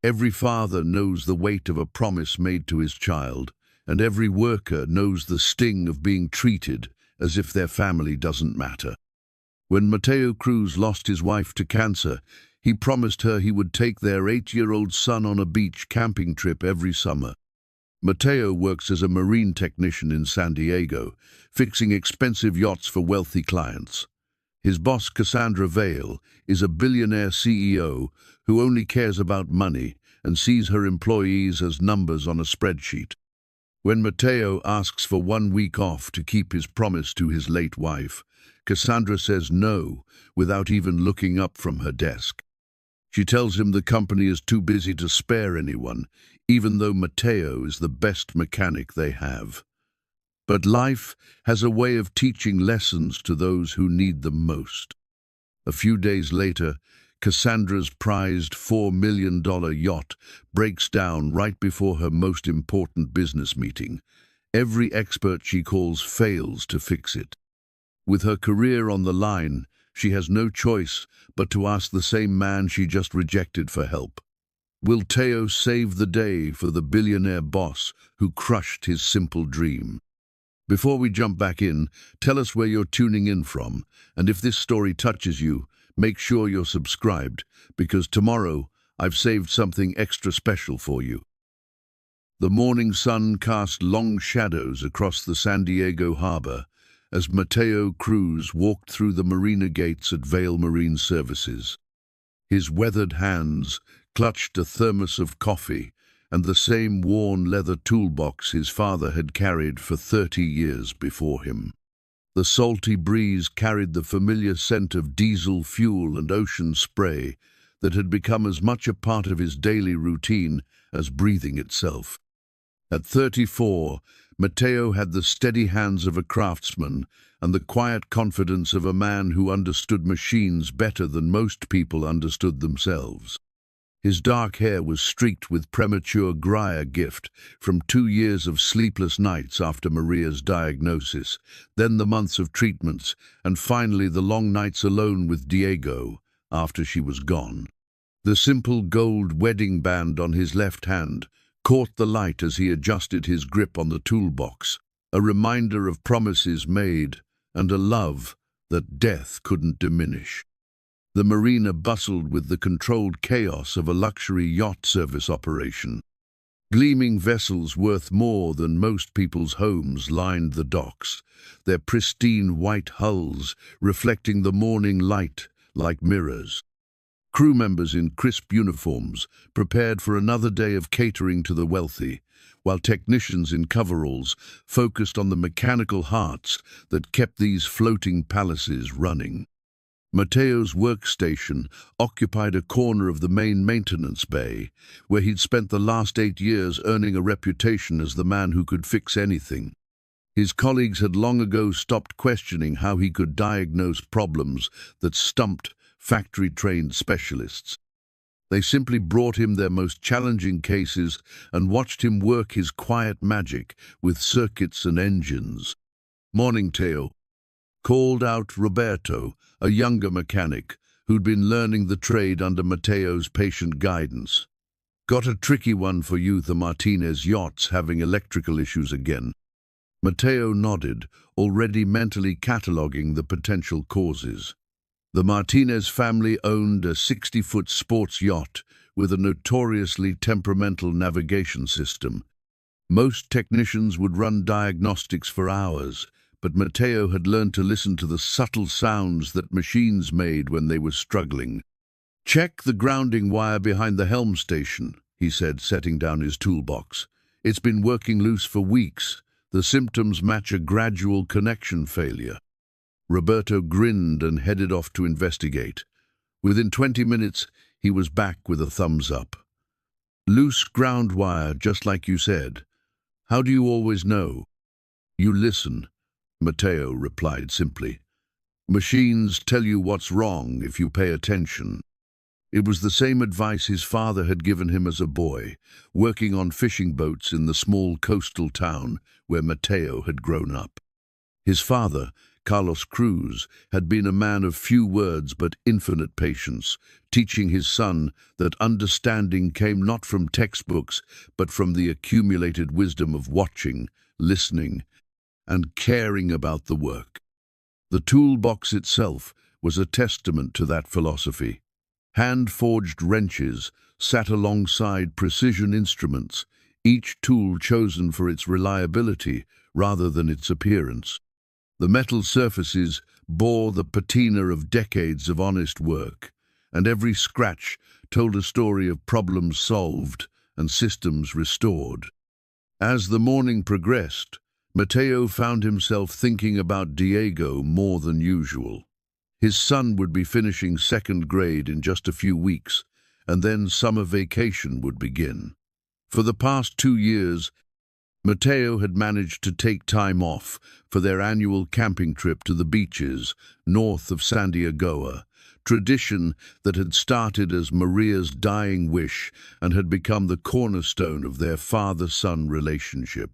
Every father knows the weight of a promise made to his child, and every worker knows the sting of being treated as if their family doesn't matter. When Mateo Cruz lost his wife to cancer, he promised her he would take their 8-year-old son on a beach camping trip every summer. Mateo works as a marine technician in San Diego, fixing expensive yachts for wealthy clients. His boss, Cassandra Vale, is a billionaire CEO who only cares about money and sees her employees as numbers on a spreadsheet. When Mateo asks for 1 week off to keep his promise to his late wife, Cassandra says no without even looking up from her desk. She tells him the company is too busy to spare anyone, even though Mateo is the best mechanic they have. But life has a way of teaching lessons to those who need them most. A few days later, Cassandra's prized $4 million yacht breaks down right before her most important business meeting. Every expert she calls fails to fix it. With her career on the line, she has no choice but to ask the same man she just rejected for help. Will Teo save the day for the billionaire boss who crushed his simple dream? Before we jump back in, tell us where you're tuning in from, and if this story touches you, make sure you're subscribed, because tomorrow I've saved something extra special for you. The morning sun cast long shadows across the San Diego harbor as Mateo Cruz walked through the marina gates at Vail Marine Services. His weathered hands clutched a thermos of coffee and the same worn leather toolbox his father had carried for 30 years before him. The salty breeze carried the familiar scent of diesel fuel and ocean spray that had become as much a part of his daily routine as breathing itself. At 34, Mateo had the steady hands of a craftsman and the quiet confidence of a man who understood machines better than most people understood themselves. His dark hair was streaked with premature gray gift from 2 years of sleepless nights after Maria's diagnosis, then the months of treatments, and finally the long nights alone with Diego after she was gone. The simple gold wedding band on his left hand caught the light as he adjusted his grip on the toolbox, a reminder of promises made and a love that death couldn't diminish. The marina bustled with the controlled chaos of a luxury yacht service operation. Gleaming vessels worth more than most people's homes lined the docks, their pristine white hulls reflecting the morning light like mirrors. Crew members in crisp uniforms prepared for another day of catering to the wealthy, while technicians in coveralls focused on the mechanical hearts that kept these floating palaces running. Mateo's workstation occupied a corner of the main maintenance bay, where he'd spent the last 8 years earning a reputation as the man who could fix anything. His colleagues had long ago stopped questioning how he could diagnose problems that stumped factory-trained specialists. They simply brought him their most challenging cases and watched him work his quiet magic with circuits and engines. "Morning, Teo," called out Roberto, a younger mechanic who'd been learning the trade under Mateo's patient guidance. "Got a tricky one for you, the Martinez yacht's having electrical issues again." Mateo nodded, already mentally cataloging the potential causes. The Martinez family owned a 60-foot sports yacht with a notoriously temperamental navigation system. Most technicians would run diagnostics for hours, but Mateo had learned to listen to the subtle sounds that machines made when they were struggling. "Check the grounding wire behind the helm station," he said, setting down his toolbox. "It's been working loose for weeks. The symptoms match a gradual connection failure." Roberto grinned and headed off to investigate. Within 20 minutes, he was back with a thumbs up. "Loose ground wire, just like you said. How do you always know?" "You listen," Mateo replied simply. "Machines tell you what's wrong if you pay attention." It was the same advice his father had given him as a boy, working on fishing boats in the small coastal town where Mateo had grown up. His father, Carlos Cruz, had been a man of few words but infinite patience, teaching his son that understanding came not from textbooks but from the accumulated wisdom of watching, listening, and caring about the work. The toolbox itself was a testament to that philosophy. Hand-forged wrenches sat alongside precision instruments, each tool chosen for its reliability rather than its appearance. The metal surfaces bore the patina of decades of honest work, and every scratch told a story of problems solved and systems restored. As the morning progressed, Mateo found himself thinking about Diego more than usual. His son would be finishing second grade in just a few weeks, and then summer vacation would begin. For the past 2 years, Mateo had managed to take time off for their annual camping trip to the beaches north of San Diego, tradition that had started as Maria's dying wish and had become the cornerstone of their father-son relationship.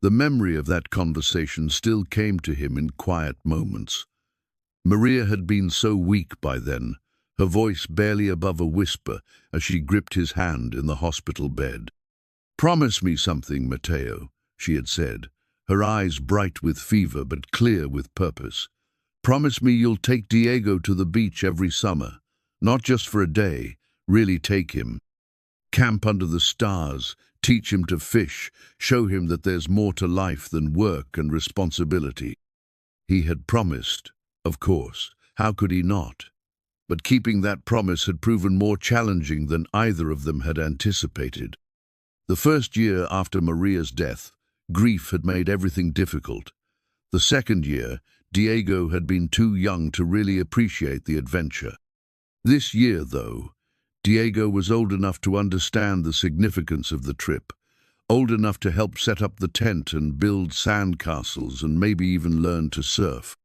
The memory of that conversation still came to him in quiet moments. Maria had been so weak by then, her voice barely above a whisper as she gripped his hand in the hospital bed. "Promise me something, Mateo," she had said, her eyes bright with fever but clear with purpose. "Promise me you'll take Diego to the beach every summer, not just for a day, really take him. Camp under the stars, teach him to fish, show him that there's more to life than work and responsibility." He had promised, of course, how could he not? But keeping that promise had proven more challenging than either of them had anticipated. The first year after Maria's death, grief had made everything difficult. The second year, Diego had been too young to really appreciate the adventure. This year, though, Diego was old enough to understand the significance of the trip, old enough to help set up the tent and build sandcastles and maybe even learn to surf.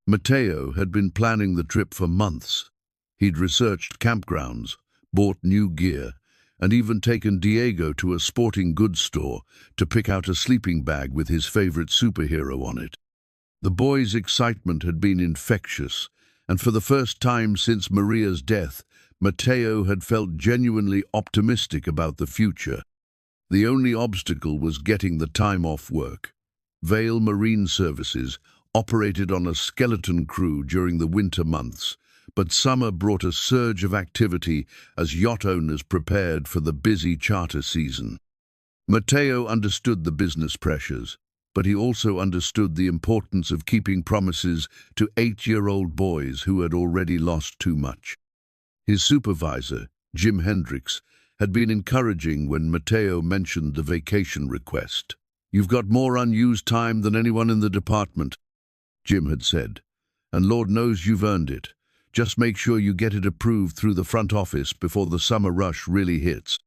Mateo had been planning the trip for months. He'd researched campgrounds, bought new gear, and even taken Diego to a sporting goods store to pick out a sleeping bag with his favorite superhero on it. The boy's excitement had been infectious, and for the first time since Maria's death, Mateo had felt genuinely optimistic about the future. The only obstacle was getting the time off work. Vail Marine Services operated on a skeleton crew during the winter months, but summer brought a surge of activity as yacht owners prepared for the busy charter season. Mateo understood the business pressures, but he also understood the importance of keeping promises to 8-year-old boys who had already lost too much. His supervisor, Jim Hendricks, had been encouraging when Mateo mentioned the vacation request. "You've got more unused time than anyone in the department," Jim had said, "and Lord knows you've earned it. Just make sure you get it approved through the front office before the summer rush really hits."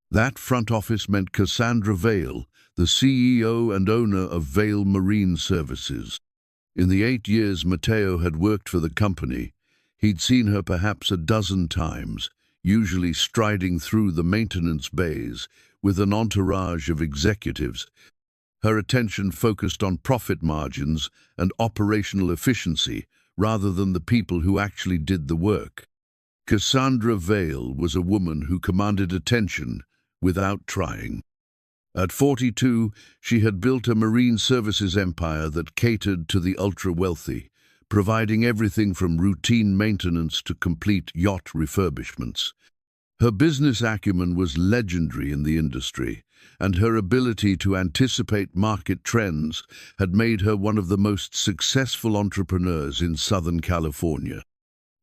That front office meant Cassandra Vail, the CEO and owner of Vail Marine Services. In the 8 years Mateo had worked for the company, he'd seen her perhaps a dozen times, usually striding through the maintenance bays with an entourage of executives. Her attention focused on profit margins and operational efficiency rather than the people who actually did the work. Cassandra Vail was a woman who commanded attention without trying. At 42, she had built a marine services empire that catered to the ultra-wealthy, providing everything from routine maintenance to complete yacht refurbishments. Her business acumen was legendary in the industry, and her ability to anticipate market trends had made her one of the most successful entrepreneurs in Southern California.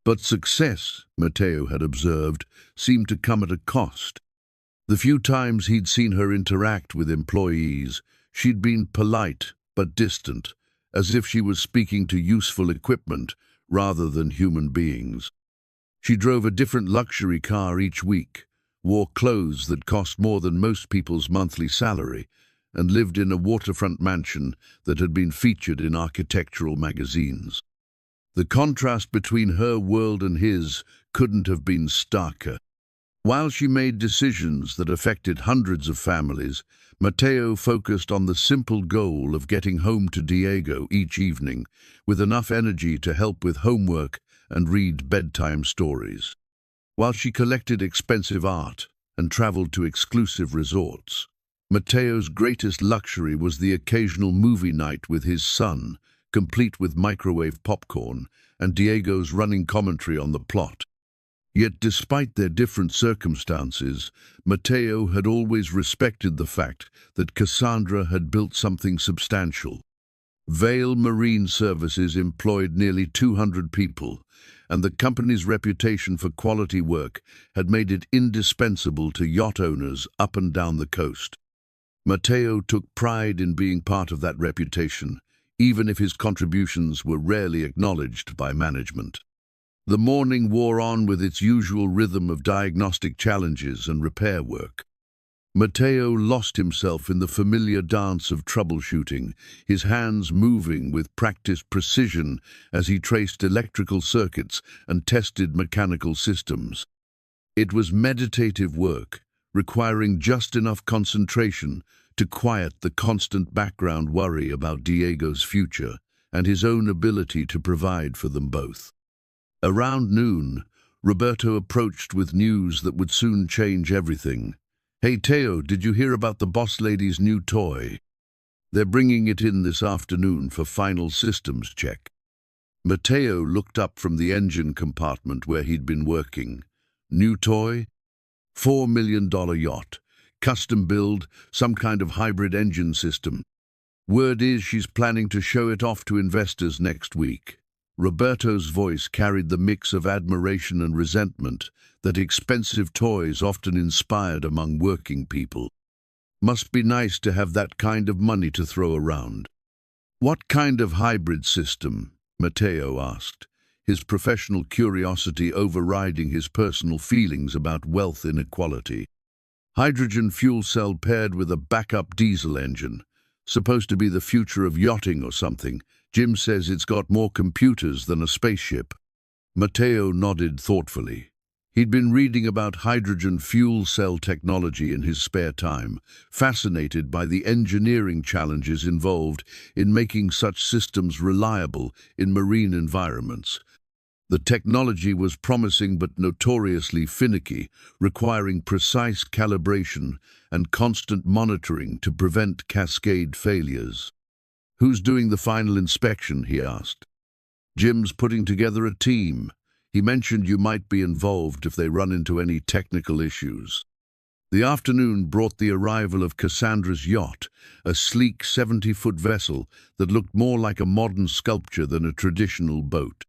But success, Mateo had observed, seemed to come at a cost. The few times he'd seen her interact with employees, she'd been polite but distant, as if she was speaking to useful equipment rather than human beings. She drove a different luxury car each week, wore clothes that cost more than most people's monthly salary, and lived in a waterfront mansion that had been featured in architectural magazines. The contrast between her world and his couldn't have been starker. While she made decisions that affected hundreds of families, Matteo focused on the simple goal of getting home to Diego each evening with enough energy to help with homework and read bedtime stories. While she collected expensive art and traveled to exclusive resorts, Matteo's greatest luxury was the occasional movie night with his son, complete with microwave popcorn and Diego's running commentary on the plot. Yet despite their different circumstances, Matteo had always respected the fact that Cassandra had built something substantial. Vale Marine Services employed nearly 200 people, and the company's reputation for quality work had made it indispensable to yacht owners up and down the coast. Matteo took pride in being part of that reputation, even if his contributions were rarely acknowledged by management. The morning wore on with its usual rhythm of diagnostic challenges and repair work. Matteo lost himself in the familiar dance of troubleshooting, his hands moving with practiced precision as he traced electrical circuits and tested mechanical systems. It was meditative work, requiring just enough concentration to quiet the constant background worry about Diego's future and his own ability to provide for them both. Around noon, Roberto approached with news that would soon change everything. "Hey Teo, did you hear about the boss lady's new toy? They're bringing it in this afternoon for final systems check." Matteo looked up from the engine compartment where he'd been working. New toy? $4 million yacht. Custom build, some kind of hybrid engine system. Word is she's planning to show it off to investors next week. Roberto's voice carried the mix of admiration and resentment that expensive toys often inspired among working people. Must be nice to have that kind of money to throw around. "What kind of hybrid system?" Matteo asked, his professional curiosity overriding his personal feelings about wealth inequality. "Hydrogen fuel cell paired with a backup diesel engine. Supposed to be the future of yachting or something. Jim says it's got more computers than a spaceship." Matteo nodded thoughtfully. He'd been reading about hydrogen fuel cell technology in his spare time, fascinated by the engineering challenges involved in making such systems reliable in marine environments. The technology was promising but notoriously finicky, requiring precise calibration and constant monitoring to prevent cascade failures. "Who's doing the final inspection?" he asked. "Jim's putting together a team. He mentioned you might be involved if they run into any technical issues." The afternoon brought the arrival of Cassandra's yacht, a sleek 70-foot vessel that looked more like a modern sculpture than a traditional boat.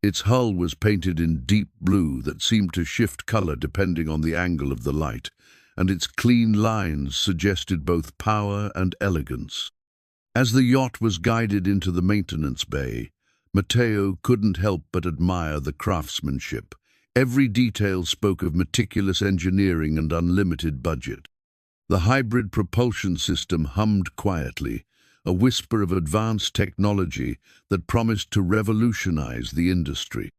Its hull was painted in deep blue that seemed to shift color depending on the angle of the light, and its clean lines suggested both power and elegance. As the yacht was guided into the maintenance bay, Matteo couldn't help but admire the craftsmanship. Every detail spoke of meticulous engineering and unlimited budget. The hybrid propulsion system hummed quietly, a whisper of advanced technology that promised to revolutionize the industry.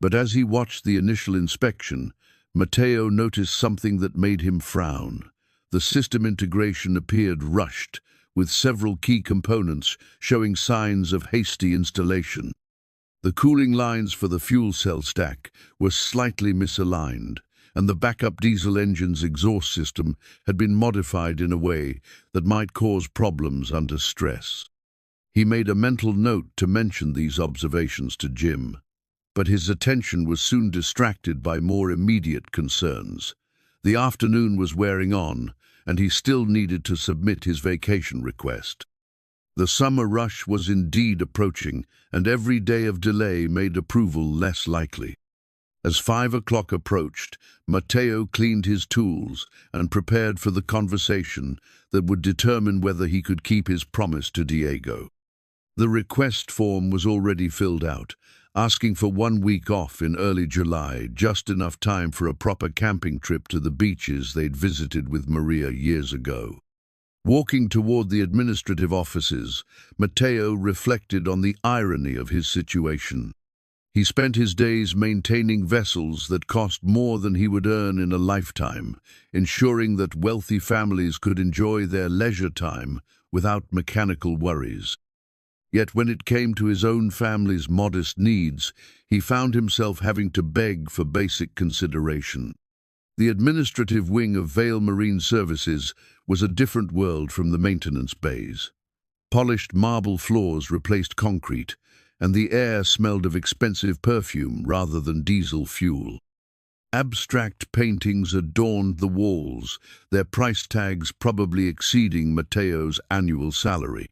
But as he watched the initial inspection, Matteo noticed something that made him frown. The system integration appeared rushed, with several key components showing signs of hasty installation. The cooling lines for the fuel cell stack were slightly misaligned, and the backup diesel engine's exhaust system had been modified in a way that might cause problems under stress. He made a mental note to mention these observations to Jim, but his attention was soon distracted by more immediate concerns. The afternoon was wearing on, and he still needed to submit his vacation request. The summer rush was indeed approaching, and every day of delay made approval less likely. As 5 o'clock approached, Matteo cleaned his tools and prepared for the conversation that would determine whether he could keep his promise to Diego. The request form was already filled out, asking for 1 week off in early July, just enough time for a proper camping trip to the beaches they'd visited with Maria years ago. Walking toward the administrative offices, Matteo reflected on the irony of his situation. He spent his days maintaining vessels that cost more than he would earn in a lifetime, ensuring that wealthy families could enjoy their leisure time without mechanical worries. Yet when it came to his own family's modest needs, he found himself having to beg for basic consideration. The administrative wing of Vale Marine Services was a different world from the maintenance bays. Polished marble floors replaced concrete, and the air smelled of expensive perfume rather than diesel fuel. Abstract paintings adorned the walls, their price tags probably exceeding Mateo's annual salary.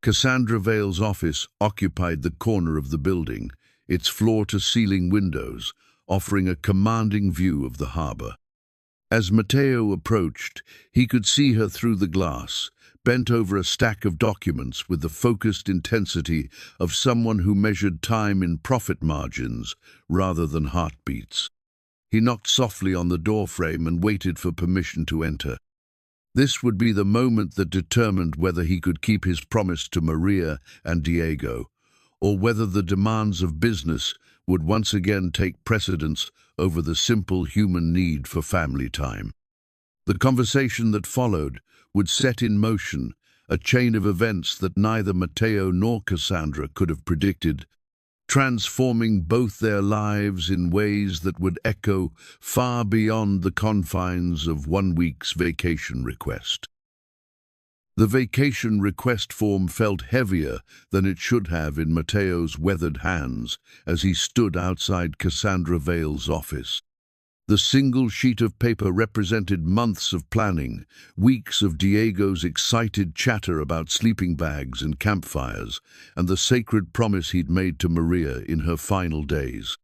Cassandra Vale's office occupied the corner of the building, its floor-to-ceiling windows offering a commanding view of the harbor. As Mateo approached, he could see her through the glass, bent over a stack of documents with the focused intensity of someone who measured time in profit margins rather than heartbeats. He knocked softly on the doorframe and waited for permission to enter. This would be the moment that determined whether he could keep his promise to Maria and Diego, or whether the demands of business would once again take precedence over the simple human need for family time. The conversation that followed would set in motion a chain of events that neither Mateo nor Cassandra could have predicted, transforming both their lives in ways that would echo far beyond the confines of 1 week's vacation request. The vacation request form felt heavier than it should have in Mateo's weathered hands as he stood outside Cassandra Vale's office. The single sheet of paper represented months of planning, weeks of Diego's excited chatter about sleeping bags and campfires, and the sacred promise he'd made to Maria in her final days.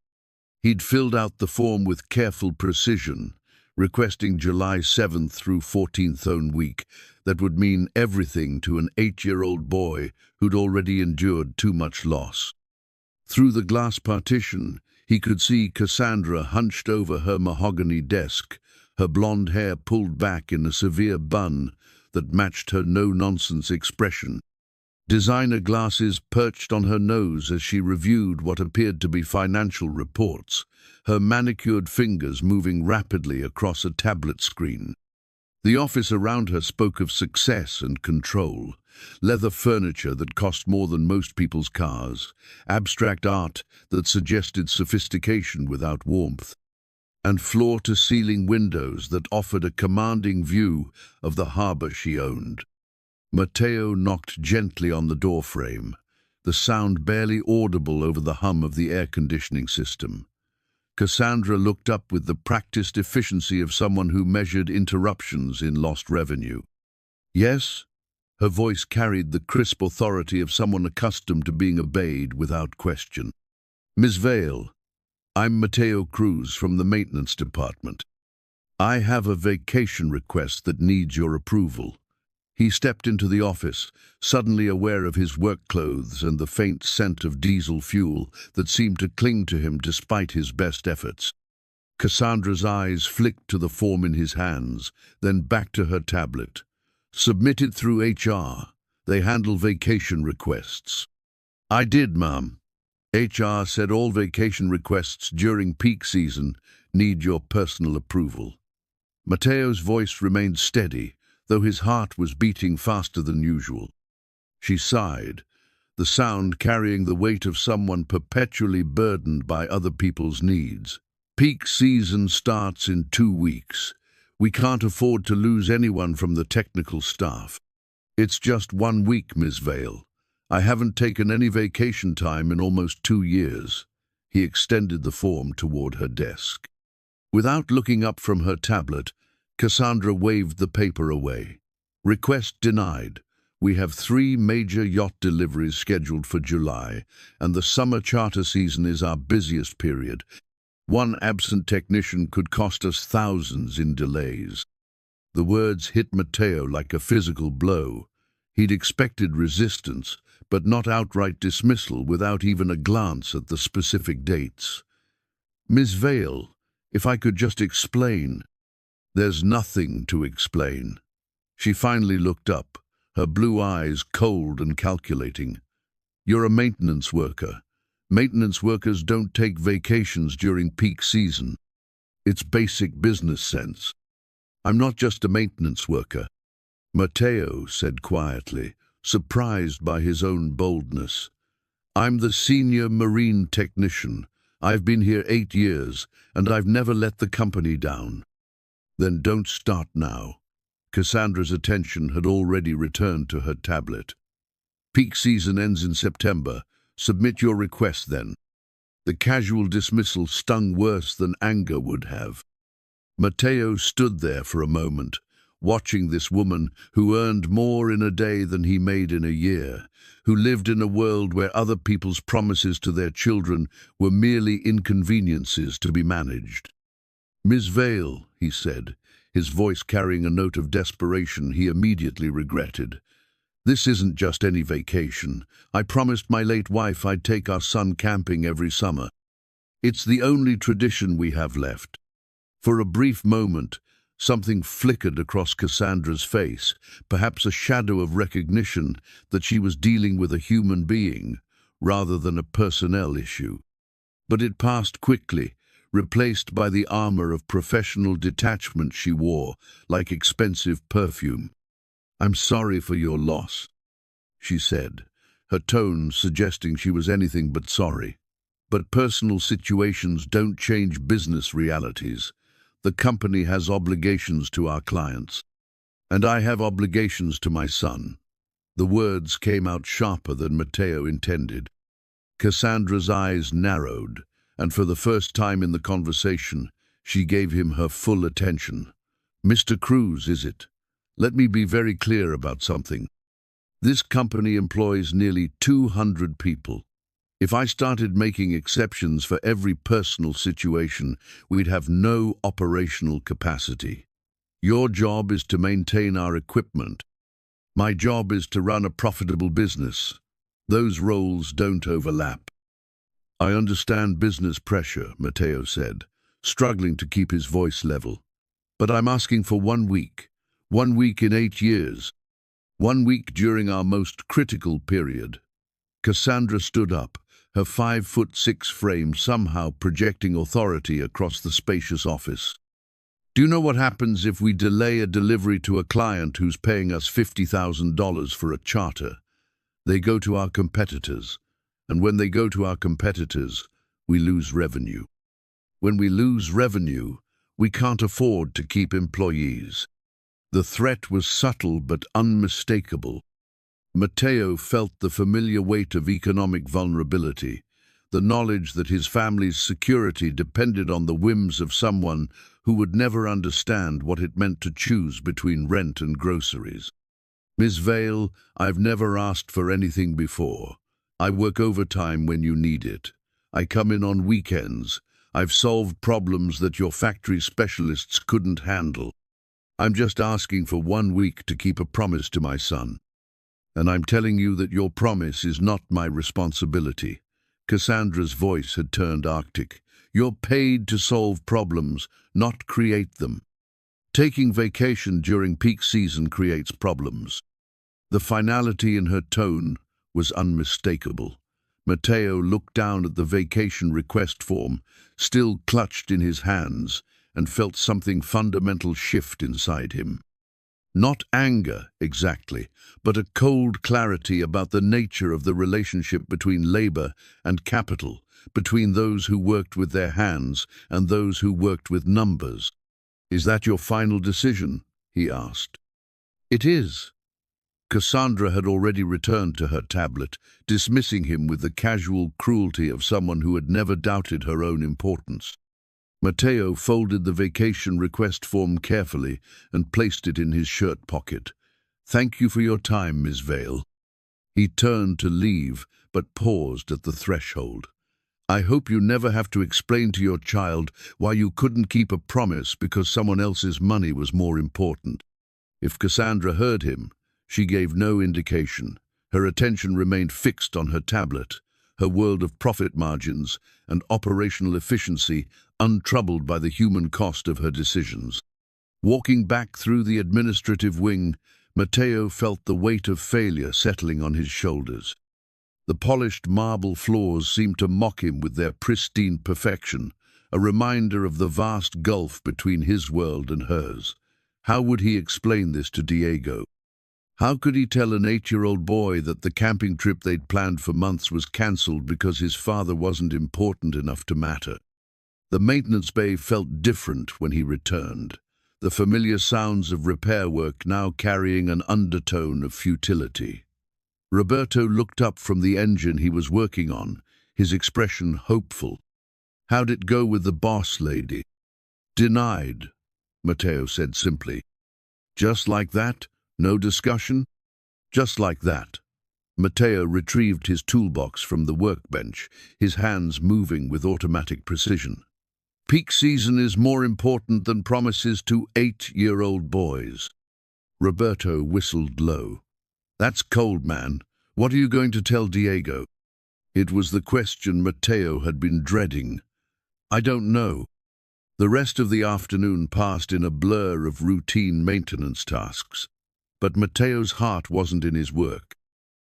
He'd filled out the form with careful precision, requesting July 7th through 14th own week that would mean everything to an 8-year-old boy who'd already endured too much loss. Through the glass partition, he could see Cassandra hunched over her mahogany desk, her blonde hair pulled back in a severe bun that matched her no-nonsense expression. Designer glasses perched on her nose as she reviewed what appeared to be financial reports, her manicured fingers moving rapidly across a tablet screen. The office around her spoke of success and control, leather furniture that cost more than most people's cars, abstract art that suggested sophistication without warmth, and floor-to-ceiling windows that offered a commanding view of the harbor she owned. Mateo knocked gently on the doorframe, the sound barely audible over the hum of the air conditioning system. Cassandra looked up with the practiced efficiency of someone who measured interruptions in lost revenue. "Yes?" Her voice carried the crisp authority of someone accustomed to being obeyed without question. "Miss Vale, I'm Mateo Cruz from the maintenance department. I have a vacation request that needs your approval." He stepped into the office, suddenly aware of his work clothes and the faint scent of diesel fuel that seemed to cling to him despite his best efforts. Cassandra's eyes flicked to the form in his hands, then back to her tablet. "Submitted through HR. They handle vacation requests." "I did, ma'am. HR said all vacation requests during peak season need your personal approval." Mateo's voice remained steady, though his heart was beating faster than usual. She sighed, the sound carrying the weight of someone perpetually burdened by other people's needs. "Peak season starts in 2 weeks. We can't afford to lose anyone from the technical staff." "It's just 1 week, Miss Vale. I haven't taken any vacation time in almost 2 years." He extended the form toward her desk. Without looking up from her tablet, Cassandra waved the paper away. "Request denied. We have 3 major yacht deliveries scheduled for July, and the summer charter season is our busiest period. One absent technician could cost us thousands in delays." The words hit Mateo like a physical blow. He'd expected resistance, but not outright dismissal without even a glance at the specific dates. "Miss Vale, if I could just explain." "There's nothing to explain." She finally looked up, her blue eyes cold and calculating. "You're a maintenance worker. Maintenance workers don't take vacations during peak season. It's basic business sense. I'm not just a maintenance worker, Matteo said quietly, surprised by his own boldness. I'm the senior marine technician. I've been here 8 years, and I've never let the company down. Then don't start now. Cassandra's attention had already returned to her tablet. Peak season ends in September. Submit your request then. The casual dismissal stung worse than anger would have. Matteo stood there for a moment, watching this woman who earned more in a day than he made in a year, who lived in a world where other people's promises to their children were merely inconveniences to be managed. "Miss Vale," he said, his voice carrying a note of desperation he immediately regretted. "This isn't just any vacation. I promised my late wife I'd take our son camping every summer. It's the only tradition we have left." For a brief moment, something flickered across Cassandra's face, perhaps a shadow of recognition that she was dealing with a human being rather than a personnel issue. But it passed quickly, replaced by the armor of professional detachment she wore, like expensive perfume. "I'm sorry for your loss," she said, her tone suggesting she was anything but sorry. "But personal situations don't change business realities. The company has obligations to our clients. And I have obligations to my son." The words came out sharper than Matteo intended. Cassandra's eyes narrowed, and for the first time in the conversation, she gave him her full attention. "Mr. Cruz, is it? Let me be very clear about something. This company employs nearly 200 people. If I started making exceptions for every personal situation, we'd have no operational capacity. Your job is to maintain our equipment. My job is to run a profitable business. Those roles don't overlap." "I understand business pressure," Matteo said, struggling to keep his voice level. "But I'm asking for 1 week. 1 week in 8 years. 1 week during our most critical period." Cassandra stood up, her 5'6" frame somehow projecting authority across the spacious office. "Do you know what happens if we delay a delivery to a client who's paying us $50,000 for a charter? They go to our competitors, and when they go to our competitors, we lose revenue. When we lose revenue, we can't afford to keep employees." The threat was subtle but unmistakable. Matteo felt the familiar weight of economic vulnerability, the knowledge that his family's security depended on the whims of someone who would never understand what it meant to choose between rent and groceries. "Miss Vale, I've never asked for anything before. I work overtime when you need it. I come in on weekends. I've solved problems that your factory specialists couldn't handle. I'm just asking for 1 week to keep a promise to my son. And I'm telling you that your promise is not my responsibility." Cassandra's voice had turned arctic. "You're paid to solve problems, not create them. Taking vacation during peak season creates problems." The finality in her tone was unmistakable. Matteo looked down at the vacation request form, still clutched in his hands, and felt something fundamental shift inside him. Not anger, exactly, but a cold clarity about the nature of the relationship between labor and capital, between those who worked with their hands and those who worked with numbers. "Is that your final decision?" he asked. "It is." Cassandra had already returned to her tablet, dismissing him with the casual cruelty of someone who had never doubted her own importance. Matteo folded the vacation request form carefully and placed it in his shirt pocket. "Thank you for your time, Miss Vale." He turned to leave, but paused at the threshold. "I hope you never have to explain to your child why you couldn't keep a promise because someone else's money was more important." If Cassandra heard him, she gave no indication. Her attention remained fixed on her tablet, her world of profit margins and operational efficiency untroubled by the human cost of her decisions. Walking back through the administrative wing, Matteo felt the weight of failure settling on his shoulders. The polished marble floors seemed to mock him with their pristine perfection, a reminder of the vast gulf between his world and hers. How would he explain this to Diego? How could he tell an 8-year-old boy that the camping trip they'd planned for months was cancelled because his father wasn't important enough to matter? The maintenance bay felt different when he returned, the familiar sounds of repair work now carrying an undertone of futility. Roberto looked up from the engine he was working on, his expression hopeful. "How'd it go with the boss lady?" "Denied," Matteo said simply. "Just like that? No discussion?" "Just like that." Matteo retrieved his toolbox from the workbench, his hands moving with automatic precision. "Peak season is more important than promises to 8-year-old boys." Roberto whistled low. "That's cold, man. What are you going to tell Diego?" It was the question Matteo had been dreading. "I don't know." The rest of the afternoon passed in a blur of routine maintenance tasks. But Matteo's heart wasn't in his work.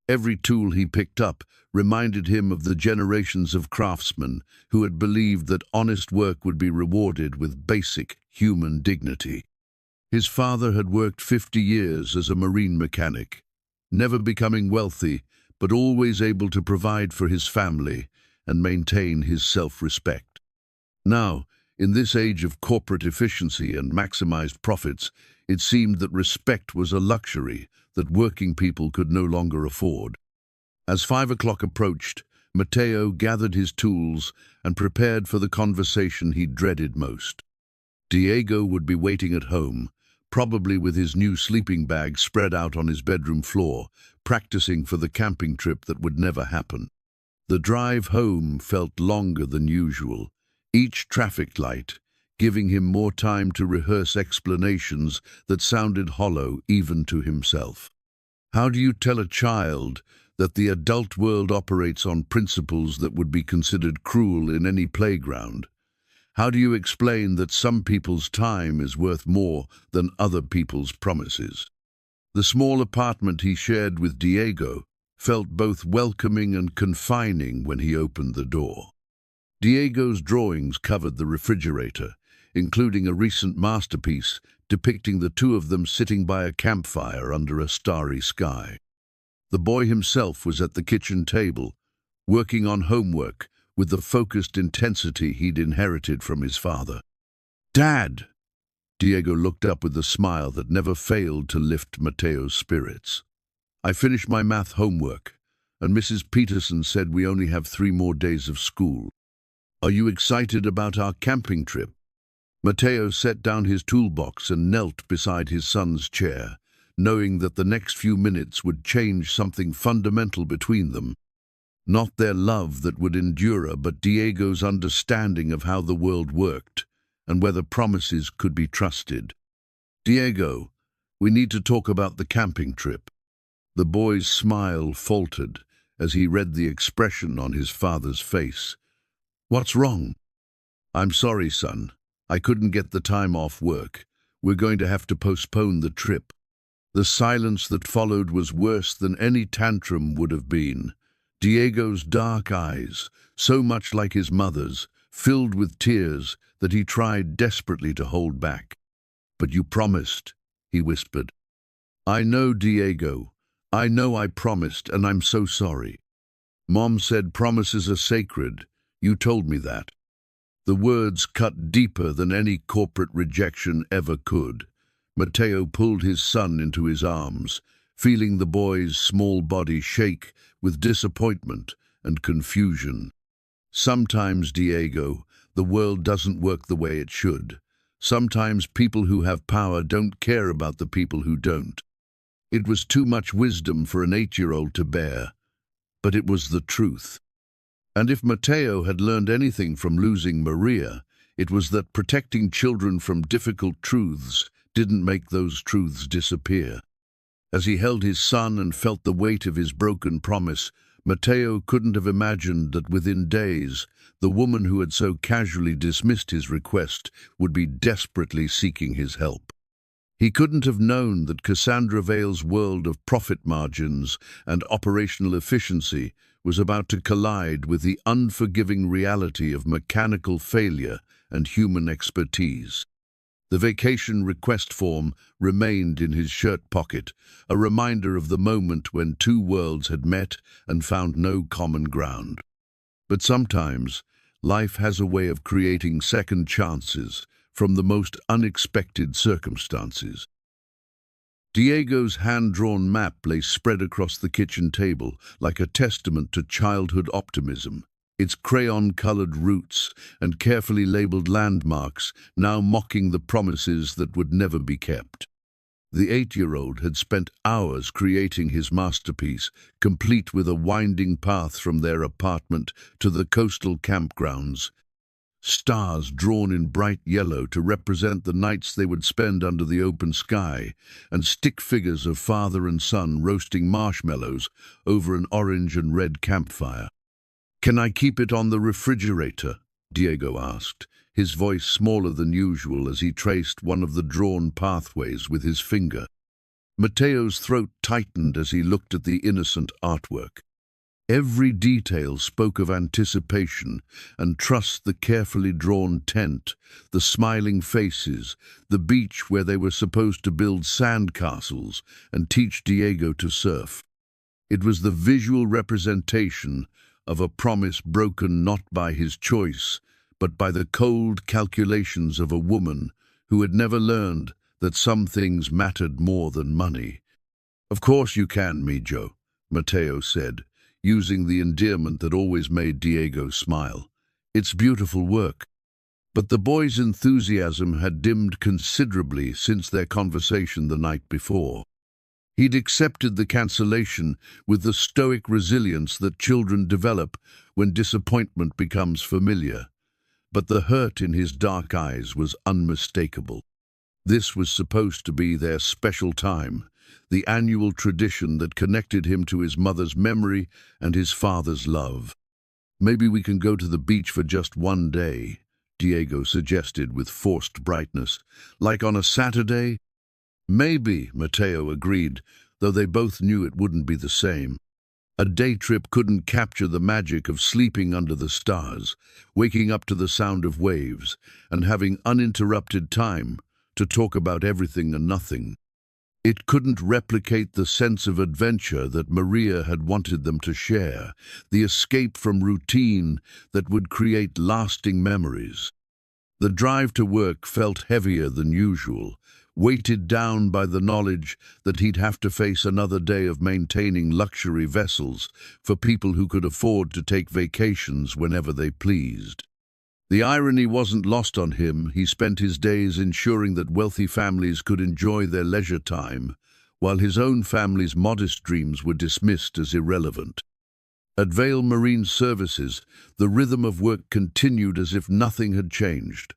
Every tool he picked up reminded him of the generations of craftsmen who had believed that honest work would be rewarded with basic human dignity. His father had worked 50 years as a marine mechanic, never becoming wealthy, but always able to provide for his family and maintain his self-respect. Now, in this age of corporate efficiency and maximized profits, it seemed that respect was a luxury that working people could no longer afford. As 5 o'clock approached, Matteo gathered his tools and prepared for the conversation he dreaded most. Diego would be waiting at home, probably with his new sleeping bag spread out on his bedroom floor, practicing for the camping trip that would never happen. The drive home felt longer than usual, each traffic light giving him more time to rehearse explanations that sounded hollow even to himself. How do you tell a child that the adult world operates on principles that would be considered cruel in any playground? How do you explain that some people's time is worth more than other people's promises? The small apartment he shared with Diego felt both welcoming and confining when he opened the door. Diego's drawings covered the refrigerator, including a recent masterpiece depicting the two of them sitting by a campfire under a starry sky. The boy himself was at the kitchen table, working on homework with the focused intensity he'd inherited from his father. "Dad!" Diego looked up with a smile that never failed to lift Matteo's spirits. "I finished my math homework, and Mrs. Peterson said we only have 3 more days of school. Are you excited about our camping trip?" Matteo set down his toolbox and knelt beside his son's chair, knowing that the next few minutes would change something fundamental between them. Not their love that would endure, but Diego's understanding of how the world worked and whether promises could be trusted. "Diego, we need to talk about the camping trip." The boy's smile faltered as he read the expression on his father's face. "What's wrong?" "I'm sorry, son. I couldn't get the time off work. We're going to have to postpone the trip." The silence that followed was worse than any tantrum would have been. Diego's dark eyes, so much like his mother's, filled with tears that he tried desperately to hold back. "But you promised," he whispered. "I know, Diego. I know I promised, and I'm so sorry. Mom said promises are sacred. You told me that." The words cut deeper than any corporate rejection ever could. Matteo pulled his son into his arms, feeling the boy's small body shake with disappointment and confusion. "Sometimes, Diego, the world doesn't work the way it should. Sometimes people who have power don't care about the people who don't." It was too much wisdom for an 8-year-old to bear, but it was the truth. And if Matteo had learned anything from losing Maria, it was that protecting children from difficult truths didn't make those truths disappear. As he held his son and felt the weight of his broken promise, Matteo couldn't have imagined that within days, the woman who had so casually dismissed his request would be desperately seeking his help. He couldn't have known that Cassandra Vale's world of profit margins and operational efficiency was about to collide with the unforgiving reality of mechanical failure and human expertise. The vacation request form remained in his shirt pocket, a reminder of the moment when two worlds had met and found no common ground. But sometimes, life has a way of creating second chances from the most unexpected circumstances. Diego's hand-drawn map lay spread across the kitchen table like a testament to childhood optimism, its crayon-colored routes and carefully labeled landmarks now mocking the promises that would never be kept. The 8-year-old had spent hours creating his masterpiece, complete with a winding path from their apartment to the coastal campgrounds, stars drawn in bright yellow to represent the nights they would spend under the open sky, and stick figures of father and son roasting marshmallows over an orange and red campfire. "Can I keep it on the refrigerator?" Diego asked, his voice smaller than usual as he traced one of the drawn pathways with his finger. Mateo's throat tightened as he looked at the innocent artwork. Every detail spoke of anticipation and trust: the carefully drawn tent, the smiling faces, the beach where they were supposed to build sandcastles and teach Diego to surf. It was the visual representation of a promise broken not by his choice, but by the cold calculations of a woman who had never learned that some things mattered more than money. "Of course you can, Mijo," Mateo said, using the endearment that always made Diego smile. "It's beautiful work." But the boy's enthusiasm had dimmed considerably since their conversation the night before. He'd accepted the cancellation with the stoic resilience that children develop when disappointment becomes familiar. But the hurt in his dark eyes was unmistakable. This was supposed to be their special time, the annual tradition that connected him to his mother's memory and his father's love. "Maybe we can go to the beach for just one day," Diego suggested with forced brightness. "Like on a Saturday?" "Maybe," Mateo agreed, though they both knew it wouldn't be the same. A day trip couldn't capture the magic of sleeping under the stars, waking up to the sound of waves, and having uninterrupted time to talk about everything and nothing. It couldn't replicate the sense of adventure that Maria had wanted them to share, the escape from routine that would create lasting memories. The drive to work felt heavier than usual, weighted down by the knowledge that he'd have to face another day of maintaining luxury vessels for people who could afford to take vacations whenever they pleased. The irony wasn't lost on him. He spent his days ensuring that wealthy families could enjoy their leisure time, while his own family's modest dreams were dismissed as irrelevant. At Vale Marine Services, the rhythm of work continued as if nothing had changed.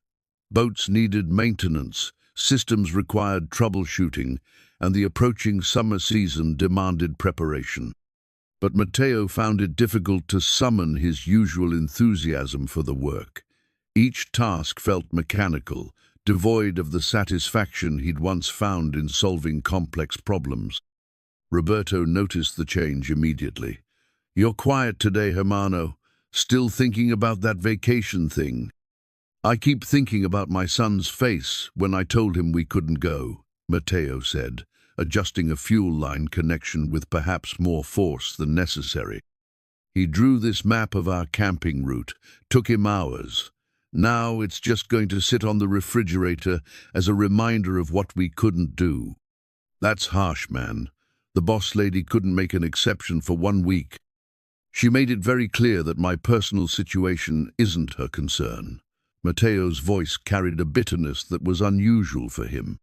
Boats needed maintenance, systems required troubleshooting, and the approaching summer season demanded preparation. But Mateo found it difficult to summon his usual enthusiasm for the work. Each task felt mechanical, devoid of the satisfaction he'd once found in solving complex problems. Roberto noticed the change immediately. "You're quiet today, hermano. Still thinking about that vacation thing?" "I keep thinking about my son's face when I told him we couldn't go," Mateo said, adjusting a fuel line connection with perhaps more force than necessary. "He drew this map of our camping route. Took him hours. Now it's just going to sit on the refrigerator as a reminder of what we couldn't do." "That's harsh, man. The boss lady couldn't make an exception for 1 week. She made it very clear that my personal situation isn't her concern." Mateo's voice carried a bitterness that was unusual for him.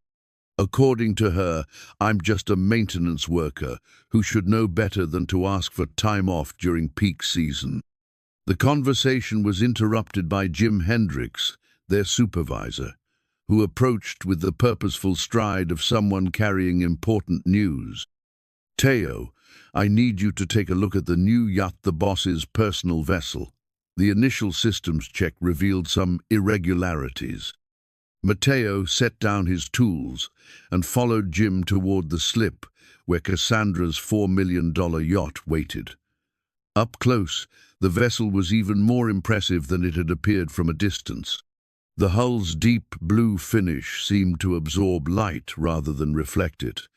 "According to her, I'm just a maintenance worker who should know better than to ask for time off during peak season." The conversation was interrupted by Jim Hendricks, their supervisor, who approached with the purposeful stride of someone carrying important news. "Teo, I need you to take a look at the new Yacht, the boss's personal vessel." The initial systems check revealed some irregularities. Mateo set down his tools and followed Jim toward the slip where Cassandra's $4 million yacht waited. Up close, the vessel was even more impressive than it had appeared from a distance. The hull's deep blue finish seemed to absorb light rather than reflect it,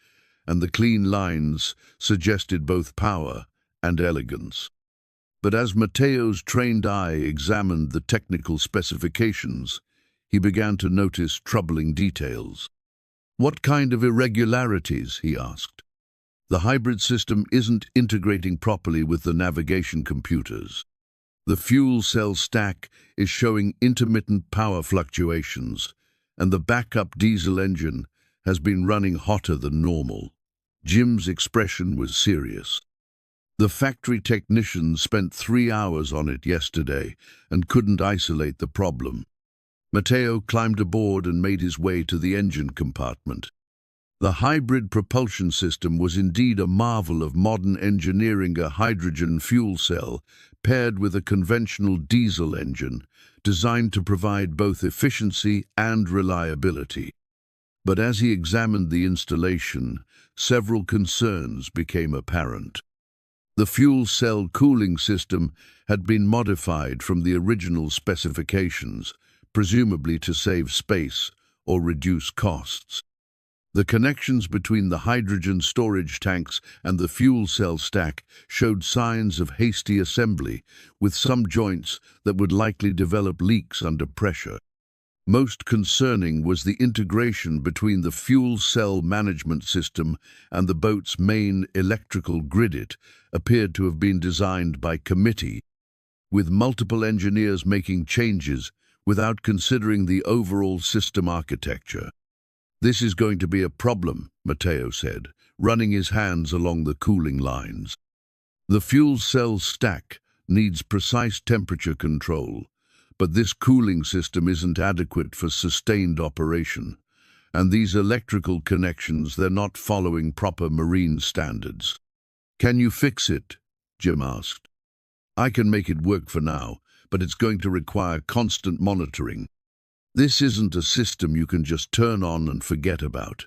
and the clean lines suggested both power and elegance. But as Matteo's trained eye examined the technical specifications, he began to notice troubling details. "What kind of irregularities?" he asked. "The hybrid system isn't integrating properly with the navigation computers. The fuel cell stack is showing intermittent power fluctuations, and the backup diesel engine has been running hotter than normal." Jim's expression was serious. "The factory technicians spent 3 hours on it yesterday and couldn't isolate the problem." Matteo climbed aboard and made his way to the engine compartment. The hybrid propulsion system was indeed a marvel of modern engineering, a hydrogen fuel cell paired with a conventional diesel engine designed to provide both efficiency and reliability. But as he examined the installation, several concerns became apparent. The fuel cell cooling system had been modified from the original specifications, presumably to save space or reduce costs. The connections between the hydrogen storage tanks and the fuel cell stack showed signs of hasty assembly, with some joints that would likely develop leaks under pressure. Most concerning was the integration between the fuel cell management system and the boat's main electrical grid. It appeared to have been designed by committee, with multiple engineers making changes without considering the overall system architecture. "This is going to be a problem," Matteo said, running his hands along the cooling lines. "The fuel cell stack needs precise temperature control, but this cooling system isn't adequate for sustained operation. And these electrical connections, they're not following proper marine standards." "Can you fix it?" Jim asked. "I can make it work for now, but it's going to require constant monitoring. This isn't a system you can just turn on and forget about."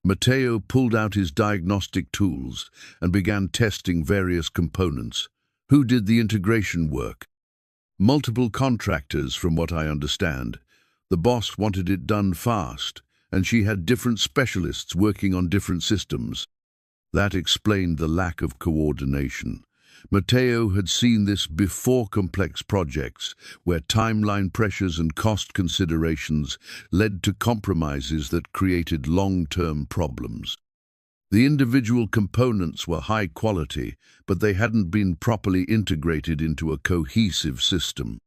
Matteo pulled out his diagnostic tools and began testing various components. "Who did the integration work?" "Multiple contractors, from what I understand. The boss wanted it done fast, and she had different specialists working on different systems." That explained the lack of coordination. Matteo had seen this before: complex projects, where timeline pressures and cost considerations led to compromises that created long-term problems. The individual components were high quality, but they hadn't been properly integrated into a cohesive system.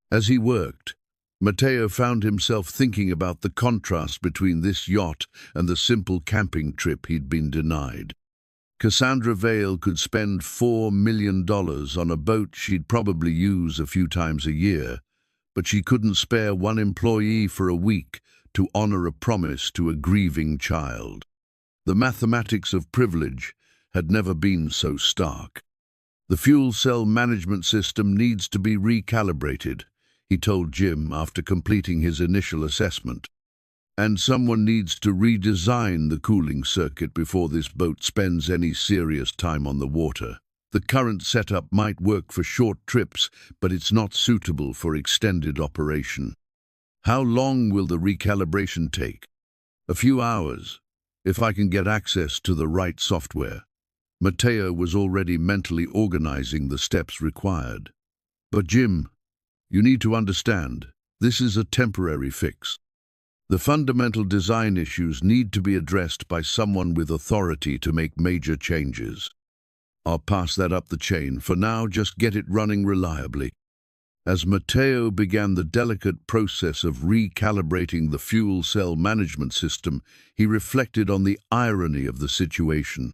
As he worked, Matteo found himself thinking about the contrast between this yacht and the simple camping trip he'd been denied. Cassandra Vale could spend $4 million on a boat she'd probably use a few times a year, but she couldn't spare one employee for a week to honor a promise to a grieving child. The mathematics of privilege had never been so stark. "The fuel cell management system needs to be recalibrated," he told Jim after completing his initial assessment. "And someone needs to redesign the cooling circuit before this boat spends any serious time on the water. The current setup might work for short trips, but it's not suitable for extended operation." "How long will the recalibration take?" "A few hours, if I can get access to the right software." Matteo was already mentally organizing the steps required. "But Jim, you need to understand, this is a temporary fix. The fundamental design issues need to be addressed by someone with authority to make major changes. I'll pass that up the chain. For now, just get it running reliably." As Matteo began the delicate process of recalibrating the fuel cell management system, he reflected on the irony of the situation.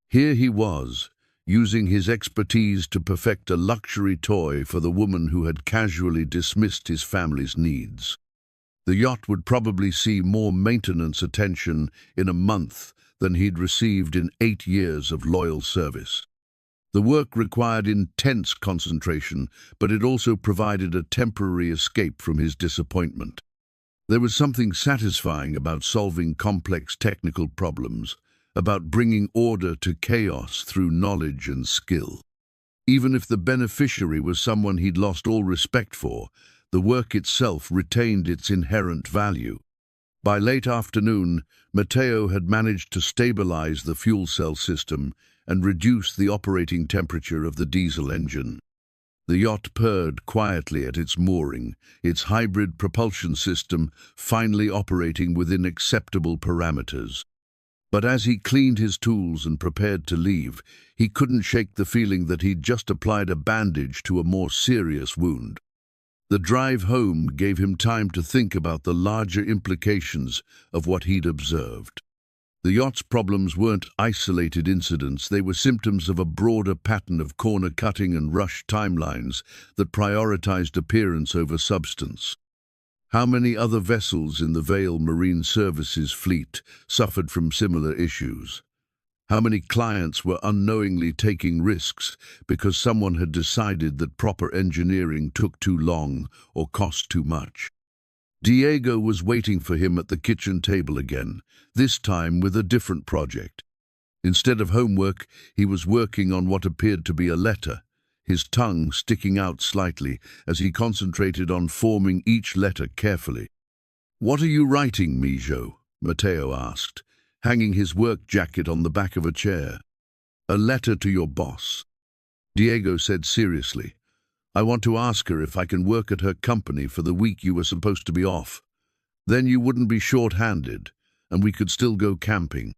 Here he was, using his expertise to perfect a luxury toy for the woman who had casually dismissed his family's needs. The yacht would probably see more maintenance attention in a month than he'd received in 8 years of loyal service. The work required intense concentration, but it also provided a temporary escape from his disappointment. There was something satisfying about solving complex technical problems, about bringing order to chaos through knowledge and skill. Even if the beneficiary was someone he'd lost all respect for, the work itself retained its inherent value. By late afternoon, Matteo had managed to stabilize the fuel cell system and reduce the operating temperature of the diesel engine. The yacht purred quietly at its mooring, its hybrid propulsion system finally operating within acceptable parameters. But as he cleaned his tools and prepared to leave, he couldn't shake the feeling that he'd just applied a bandage to a more serious wound. The drive home gave him time to think about the larger implications of what he'd observed. The yacht's problems weren't isolated incidents, they were symptoms of a broader pattern of corner-cutting and rushed timelines that prioritized appearance over substance. How many other vessels in the Vale Marine Services fleet suffered from similar issues? How many clients were unknowingly taking risks because someone had decided that proper engineering took too long or cost too much? Diego was waiting for him at the kitchen table again, this time with a different project. Instead of homework, he was working on what appeared to be a letter, his tongue sticking out slightly as he concentrated on forming each letter carefully. "What are you writing, Mijo?" Matteo asked, hanging his work jacket on the back of a chair. "A letter to your boss." Diego said seriously, "I want to ask her if I can work at her company for the week you were supposed to be off. Then you wouldn't be short-handed, and we could still go camping."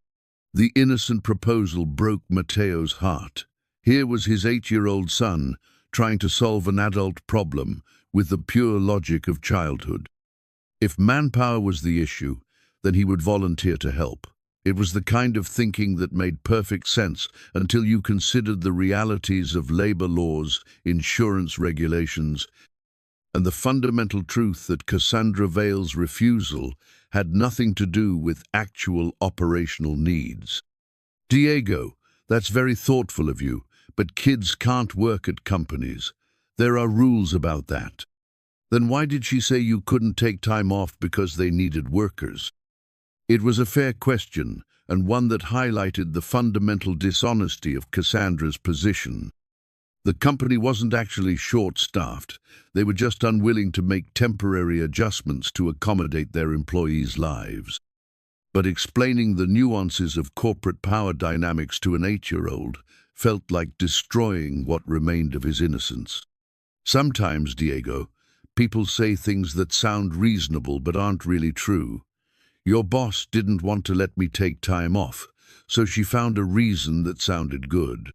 The innocent proposal broke Matteo's heart. Here was his 8-year-old son trying to solve an adult problem with the pure logic of childhood. If manpower was the issue, then he would volunteer to help. It was the kind of thinking that made perfect sense until you considered the realities of labor laws, insurance regulations, and the fundamental truth that Cassandra Vale's refusal had nothing to do with actual operational needs. "Diego, that's very thoughtful of you, but kids can't work at companies. There are rules about that." "Then why did she say you couldn't take time off because they needed workers?" It was a fair question, and one that highlighted the fundamental dishonesty of Cassandra's position. The company wasn't actually short-staffed, they were just unwilling to make temporary adjustments to accommodate their employees' lives. But explaining the nuances of corporate power dynamics to an 8-year-old felt like destroying what remained of his innocence. "Sometimes, Diego, people say things that sound reasonable but aren't really true. Your boss didn't want to let me take time off, so she found a reason that sounded good."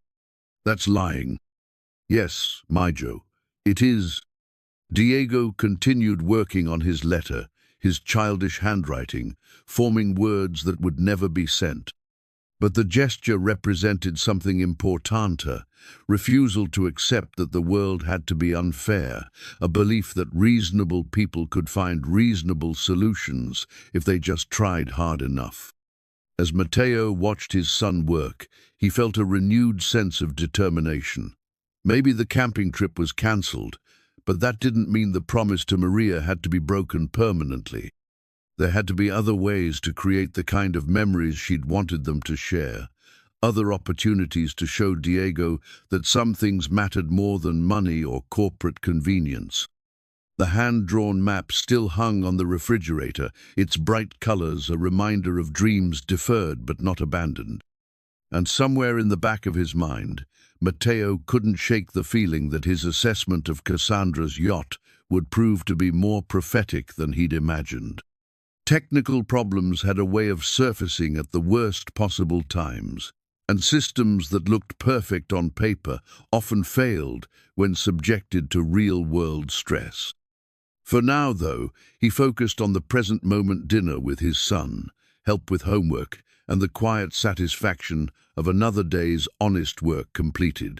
"That's lying." "Yes, Mijo, it is." Diego continued working on his letter, his childish handwriting, forming words that would never be sent. But the gesture represented something importanter, refusal to accept that the world had to be unfair, a belief that reasonable people could find reasonable solutions if they just tried hard enough. As Matteo watched his son work, he felt a renewed sense of determination. Maybe the camping trip was cancelled, but that didn't mean the promise to Maria had to be broken permanently. There had to be other ways to create the kind of memories she'd wanted them to share, other opportunities to show Diego that some things mattered more than money or corporate convenience. The hand-drawn map still hung on the refrigerator, its bright colors a reminder of dreams deferred but not abandoned. And somewhere in the back of his mind, Matteo couldn't shake the feeling that his assessment of Cassandra's yacht would prove to be more prophetic than he'd imagined. Technical problems had a way of surfacing at the worst possible times, and systems that looked perfect on paper often failed when subjected to real-world stress. For now, though, he focused on the present moment dinner with his son, help with homework, and the quiet satisfaction of another day's honest work completed.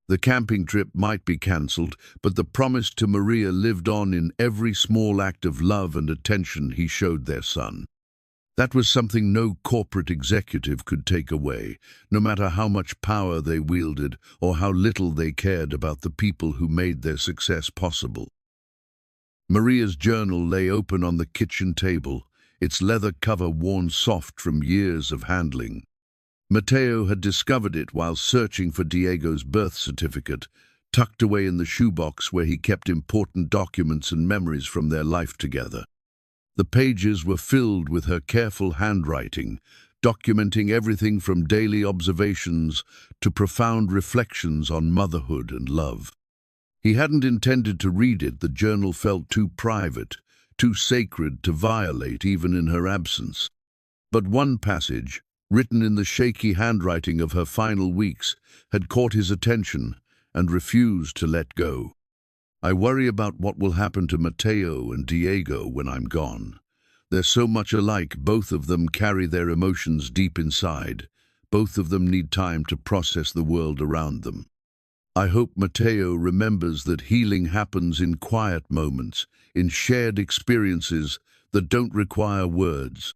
The camping trip might be cancelled, but the promise to Maria lived on in every small act of love and attention he showed their son. That was something no corporate executive could take away, no matter how much power they wielded or how little they cared about the people who made their success possible. Maria's journal lay open on the kitchen table, its leather cover worn soft from years of handling. Mateo had discovered it while searching for Diego's birth certificate, tucked away in the shoebox where he kept important documents and memories from their life together. The pages were filled with her careful handwriting, documenting everything from daily observations to profound reflections on motherhood and love. He hadn't intended to read it. The journal felt too private, too sacred to violate even in her absence. But one passage, written in the shaky handwriting of her final weeks, had caught his attention and refused to let go. "I worry about what will happen to Mateo and Diego when I'm gone. They're so much alike. Both of them carry their emotions deep inside. Both of them need time to process the world around them. I hope Mateo remembers that healing happens in quiet moments, in shared experiences that don't require words.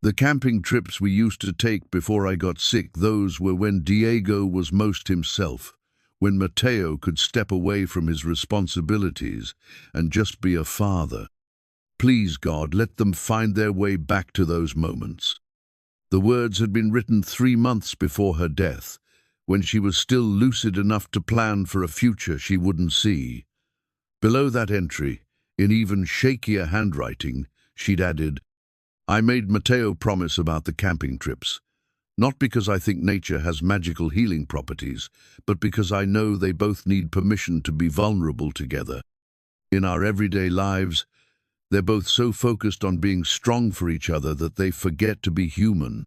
The camping trips we used to take before I got sick, those were when Diego was most himself, when Mateo could step away from his responsibilities and just be a father. Please, God, let them find their way back to those moments." The words had been written 3 months before her death, when she was still lucid enough to plan for a future she wouldn't see. Below that entry, in even shakier handwriting, she'd added, "I made Mateo promise about the camping trips. Not because I think nature has magical healing properties, but because I know they both need permission to be vulnerable together. In our everyday lives, they're both so focused on being strong for each other that they forget to be human.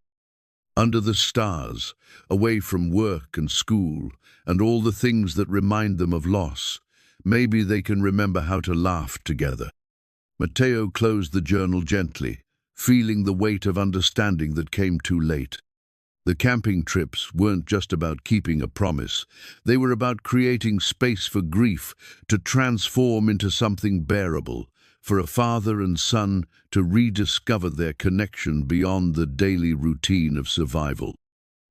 Under the stars, away from work and school, and all the things that remind them of loss, maybe they can remember how to laugh together." Mateo closed the journal gently, feeling the weight of understanding that came too late. The camping trips weren't just about keeping a promise. They were about creating space for grief to transform into something bearable, for a father and son to rediscover their connection beyond the daily routine of survival.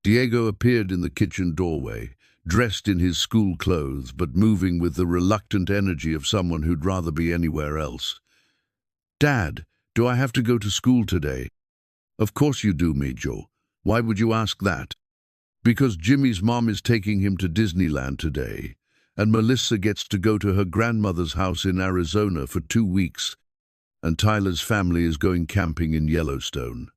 Diego appeared in the kitchen doorway, dressed in his school clothes, but moving with the reluctant energy of someone who'd rather be anywhere else. "Dad, do I have to go to school today?" "Of course you do, Major. Why would you ask that?" "Because Jimmy's mom is taking him to Disneyland today, and Melissa gets to go to her grandmother's house in Arizona for 2 weeks, and Tyler's family is going camping in Yellowstone."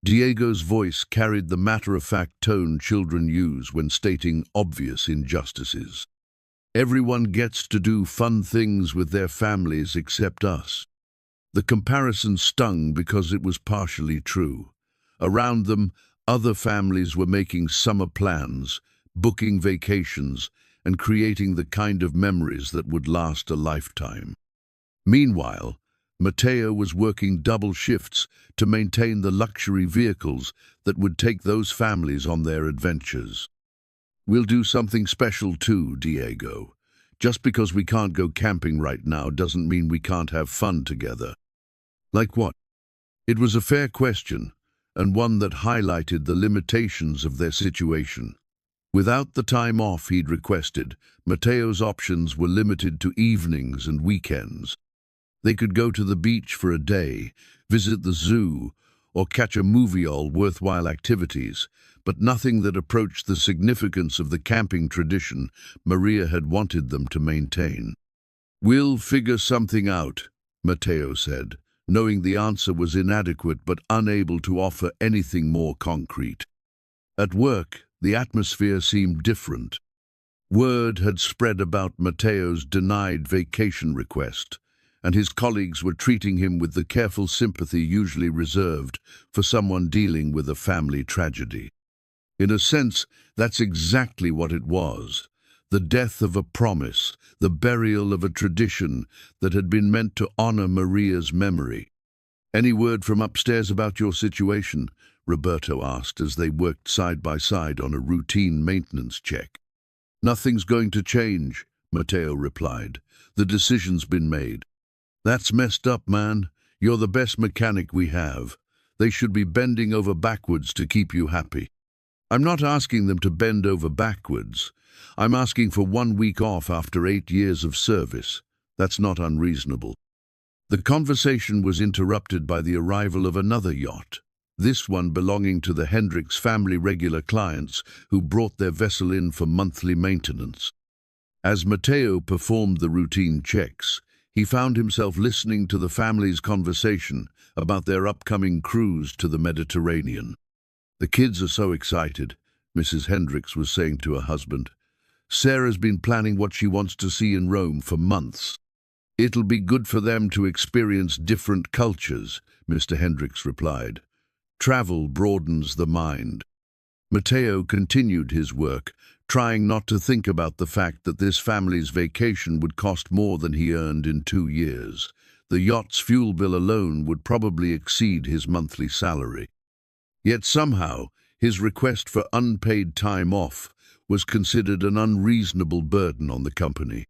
Diego's voice carried the matter-of-fact tone children use when stating obvious injustices. "Everyone gets to do fun things with their families except us." The comparison stung because it was partially true. Around them, other families were making summer plans, booking vacations, and creating the kind of memories that would last a lifetime. Meanwhile, Mateo was working double shifts to maintain the luxury vehicles that would take those families on their adventures. "We'll do something special too, Diego. Just because we can't go camping right now doesn't mean we can't have fun together." "Like what?" It was a fair question, and one that highlighted the limitations of their situation. Without the time off he'd requested, Mateo's options were limited to evenings and weekends. They could go to the beach for a day, visit the zoo, or catch a movie, all worthwhile activities, but nothing that approached the significance of the camping tradition Maria had wanted them to maintain. "We'll figure something out," Mateo said, knowing the answer was inadequate but unable to offer anything more concrete. At work, the atmosphere seemed different. Word had spread about Mateo's denied vacation request, and his colleagues were treating him with the careful sympathy usually reserved for someone dealing with a family tragedy. In a sense, that's exactly what it was. The death of a promise, the burial of a tradition that had been meant to honor Maria's memory. "Any word from upstairs about your situation?" Roberto asked as they worked side by side on a routine maintenance check. "Nothing's going to change," Mateo replied. "The decision's been made." "That's messed up, man. You're the best mechanic we have. They should be bending over backwards to keep you happy." "I'm not asking them to bend over backwards. I'm asking for 1 week off after 8 years of service. That's not unreasonable." The conversation was interrupted by the arrival of another yacht. this one belonging to the Hendricks family regular clients who brought their vessel in for monthly maintenance. As Matteo performed the routine checks, he found himself listening to the family's conversation about their upcoming cruise to the Mediterranean. "The kids are so excited," Mrs. Hendricks was saying to her husband. "Sarah's been planning what she wants to see in Rome for months." "It'll be good for them to experience different cultures," Mr. Hendricks replied. "Travel broadens the mind." Matteo continued his work, trying not to think about the fact that this family's vacation would cost more than he earned in 2 years. The yacht's fuel bill alone would probably exceed his monthly salary. Yet somehow, his request for unpaid time off was considered an unreasonable burden on the company.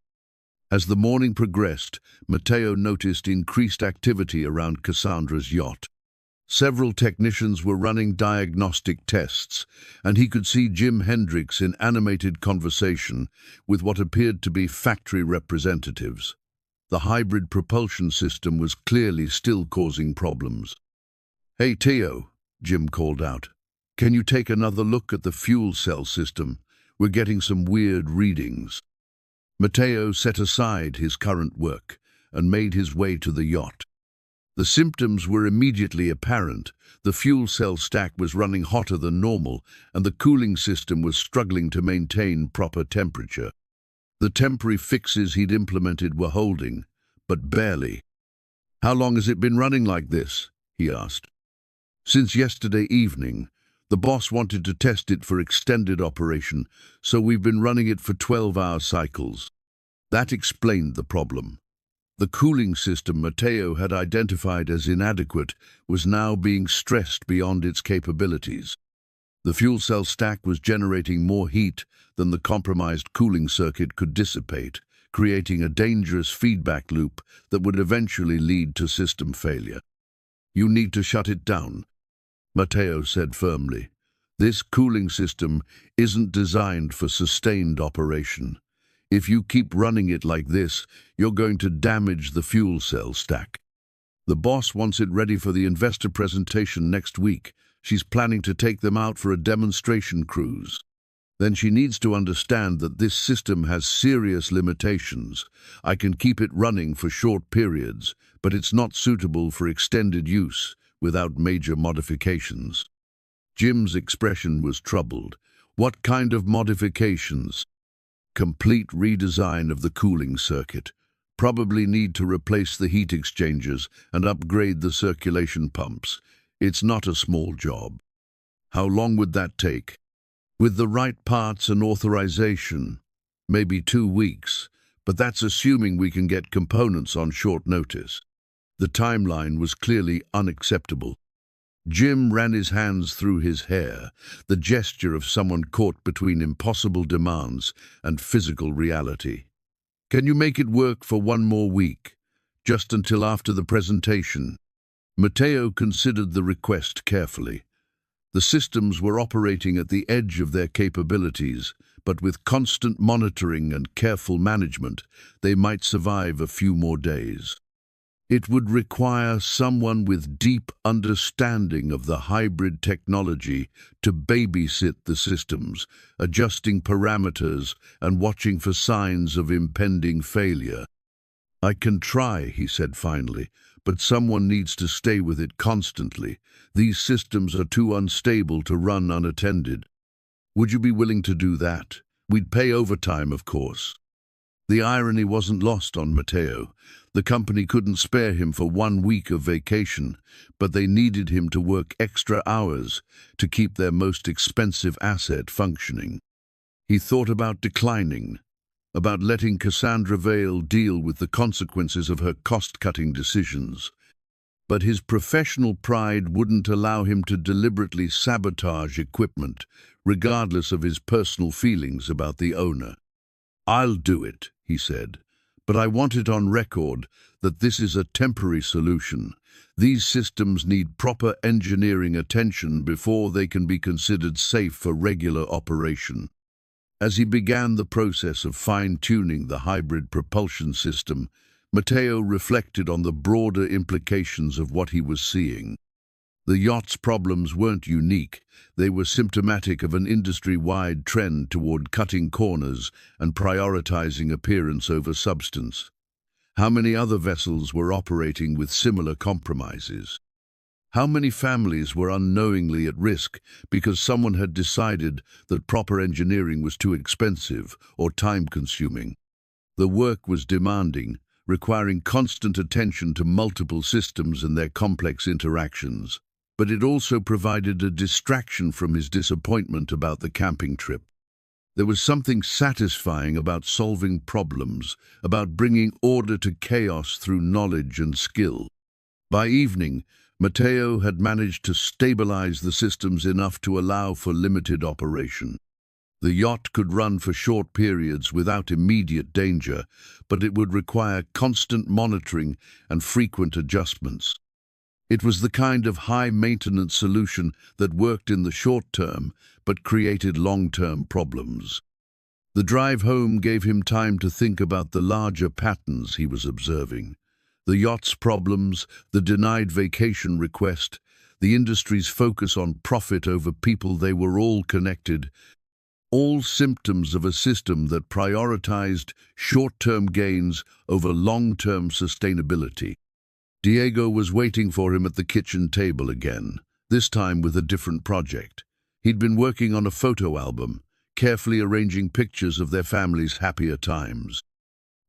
As the morning progressed, Matteo noticed increased activity around Cassandra's yacht. Several technicians were running diagnostic tests, and he could see Jim Hendricks in animated conversation with what appeared to be factory representatives. The hybrid propulsion system was clearly still causing problems. "Hey, Theo," Jim called out. "Can you take another look at the fuel cell system? We're getting some weird readings." Matteo set aside his current work and made his way to the yacht. The symptoms were immediately apparent. The fuel cell stack was running hotter than normal, and the cooling system was struggling to maintain proper temperature. The temporary fixes he'd implemented were holding, but barely. "How long has it been running like this?" he asked. "Since yesterday evening. The boss wanted to test it for extended operation, so we've been running it for 12-hour cycles." That explained the problem. The cooling system Matteo had identified as inadequate was now being stressed beyond its capabilities. The fuel cell stack was generating more heat than the compromised cooling circuit could dissipate, creating a dangerous feedback loop that would eventually lead to system failure. "You need to shut it down," Matteo said firmly. "This cooling system isn't designed for sustained operation. If you keep running it like this, you're going to damage the fuel cell stack." "The boss wants it ready for the investor presentation next week. She's planning to take them out for a demonstration cruise. Then she needs to understand that this system has serious limitations. I can keep it running for short periods, but it's not suitable for extended use without major modifications." Jim's expression was troubled. "What kind of modifications?" "Complete redesign of the cooling circuit. Probably need to replace the heat exchangers and upgrade the circulation pumps. It's not a small job." "How long would that take?" "With the right parts and authorization, maybe 2 weeks, but that's assuming we can get components on short notice." The timeline was clearly unacceptable. Jim ran his hands through his hair, the gesture of someone caught between impossible demands and physical reality. "Can you make it work for 1 more week, just until after the presentation?" Matteo considered the request carefully. The systems were operating at the edge of their capabilities, but with constant monitoring and careful management, they might survive a few more days. It would require someone with deep understanding of the hybrid technology to babysit the systems, adjusting parameters and watching for signs of impending failure. "I can try," he said finally, "but someone needs to stay with it constantly. These systems are too unstable to run unattended." "Would you be willing to do that? We'd pay overtime, of course." The irony wasn't lost on Matteo. The company couldn't spare him for 1 week of vacation, but they needed him to work extra hours to keep their most expensive asset functioning. He thought about declining, about letting Cassandra Vale deal with the consequences of her cost-cutting decisions. But his professional pride wouldn't allow him to deliberately sabotage equipment, regardless of his personal feelings about the owner. "I'll do it," he said, "but I want it on record that this is a temporary solution. These systems need proper engineering attention before they can be considered safe for regular operation." As he began the process of fine-tuning the hybrid propulsion system, Matteo reflected on the broader implications of what he was seeing. The yacht's problems weren't unique. They were symptomatic of an industry-wide trend toward cutting corners and prioritizing appearance over substance. How many other vessels were operating with similar compromises? How many families were unknowingly at risk because someone had decided that proper engineering was too expensive or time-consuming? The work was demanding, requiring constant attention to multiple systems and their complex interactions. But it also provided a distraction from his disappointment about the camping trip. There was something satisfying about solving problems, about bringing order to chaos through knowledge and skill. By evening, Matteo had managed to stabilize the systems enough to allow for limited operation. The yacht could run for short periods without immediate danger, but it would require constant monitoring and frequent adjustments. It was the kind of high-maintenance solution that worked in the short term but created long-term problems. The drive home gave him time to think about the larger patterns he was observing. The yacht's problems, the denied vacation request, the industry's focus on profit over people, they were all connected, all symptoms of a system that prioritized short-term gains over long-term sustainability. Diego was waiting for him at the kitchen table again, this time with a different project. He'd been working on a photo album, carefully arranging pictures of their family's happier times.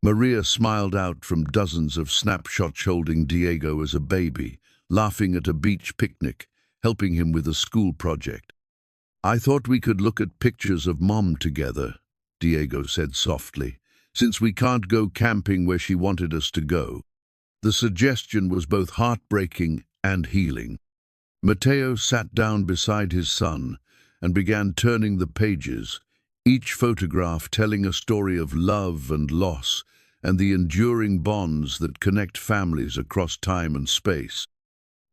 Maria smiled out from dozens of snapshots holding Diego as a baby, laughing at a beach picnic, helping him with a school project. "I thought we could look at pictures of Mom together," Diego said softly, "since we can't go camping where she wanted us to go." The suggestion was both heartbreaking and healing. Matteo sat down beside his son and began turning the pages, each photograph telling a story of love and loss and the enduring bonds that connect families across time and space.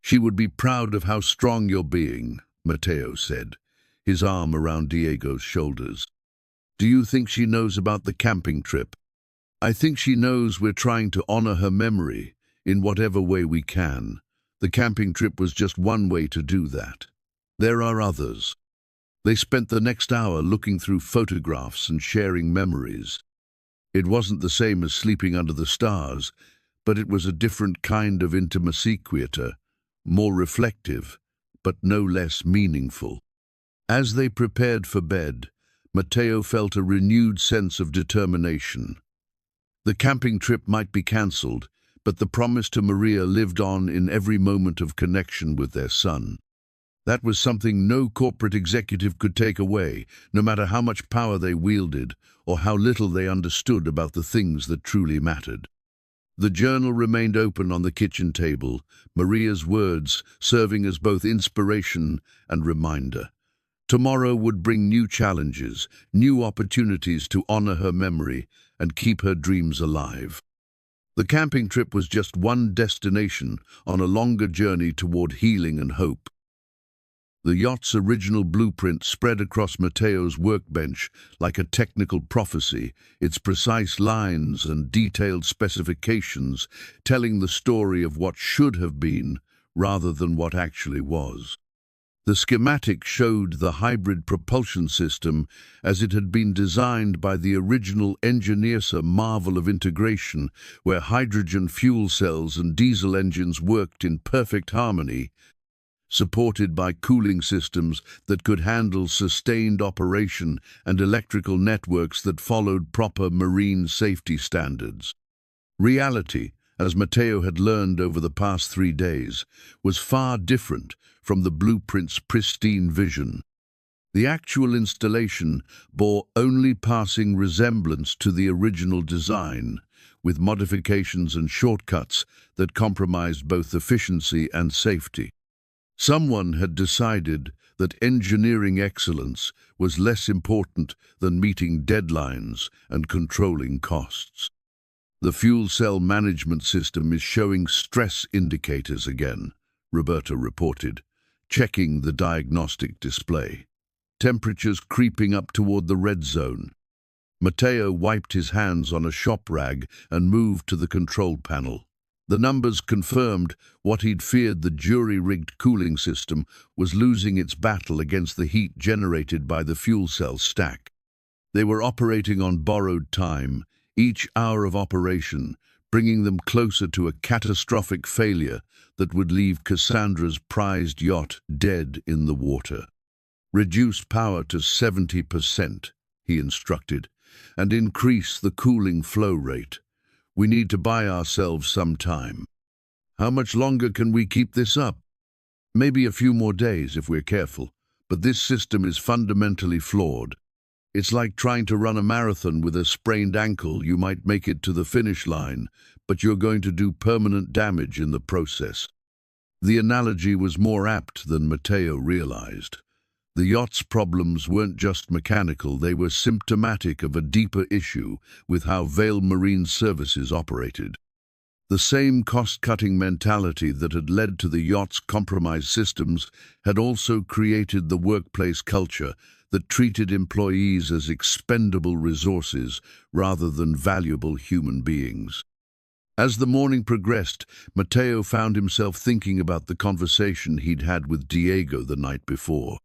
"She would be proud of how strong you're being," Matteo said, his arm around Diego's shoulders. "Do you think she knows about the camping trip?" "I think she knows we're trying to honor her memory in whatever way we can. The camping trip was just one way to do that. There are others." They spent the next hour looking through photographs and sharing memories. It wasn't the same as sleeping under the stars, but it was a different kind of intimacy, quieter, more reflective, but no less meaningful. As they prepared for bed, Matteo felt a renewed sense of determination. The camping trip might be cancelled, but the promise to Maria lived on in every moment of connection with their son. That was something no corporate executive could take away, no matter how much power they wielded or how little they understood about the things that truly mattered. The journal remained open on the kitchen table, Maria's words serving as both inspiration and reminder. Tomorrow would bring new challenges, new opportunities to honor her memory and keep her dreams alive. The camping trip was just one destination on a longer journey toward healing and hope. The yacht's original blueprint spread across Matteo's workbench like a technical prophecy, its precise lines and detailed specifications telling the story of what should have been rather than what actually was. The schematic showed the hybrid propulsion system as it had been designed by the original engineers, a marvel of integration where hydrogen fuel cells and diesel engines worked in perfect harmony, supported by cooling systems that could handle sustained operation and electrical networks that followed proper marine safety standards. Reality, as Matteo had learned over the past 3 days, was far different from the blueprint's pristine vision. The actual installation bore only passing resemblance to the original design, with modifications and shortcuts that compromised both efficiency and safety. Someone had decided that engineering excellence was less important than meeting deadlines and controlling costs. "The fuel cell management system is showing stress indicators again," Roberta reported, checking the diagnostic display. "Temperatures creeping up toward the red zone." Matteo wiped his hands on a shop rag and moved to the control panel. The numbers confirmed what he'd feared. The jury-rigged cooling system was losing its battle against the heat generated by the fuel cell stack. They were operating on borrowed time, each hour of operation bringing them closer to a catastrophic failure that would leave Cassandra's prized yacht dead in the water. "Reduce power to 70%, he instructed, "and increase the cooling flow rate. We need to buy ourselves some time." "How much longer can we keep this up?" "Maybe a few more days if we're careful, but this system is fundamentally flawed. It's like trying to run a marathon with a sprained ankle. You might make it to the finish line, but you're going to do permanent damage in the process." The analogy was more apt than Matteo realized. The yacht's problems weren't just mechanical, they were symptomatic of a deeper issue with how Vale Marine Services operated. The same cost-cutting mentality that had led to the yacht's compromised systems had also created the workplace culture that treated employees as expendable resources rather than valuable human beings. As the morning progressed, Matteo found himself thinking about the conversation he'd had with Diego the night before.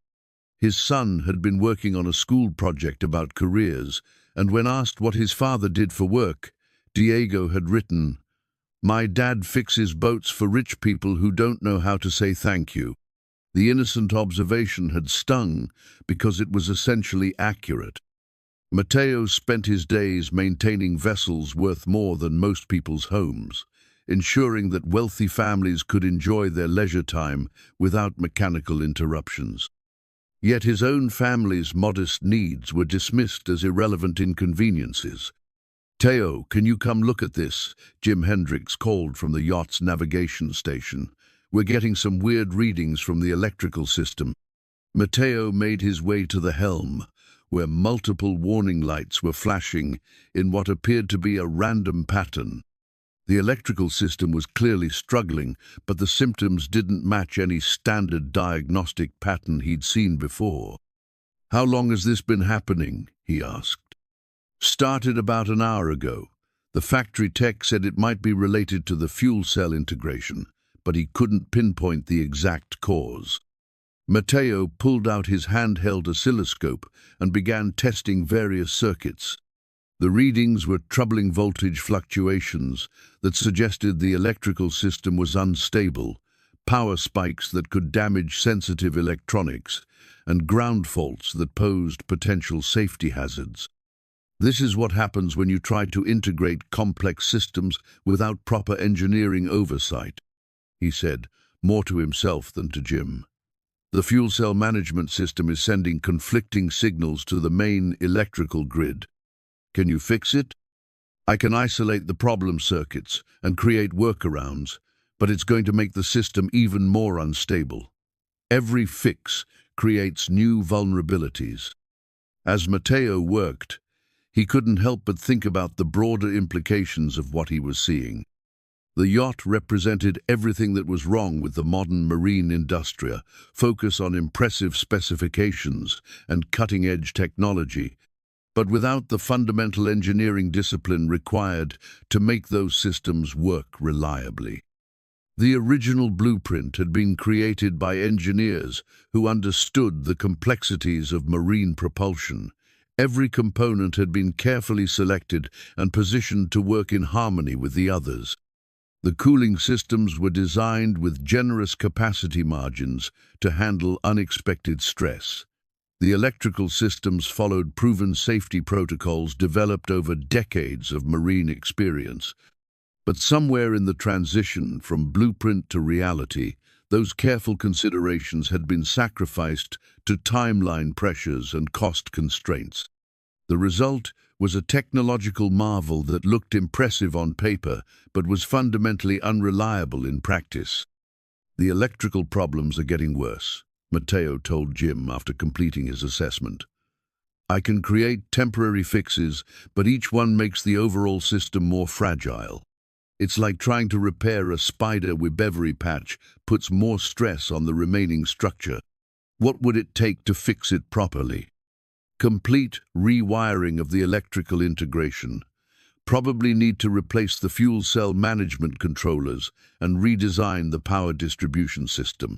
His son had been working on a school project about careers, and when asked what his father did for work, Diego had written, "My dad fixes boats for rich people who don't know how to say thank you." The innocent observation had stung because it was essentially accurate. Matteo spent his days maintaining vessels worth more than most people's homes, ensuring that wealthy families could enjoy their leisure time without mechanical interruptions. Yet his own family's modest needs were dismissed as irrelevant inconveniences. "Teo, can you come look at this?" Jim Hendricks called from the yacht's navigation station. "We're getting some weird readings from the electrical system." Matteo made his way to the helm, where multiple warning lights were flashing in what appeared to be a random pattern. The electrical system was clearly struggling, but the symptoms didn't match any standard diagnostic pattern he'd seen before. "How long has this been happening?" he asked. "Started about an hour ago. The factory tech said it might be related to the fuel cell integration, but he couldn't pinpoint the exact cause." Matteo pulled out his handheld oscilloscope and began testing various circuits. The readings were troubling voltage fluctuations that suggested the electrical system was unstable, power spikes that could damage sensitive electronics, and ground faults that posed potential safety hazards. "This is what happens when you try to integrate complex systems without proper engineering oversight," he said, more to himself than to Jim. "The fuel cell management system is sending conflicting signals to the main electrical grid. Can you fix it?" "I can isolate the problem circuits and create workarounds, but it's going to make the system even more unstable. Every fix creates new vulnerabilities." As Matteo worked, he couldn't help but think about the broader implications of what he was seeing. The yacht represented everything that was wrong with the modern marine industry: focus on impressive specifications and cutting-edge technology, but without the fundamental engineering discipline required to make those systems work reliably. The original blueprint had been created by engineers who understood the complexities of marine propulsion. Every component had been carefully selected and positioned to work in harmony with the others. The cooling systems were designed with generous capacity margins to handle unexpected stress. The electrical systems followed proven safety protocols developed over decades of marine experience. But somewhere in the transition from blueprint to reality, those careful considerations had been sacrificed to timeline pressures and cost constraints. The result was a technological marvel that looked impressive on paper, but was fundamentally unreliable in practice. "The electrical problems are getting worse," Matteo told Jim after completing his assessment. "I can create temporary fixes, but each one makes the overall system more fragile. It's like trying to repair a spider web. Every patch puts more stress on the remaining structure. What would it take to fix it properly?" "Complete rewiring of the electrical integration. Probably need to replace the fuel cell management controllers and redesign the power distribution system.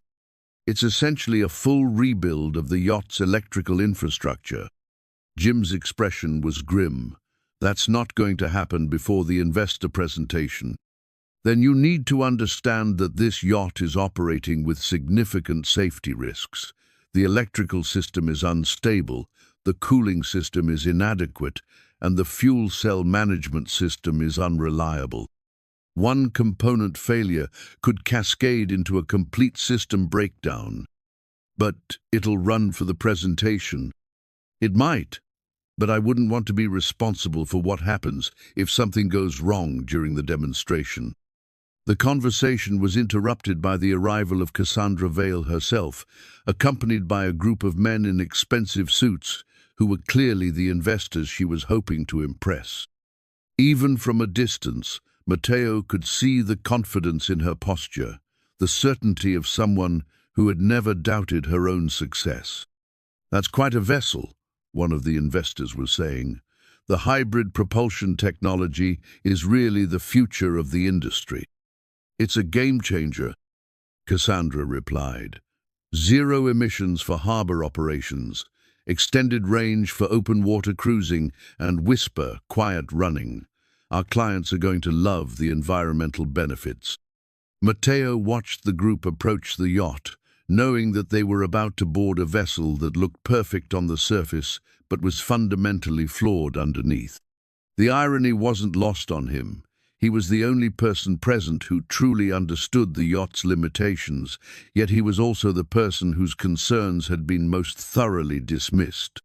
It's essentially a full rebuild of the yacht's electrical infrastructure. Jim's expression was grim. That's not going to happen before the investor presentation. Then you need to understand that this yacht is operating with significant safety risks. The electrical system is unstable, the cooling system is inadequate, and the fuel cell management system is unreliable. One component failure could cascade into a complete system breakdown. But it'll run for the presentation. It might, but I wouldn't want to be responsible for what happens if something goes wrong during the demonstration. The conversation was interrupted by the arrival of Cassandra Vale herself, accompanied by a group of men in expensive suits who were clearly the investors she was hoping to impress. Even from a distance, Matteo could see the confidence in her posture, the certainty of someone who had never doubted her own success. "That's quite a vessel," one of the investors was saying. "The hybrid propulsion technology is really the future of the industry." "It's a game changer," Cassandra replied. "Zero emissions for harbor operations, extended range for open water cruising, and whisper, quiet running. Our clients are going to love the environmental benefits." Matteo watched the group approach the yacht, knowing that they were about to board a vessel that looked perfect on the surface but was fundamentally flawed underneath. The irony wasn't lost on him. He was the only person present who truly understood the yacht's limitations, yet he was also the person whose concerns had been most thoroughly dismissed.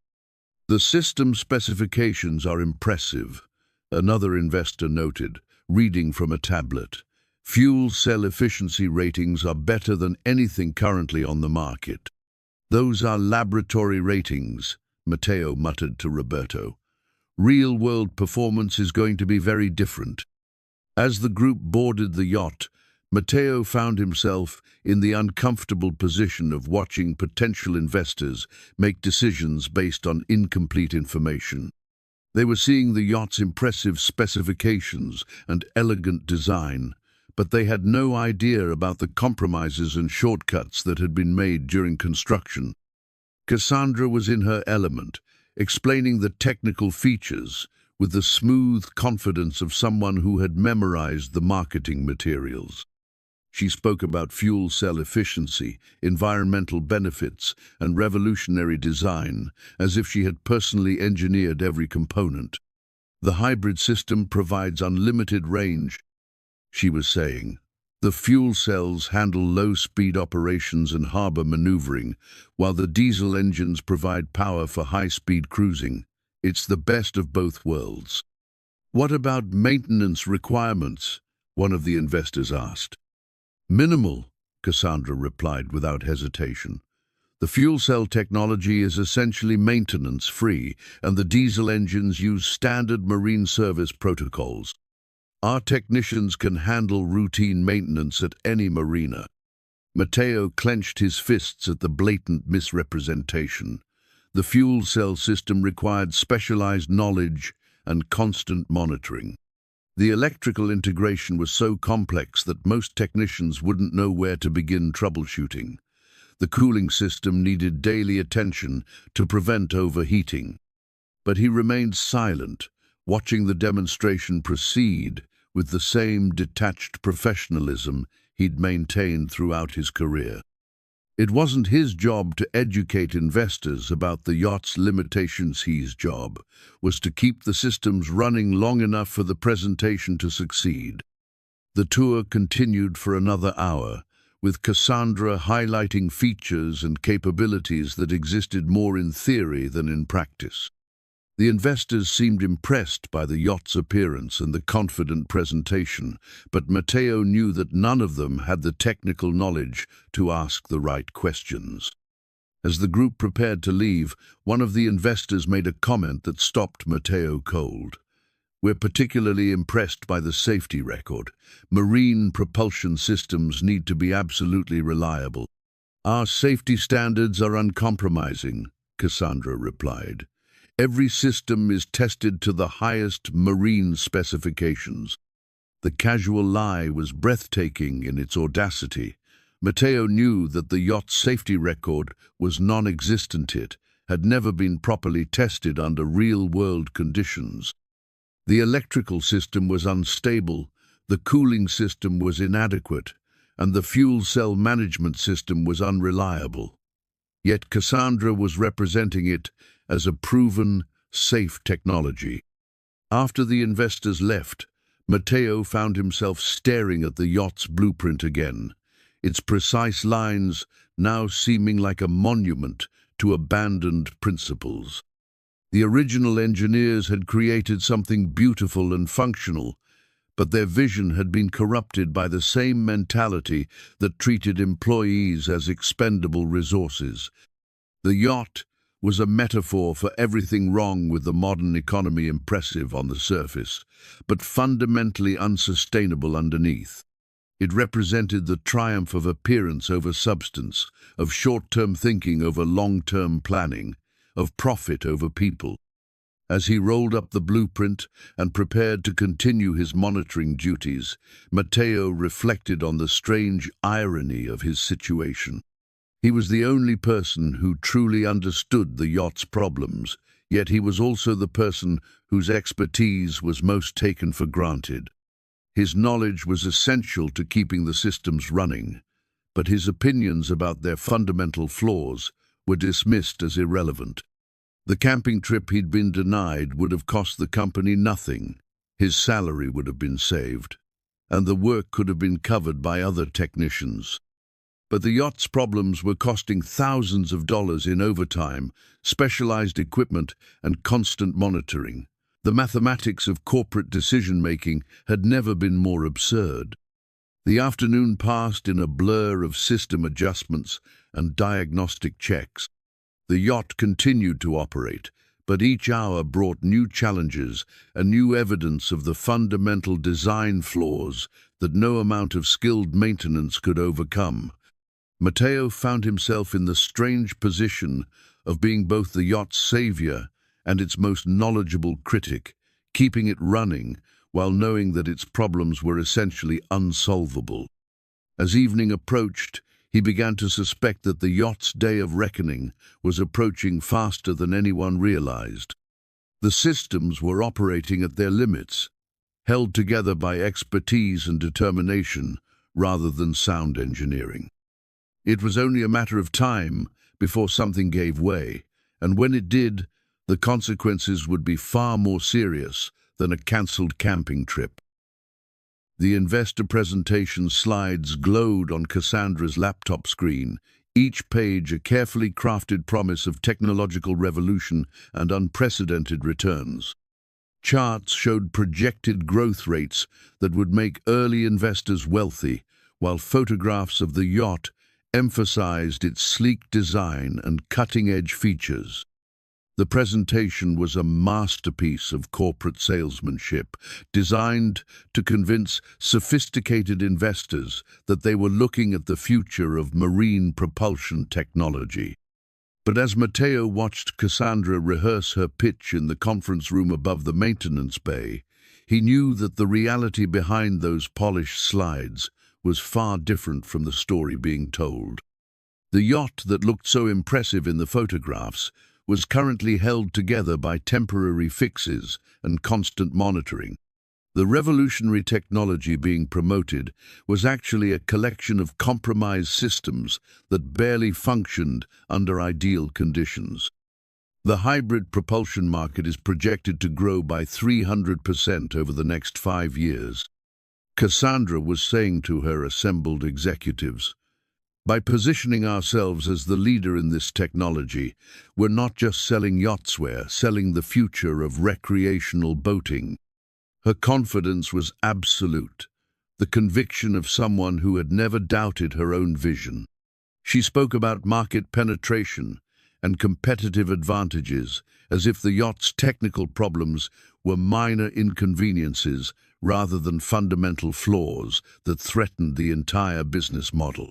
"The system specifications are impressive," another investor noted, reading from a tablet. "Fuel cell efficiency ratings are better than anything currently on the market." "Those are laboratory ratings," Matteo muttered to Roberto. "Real-world performance is going to be very different." As the group boarded the yacht, Matteo found himself in the uncomfortable position of watching potential investors make decisions based on incomplete information. They were seeing the yacht's impressive specifications and elegant design, but they had no idea about the compromises and shortcuts that had been made during construction. Cassandra was in her element, explaining the technical features with the smooth confidence of someone who had memorized the marketing materials. She spoke about fuel cell efficiency, environmental benefits, and revolutionary design, as if she had personally engineered every component. "The hybrid system provides unlimited range," she was saying. "The fuel cells handle low-speed operations and harbor maneuvering, while the diesel engines provide power for high-speed cruising. It's the best of both worlds." "What about maintenance requirements?" one of the investors asked. "Minimal," Cassandra replied without hesitation. "The fuel cell technology is essentially maintenance-free, and the diesel engines use standard marine service protocols. Our technicians can handle routine maintenance at any marina." Matteo clenched his fists at the blatant misrepresentation. The fuel cell system required specialized knowledge and constant monitoring. The electrical integration was so complex that most technicians wouldn't know where to begin troubleshooting. The cooling system needed daily attention to prevent overheating. But he remained silent, watching the demonstration proceed with the same detached professionalism he'd maintained throughout his career. It wasn't his job to educate investors about the yacht's limitations. His job was to keep the systems running long enough for the presentation to succeed. The tour continued for another hour, with Cassandra highlighting features and capabilities that existed more in theory than in practice. The investors seemed impressed by the yacht's appearance and the confident presentation, but Matteo knew that none of them had the technical knowledge to ask the right questions. As the group prepared to leave, one of the investors made a comment that stopped Matteo cold. "We're particularly impressed by the safety record. Marine propulsion systems need to be absolutely reliable." "Our safety standards are uncompromising," Cassandra replied. Every system is tested to the highest marine specifications. The casual lie was breathtaking in its audacity. Matteo knew that the yacht's safety record was non-existent. It had never been properly tested under real-world conditions. The electrical system was unstable, the cooling system was inadequate, and the fuel cell management system was unreliable. Yet Cassandra was representing it as a proven, safe technology. After the investors left, Matteo found himself staring at the yacht's blueprint again, its precise lines now seeming like a monument to abandoned principles. The original engineers had created something beautiful and functional, but their vision had been corrupted by the same mentality that treated employees as expendable resources. The yacht was a metaphor for everything wrong with the modern economy, impressive on the surface, but fundamentally unsustainable underneath. It represented the triumph of appearance over substance, of short-term thinking over long-term planning, of profit over people. As he rolled up the blueprint and prepared to continue his monitoring duties, Matteo reflected on the strange irony of his situation. He was the only person who truly understood the yacht's problems, yet he was also the person whose expertise was most taken for granted. His knowledge was essential to keeping the systems running, but his opinions about their fundamental flaws were dismissed as irrelevant. The camping trip he'd been denied would have cost the company nothing. His salary would have been saved, and the work could have been covered by other technicians. But the yacht's problems were costing thousands of dollars in overtime, specialized equipment, and constant monitoring. The mathematics of corporate decision-making had never been more absurd. The afternoon passed in a blur of system adjustments and diagnostic checks. The yacht continued to operate, but each hour brought new challenges and new evidence of the fundamental design flaws that no amount of skilled maintenance could overcome. Matteo found himself in the strange position of being both the yacht's savior and its most knowledgeable critic, keeping it running while knowing that its problems were essentially unsolvable. As evening approached, he began to suspect that the yacht's day of reckoning was approaching faster than anyone realized. The systems were operating at their limits, held together by expertise and determination rather than sound engineering. It was only a matter of time before something gave way, and when it did, the consequences would be far more serious than a cancelled camping trip. The investor presentation slides glowed on Cassandra's laptop screen, each page a carefully crafted promise of technological revolution and unprecedented returns. Charts showed projected growth rates that would make early investors wealthy, while photographs of the yacht emphasized its sleek design and cutting-edge features. The presentation was a masterpiece of corporate salesmanship, designed to convince sophisticated investors that they were looking at the future of marine propulsion technology. But as Matteo watched Cassandra rehearse her pitch in the conference room above the maintenance bay, he knew that the reality behind those polished slides was far different from the story being told. The yacht that looked so impressive in the photographs was currently held together by temporary fixes and constant monitoring. The revolutionary technology being promoted was actually a collection of compromised systems that barely functioned under ideal conditions. The hybrid propulsion market is projected to grow by 300% over the next 5 years. Cassandra was saying to her assembled executives, "By positioning ourselves as the leader in this technology, we're not just selling yachts, we're selling the future of recreational boating." Her confidence was absolute, the conviction of someone who had never doubted her own vision. She spoke about market penetration and competitive advantages as if the yacht's technical problems were minor inconveniences rather than fundamental flaws that threatened the entire business model.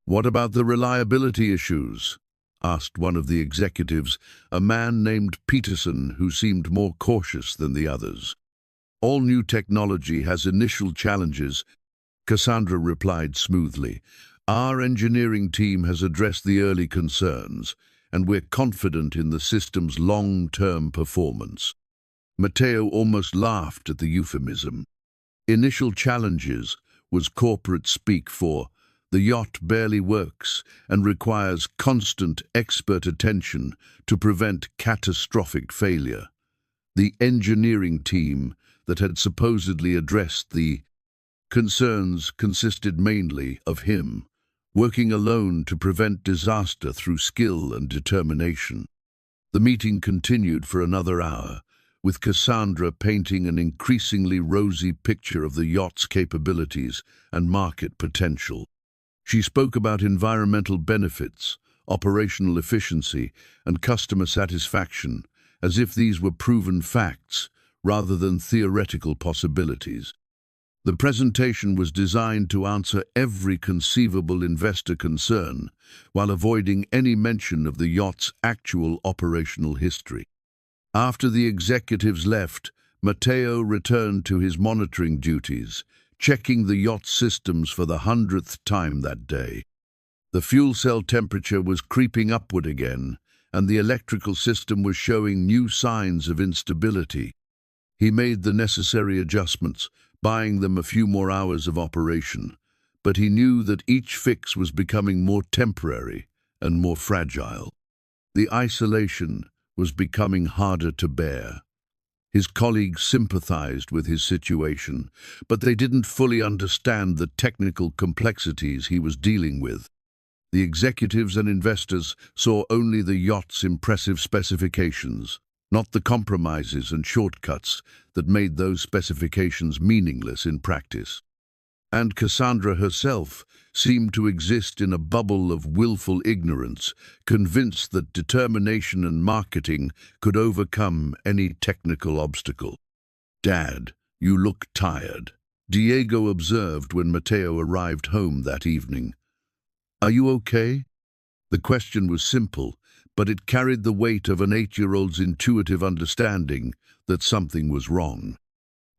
"What about the reliability issues?" asked one of the executives, a man named Peterson who seemed more cautious than the others. All new technology has initial challenges, Cassandra replied smoothly. Our engineering team has addressed the early concerns, and we're confident in the system's long-term performance. Matteo almost laughed at the euphemism. Initial challenges was corporate speak for the yacht barely works and requires constant expert attention to prevent catastrophic failure. The engineering team that had supposedly addressed the concerns consisted mainly of him, working alone to prevent disaster through skill and determination. The meeting continued for another hour, with Cassandra painting an increasingly rosy picture of the yacht's capabilities and market potential. She spoke about environmental benefits, operational efficiency, and customer satisfaction, as if these were proven facts rather than theoretical possibilities. The presentation was designed to answer every conceivable investor concern, while avoiding any mention of the yacht's actual operational history. After the executives left, Matteo returned to his monitoring duties, checking the yacht systems for the 100th time that day. The fuel cell temperature was creeping upward again, and the electrical system was showing new signs of instability. He made the necessary adjustments, buying them a few more hours of operation, but he knew that each fix was becoming more temporary and more fragile. The isolation was becoming harder to bear. His colleagues sympathized with his situation, but they didn't fully understand the technical complexities he was dealing with. The executives and investors saw only the yacht's impressive specifications, not the compromises and shortcuts that made those specifications meaningless in practice. And Cassandra herself seemed to exist in a bubble of willful ignorance, convinced that determination and marketing could overcome any technical obstacle. "Dad, you look tired," Diego observed when Matteo arrived home that evening. "Are you okay?" The question was simple, but it carried the weight of an 8-year-old's intuitive understanding that something was wrong.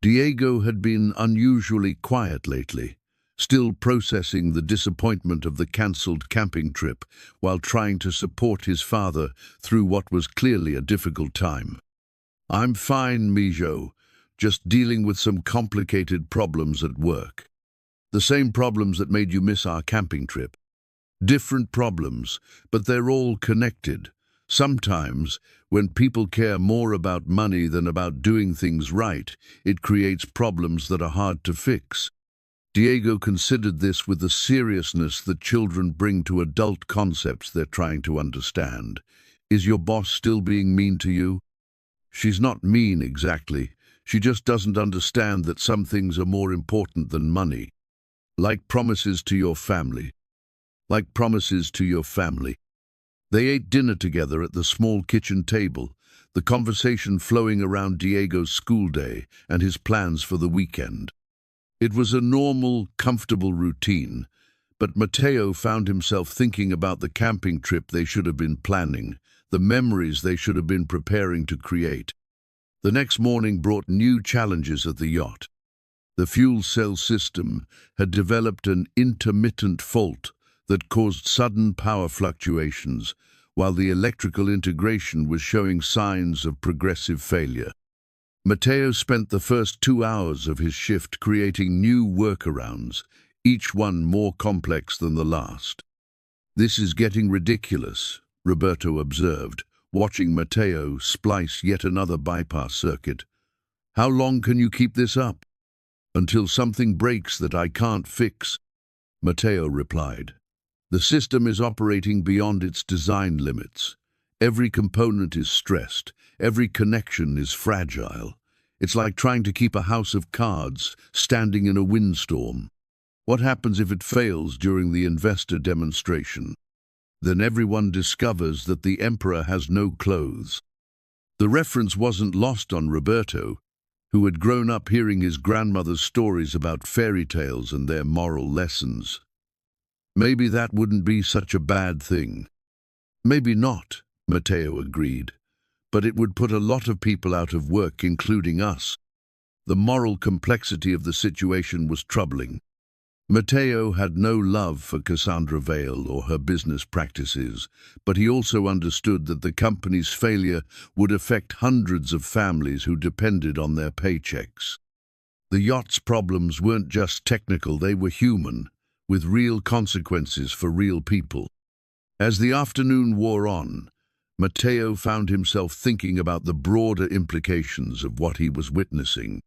Diego had been unusually quiet lately, still processing the disappointment of the cancelled camping trip while trying to support his father through what was clearly a difficult time. "I'm fine, Mijo, just dealing with some complicated problems at work. The same problems that made you miss our camping trip. Different problems, but they're all connected. Sometimes, when people care more about money than about doing things right, it creates problems that are hard to fix." Diego considered this with the seriousness that children bring to adult concepts they're trying to understand. "Is your boss still being mean to you?" "She's not mean exactly. She just doesn't understand that some things are more important than money. Like promises to your family. Like promises to your family." They ate dinner together at the small kitchen table, the conversation flowing around Diego's school day and his plans for the weekend. It was a normal, comfortable routine, but Matteo found himself thinking about the camping trip they should have been planning, the memories they should have been preparing to create. The next morning brought new challenges at the yacht. The fuel cell system had developed an intermittent fault that caused sudden power fluctuations, while the electrical integration was showing signs of progressive failure. Matteo spent the first 2 hours of his shift creating new workarounds, each one more complex than the last. "This is getting ridiculous," Roberto observed, watching Matteo splice yet another bypass circuit. "How long can you keep this up?" "Until something breaks that I can't fix," Matteo replied. "The system is operating beyond its design limits. Every component is stressed, every connection is fragile. It's like trying to keep a house of cards standing in a windstorm. What happens if it fails during the investor demonstration? Then everyone discovers that the emperor has no clothes." The reference wasn't lost on Roberto, who had grown up hearing his grandmother's stories about fairy tales and their moral lessons. Maybe that wouldn't be such a bad thing. Maybe not, Matteo agreed, but it would put a lot of people out of work, including us. The moral complexity of the situation was troubling. Matteo had no love for Cassandra Vale or her business practices, but he also understood that the company's failure would affect hundreds of families who depended on their paychecks. The yacht's problems weren't just technical, they were human, with real consequences for real people. As the afternoon wore on, Matteo found himself thinking about the broader implications of what he was witnessing.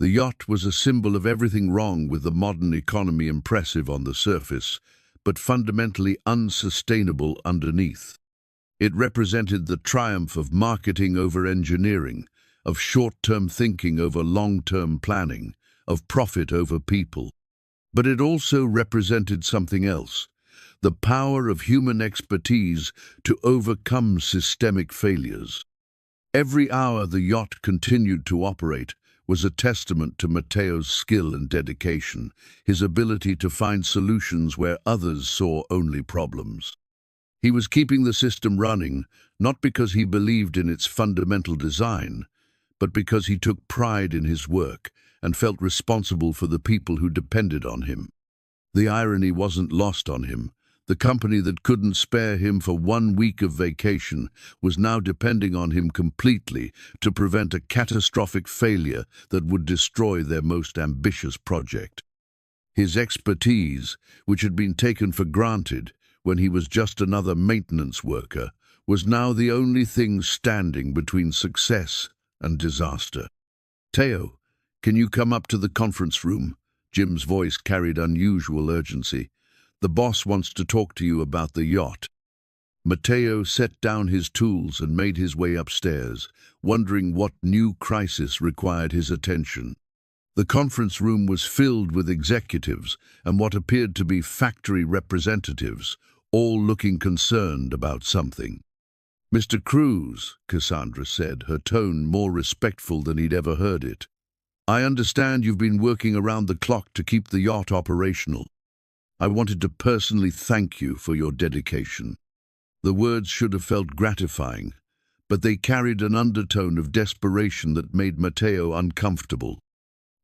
The yacht was a symbol of everything wrong with the modern economy, impressive on the surface, but fundamentally unsustainable underneath. It represented the triumph of marketing over engineering, of short-term thinking over long-term planning, of profit over people. But it also represented something else, the power of human expertise to overcome systemic failures. Every hour the yacht continued to operate was a testament to Matteo's skill and dedication, his ability to find solutions where others saw only problems. He was keeping the system running, not because he believed in its fundamental design, but because he took pride in his work and felt responsible for the people who depended on him. The irony wasn't lost on him. The company that couldn't spare him for 1 week of vacation was now depending on him completely to prevent a catastrophic failure that would destroy their most ambitious project. His expertise, which had been taken for granted when he was just another maintenance worker, was now the only thing standing between success and disaster. "Teo, can you come up to the conference room?" Jim's voice carried unusual urgency. "The boss wants to talk to you about the yacht." Matteo set down his tools and made his way upstairs, wondering what new crisis required his attention. The conference room was filled with executives and what appeared to be factory representatives, all looking concerned about something. "Mr. Cruz," Cassandra said, her tone more respectful than he'd ever heard it, "I understand you've been working around the clock to keep the yacht operational. I wanted to personally thank you for your dedication." The words should have felt gratifying, but they carried an undertone of desperation that made Matteo uncomfortable.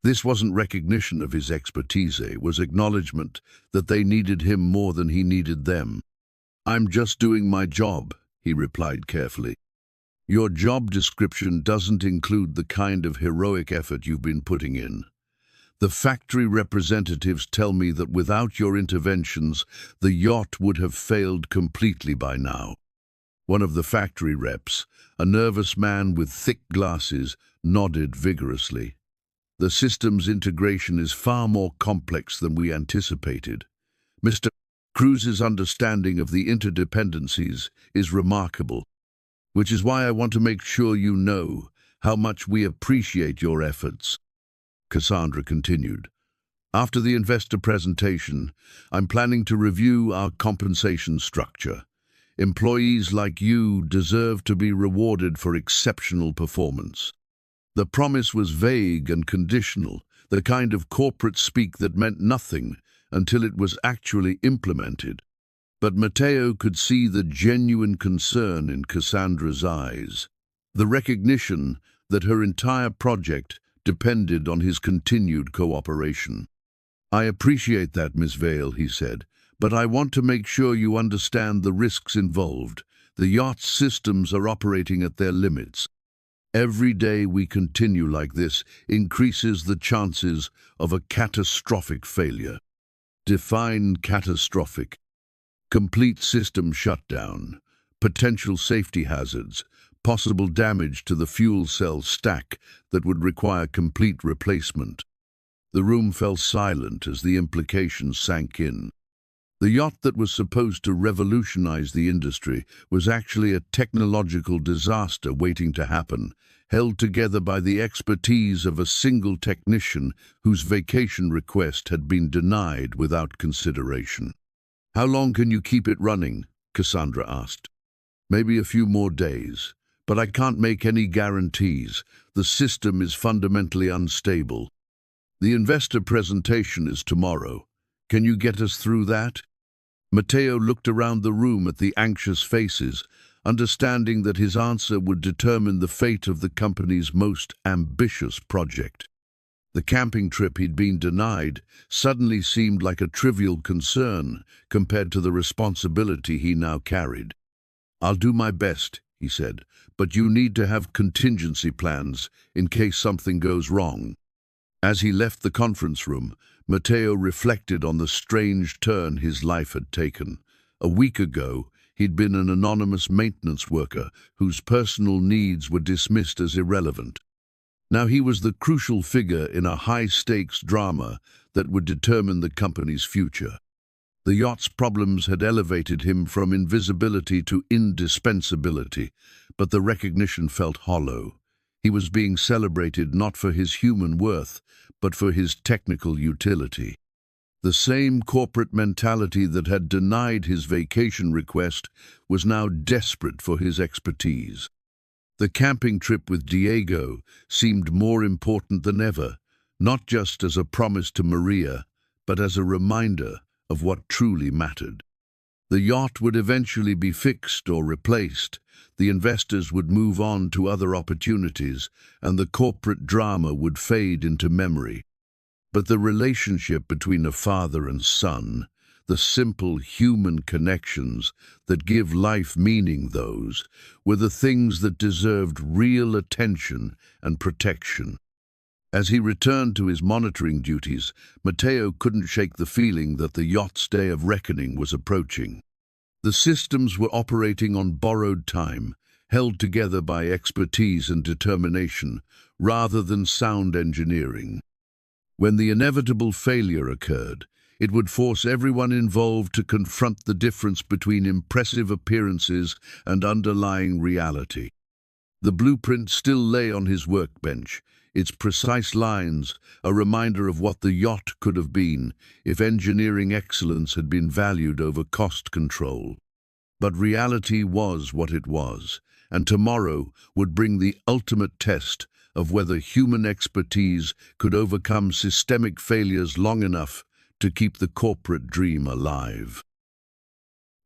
This wasn't recognition of his expertise, it was acknowledgement that they needed him more than he needed them. "I'm just doing my job," he replied carefully. "Your job description doesn't include the kind of heroic effort you've been putting in. The factory representatives tell me that without your interventions, the yacht would have failed completely by now." One of the factory reps, a nervous man with thick glasses, nodded vigorously. "The system's integration is far more complex than we anticipated. Mr. Cruz's understanding of the interdependencies is remarkable, which is why I want to make sure you know how much we appreciate your efforts." Cassandra continued, "After the investor presentation, I'm planning to review our compensation structure. Employees like you deserve to be rewarded for exceptional performance." The promise was vague and conditional, the kind of corporate speak that meant nothing until it was actually implemented. But Matteo could see the genuine concern in Cassandra's eyes, the recognition that her entire project depended on his continued cooperation. "I appreciate that, Miss Vale," he said, "but I want to make sure you understand the risks involved. The yacht's systems are operating at their limits. Every day we continue like this increases the chances of a catastrophic failure." Define catastrophic. Complete system shutdown, potential safety hazards, possible damage to the fuel cell stack that would require complete replacement. The room fell silent as the implications sank in. The yacht that was supposed to revolutionize the industry was actually a technological disaster waiting to happen, held together by the expertise of a single technician whose vacation request had been denied without consideration. "How long can you keep it running?" Cassandra asked. "Maybe a few more days, but I can't make any guarantees. The system is fundamentally unstable. The investor presentation is tomorrow. Can you get us through that?" Matteo looked around the room at the anxious faces, understanding that his answer would determine the fate of the company's most ambitious project. The camping trip he'd been denied suddenly seemed like a trivial concern compared to the responsibility he now carried. "I'll do my best," he said, "but you need to have contingency plans in case something goes wrong." As he left the conference room, Matteo reflected on the strange turn his life had taken. A week ago, he'd been an anonymous maintenance worker whose personal needs were dismissed as irrelevant. Now he was the crucial figure in a high-stakes drama that would determine the company's future. The yacht's problems had elevated him from invisibility to indispensability, but the recognition felt hollow. He was being celebrated not for his human worth, but for his technical utility. The same corporate mentality that had denied his vacation request was now desperate for his expertise. The camping trip with Diego seemed more important than ever, not just as a promise to Maria, but as a reminder of what truly mattered. The yacht would eventually be fixed or replaced, the investors would move on to other opportunities, and the corporate drama would fade into memory. But the relationship between a father and son, the simple human connections that give life meaning, those were the things that deserved real attention and protection. As he returned to his monitoring duties, Matteo couldn't shake the feeling that the yacht's day of reckoning was approaching. The systems were operating on borrowed time, held together by expertise and determination, rather than sound engineering. When the inevitable failure occurred, it would force everyone involved to confront the difference between impressive appearances and underlying reality. The blueprint still lay on his workbench, its precise lines a reminder of what the yacht could have been if engineering excellence had been valued over cost control. But reality was what it was, and tomorrow would bring the ultimate test of whether human expertise could overcome systemic failures long enough to keep the corporate dream alive.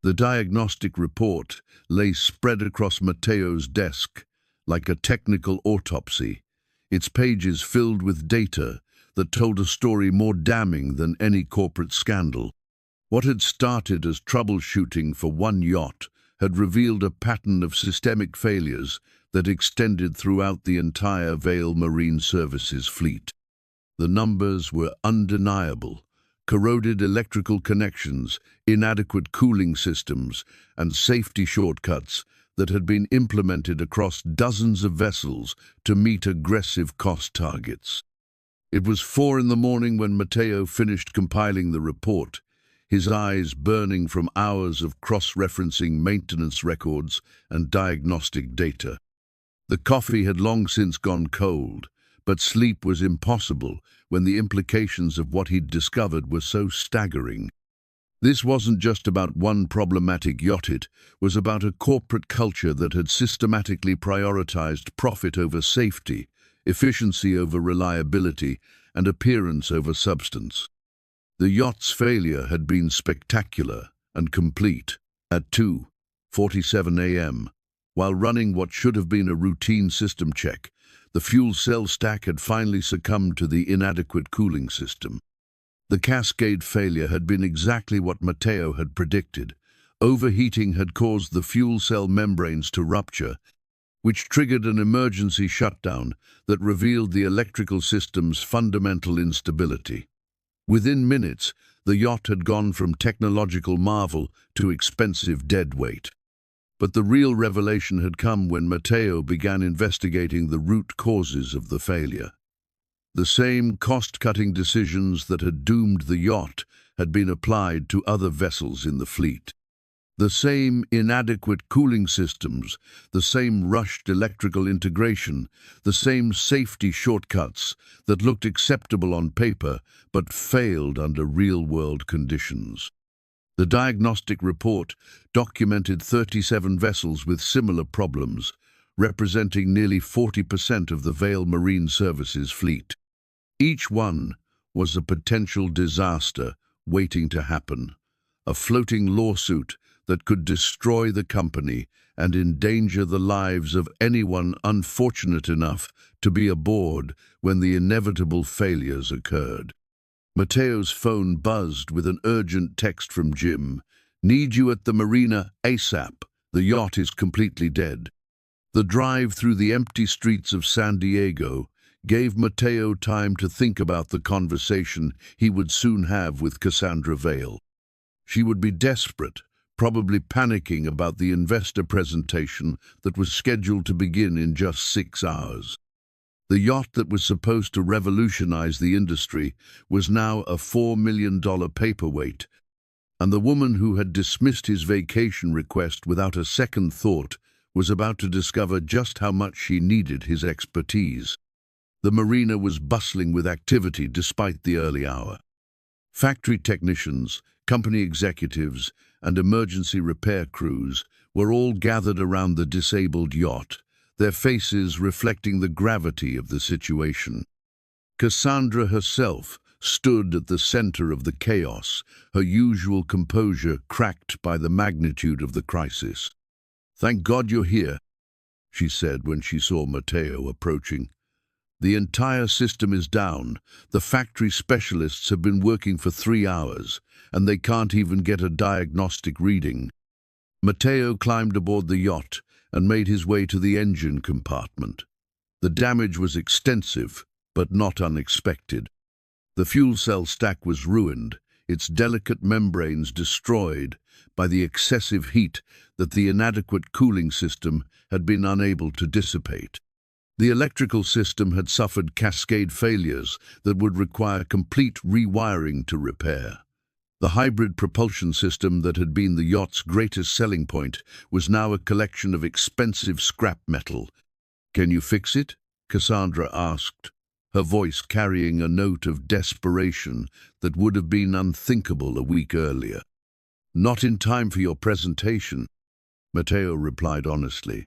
The diagnostic report lay spread across Matteo's desk like a technical autopsy, its pages filled with data that told a story more damning than any corporate scandal. What had started as troubleshooting for one yacht had revealed a pattern of systemic failures that extended throughout the entire Vale Marine Services fleet. The numbers were undeniable: corroded electrical connections, inadequate cooling systems, and safety shortcuts that had been implemented across dozens of vessels to meet aggressive cost targets. It was 4 in the morning when Matteo finished compiling the report, his eyes burning from hours of cross-referencing maintenance records and diagnostic data. The coffee had long since gone cold, but sleep was impossible when the implications of what he'd discovered were so staggering. This wasn't just about one problematic yacht, it was about a corporate culture that had systematically prioritized profit over safety, efficiency over reliability, and appearance over substance. The yacht's failure had been spectacular and complete. At 2:47 a.m., while running what should have been a routine system check, the fuel cell stack had finally succumbed to the inadequate cooling system. The cascade failure had been exactly what Matteo had predicted. Overheating had caused the fuel cell membranes to rupture, which triggered an emergency shutdown that revealed the electrical system's fundamental instability. Within minutes, the yacht had gone from technological marvel to expensive deadweight. But the real revelation had come when Matteo began investigating the root causes of the failure. The same cost-cutting decisions that had doomed the yacht had been applied to other vessels in the fleet. The same inadequate cooling systems, the same rushed electrical integration, the same safety shortcuts that looked acceptable on paper but failed under real-world conditions. The diagnostic report documented 37 vessels with similar problems, representing nearly 40% of the Vale Marine Services fleet. Each one was a potential disaster waiting to happen, a floating lawsuit that could destroy the company and endanger the lives of anyone unfortunate enough to be aboard when the inevitable failures occurred. Matteo's phone buzzed with an urgent text from Jim. "Need you at the marina ASAP. The yacht is completely dead." The drive through the empty streets of San Diego gave Matteo time to think about the conversation he would soon have with Cassandra Vale. She would be desperate, probably panicking about the investor presentation that was scheduled to begin in just 6 hours. The yacht that was supposed to revolutionize the industry was now a $4 million paperweight, and the woman who had dismissed his vacation request without a second thought was about to discover just how much she needed his expertise. The marina was bustling with activity despite the early hour. Factory technicians, company executives, and emergency repair crews were all gathered around the disabled yacht, their faces reflecting the gravity of the situation. Cassandra herself stood at the center of the chaos, her usual composure cracked by the magnitude of the crisis. "Thank God you're here," she said when she saw Matteo approaching. "The entire system is down. The factory specialists have been working for 3 hours, and they can't even get a diagnostic reading." Matteo climbed aboard the yacht and made his way to the engine compartment. The damage was extensive, but not unexpected. The fuel cell stack was ruined, its delicate membranes destroyed by the excessive heat that the inadequate cooling system had been unable to dissipate. The electrical system had suffered cascade failures that would require complete rewiring to repair. The hybrid propulsion system that had been the yacht's greatest selling point was now a collection of expensive scrap metal. "Can you fix it?" Cassandra asked, her voice carrying a note of desperation that would have been unthinkable a week earlier. "Not in time for your presentation," Matteo replied honestly.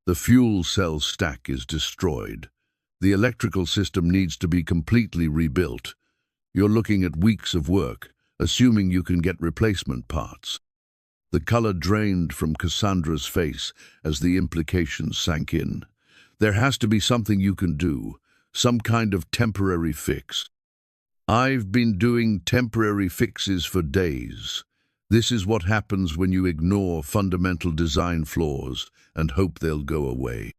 "The fuel cell stack is destroyed. The electrical system needs to be completely rebuilt. You're looking at weeks of work, assuming you can get replacement parts." The color drained from Cassandra's face as the implications sank in. "There has to be something you can do, some kind of temporary fix." "I've been doing temporary fixes for days. This is what happens when you ignore fundamental design flaws and hope they'll go away."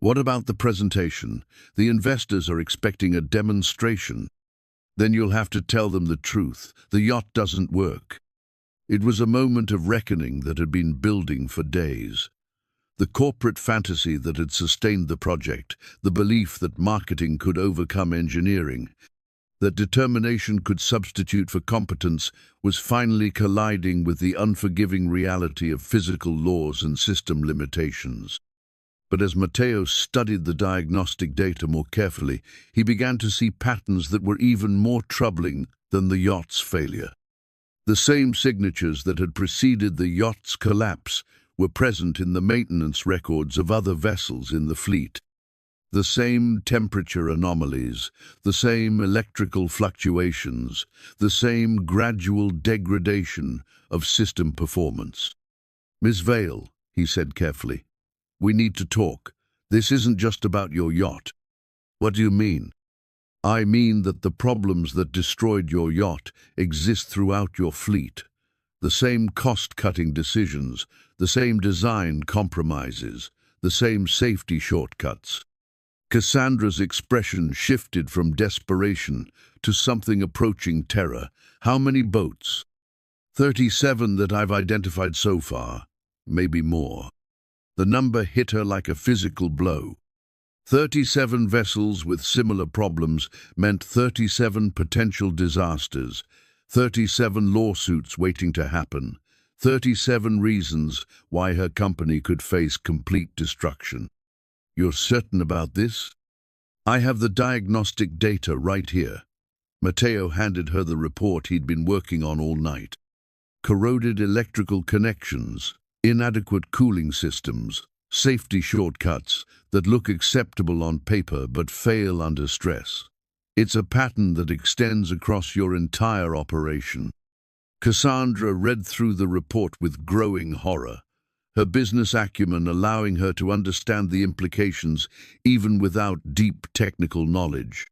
"What about the presentation? The investors are expecting a demonstration." "Then you'll have to tell them the truth. The yacht doesn't work." It was a moment of reckoning that had been building for days. The corporate fantasy that had sustained the project, the belief that marketing could overcome engineering, that determination could substitute for competence, was finally colliding with the unforgiving reality of physical laws and system limitations. But as Matteo studied the diagnostic data more carefully, he began to see patterns that were even more troubling than the yacht's failure. The same signatures that had preceded the yacht's collapse were present in the maintenance records of other vessels in the fleet. The same temperature anomalies, the same electrical fluctuations, the same gradual degradation of system performance. "Miss Vale," he said carefully, "we need to talk. This isn't just about your yacht." "What do you mean?" "I mean that the problems that destroyed your yacht exist throughout your fleet. The same cost-cutting decisions, the same design compromises, the same safety shortcuts." Cassandra's expression shifted from desperation to something approaching terror. "How many boats?" 37 that I've identified so far, maybe more." The number hit her like a physical blow. 37 vessels with similar problems meant 37 potential disasters, 37 lawsuits waiting to happen, 37 reasons why her company could face complete destruction. "You're certain about this?" "I have the diagnostic data right here." Matteo handed her the report he'd been working on all night. Corroded electrical connections, inadequate cooling systems, safety shortcuts that look acceptable on paper but fail under stress. It's a pattern that extends across your entire operation. Cassandra read through the report with growing horror, her business acumen allowing her to understand the implications even without deep technical knowledge.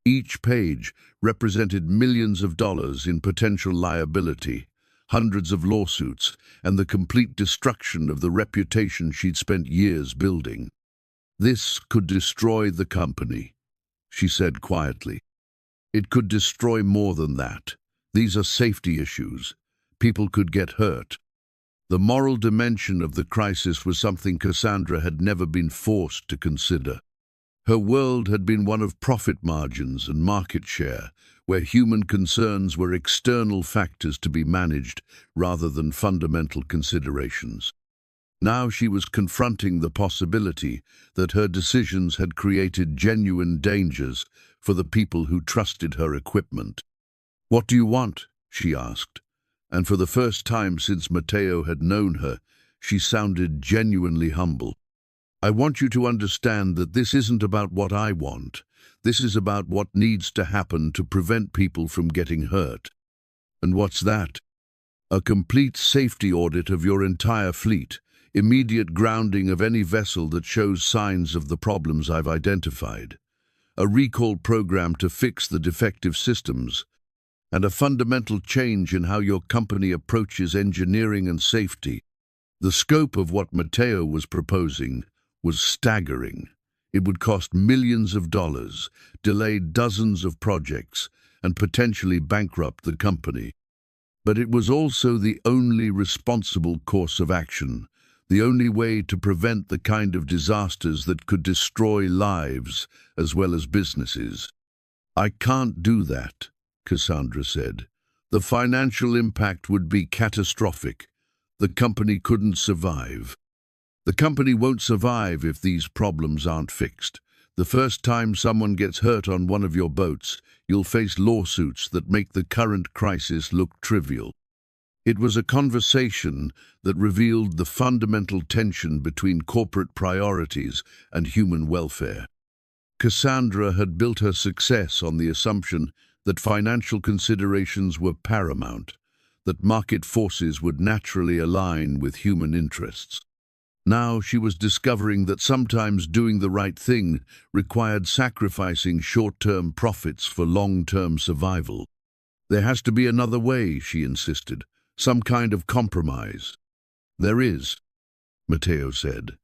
Each page represented millions of dollars in potential liability, hundreds of lawsuits, and the complete destruction of the reputation she'd spent years building. "This could destroy the company," she said quietly. "It could destroy more than that. These are safety issues. People could get hurt." The moral dimension of the crisis was something Cassandra had never been forced to consider. Her world had been one of profit margins and market share, where human concerns were external factors to be managed rather than fundamental considerations. Now she was confronting the possibility that her decisions had created genuine dangers for the people who trusted her equipment. "What do you want?" she asked, and for the first time since Matteo had known her, she sounded genuinely humble. "I want you to understand that this isn't about what I want. This is about what needs to happen to prevent people from getting hurt." "And what's that?" "A complete safety audit of your entire fleet, immediate grounding of any vessel that shows signs of the problems I've identified, a recall program to fix the defective systems, and a fundamental change in how your company approaches engineering and safety." The scope of what Matteo was proposing was staggering. It would cost millions of dollars, delay dozens of projects, and potentially bankrupt the company. But it was also the only responsible course of action, the only way to prevent the kind of disasters that could destroy lives as well as businesses. "I can't do that," Cassandra said. "The financial impact would be catastrophic. The company couldn't survive." "The company won't survive if these problems aren't fixed. The first time someone gets hurt on one of your boats, you'll face lawsuits that make the current crisis look trivial." It was a conversation that revealed the fundamental tension between corporate priorities and human welfare. Cassandra had built her success on the assumption that financial considerations were paramount, that market forces would naturally align with human interests. Now she was discovering that sometimes doing the right thing required sacrificing short-term profits for long-term survival. "There has to be another way," she insisted, "some kind of compromise." "There is," Matteo said,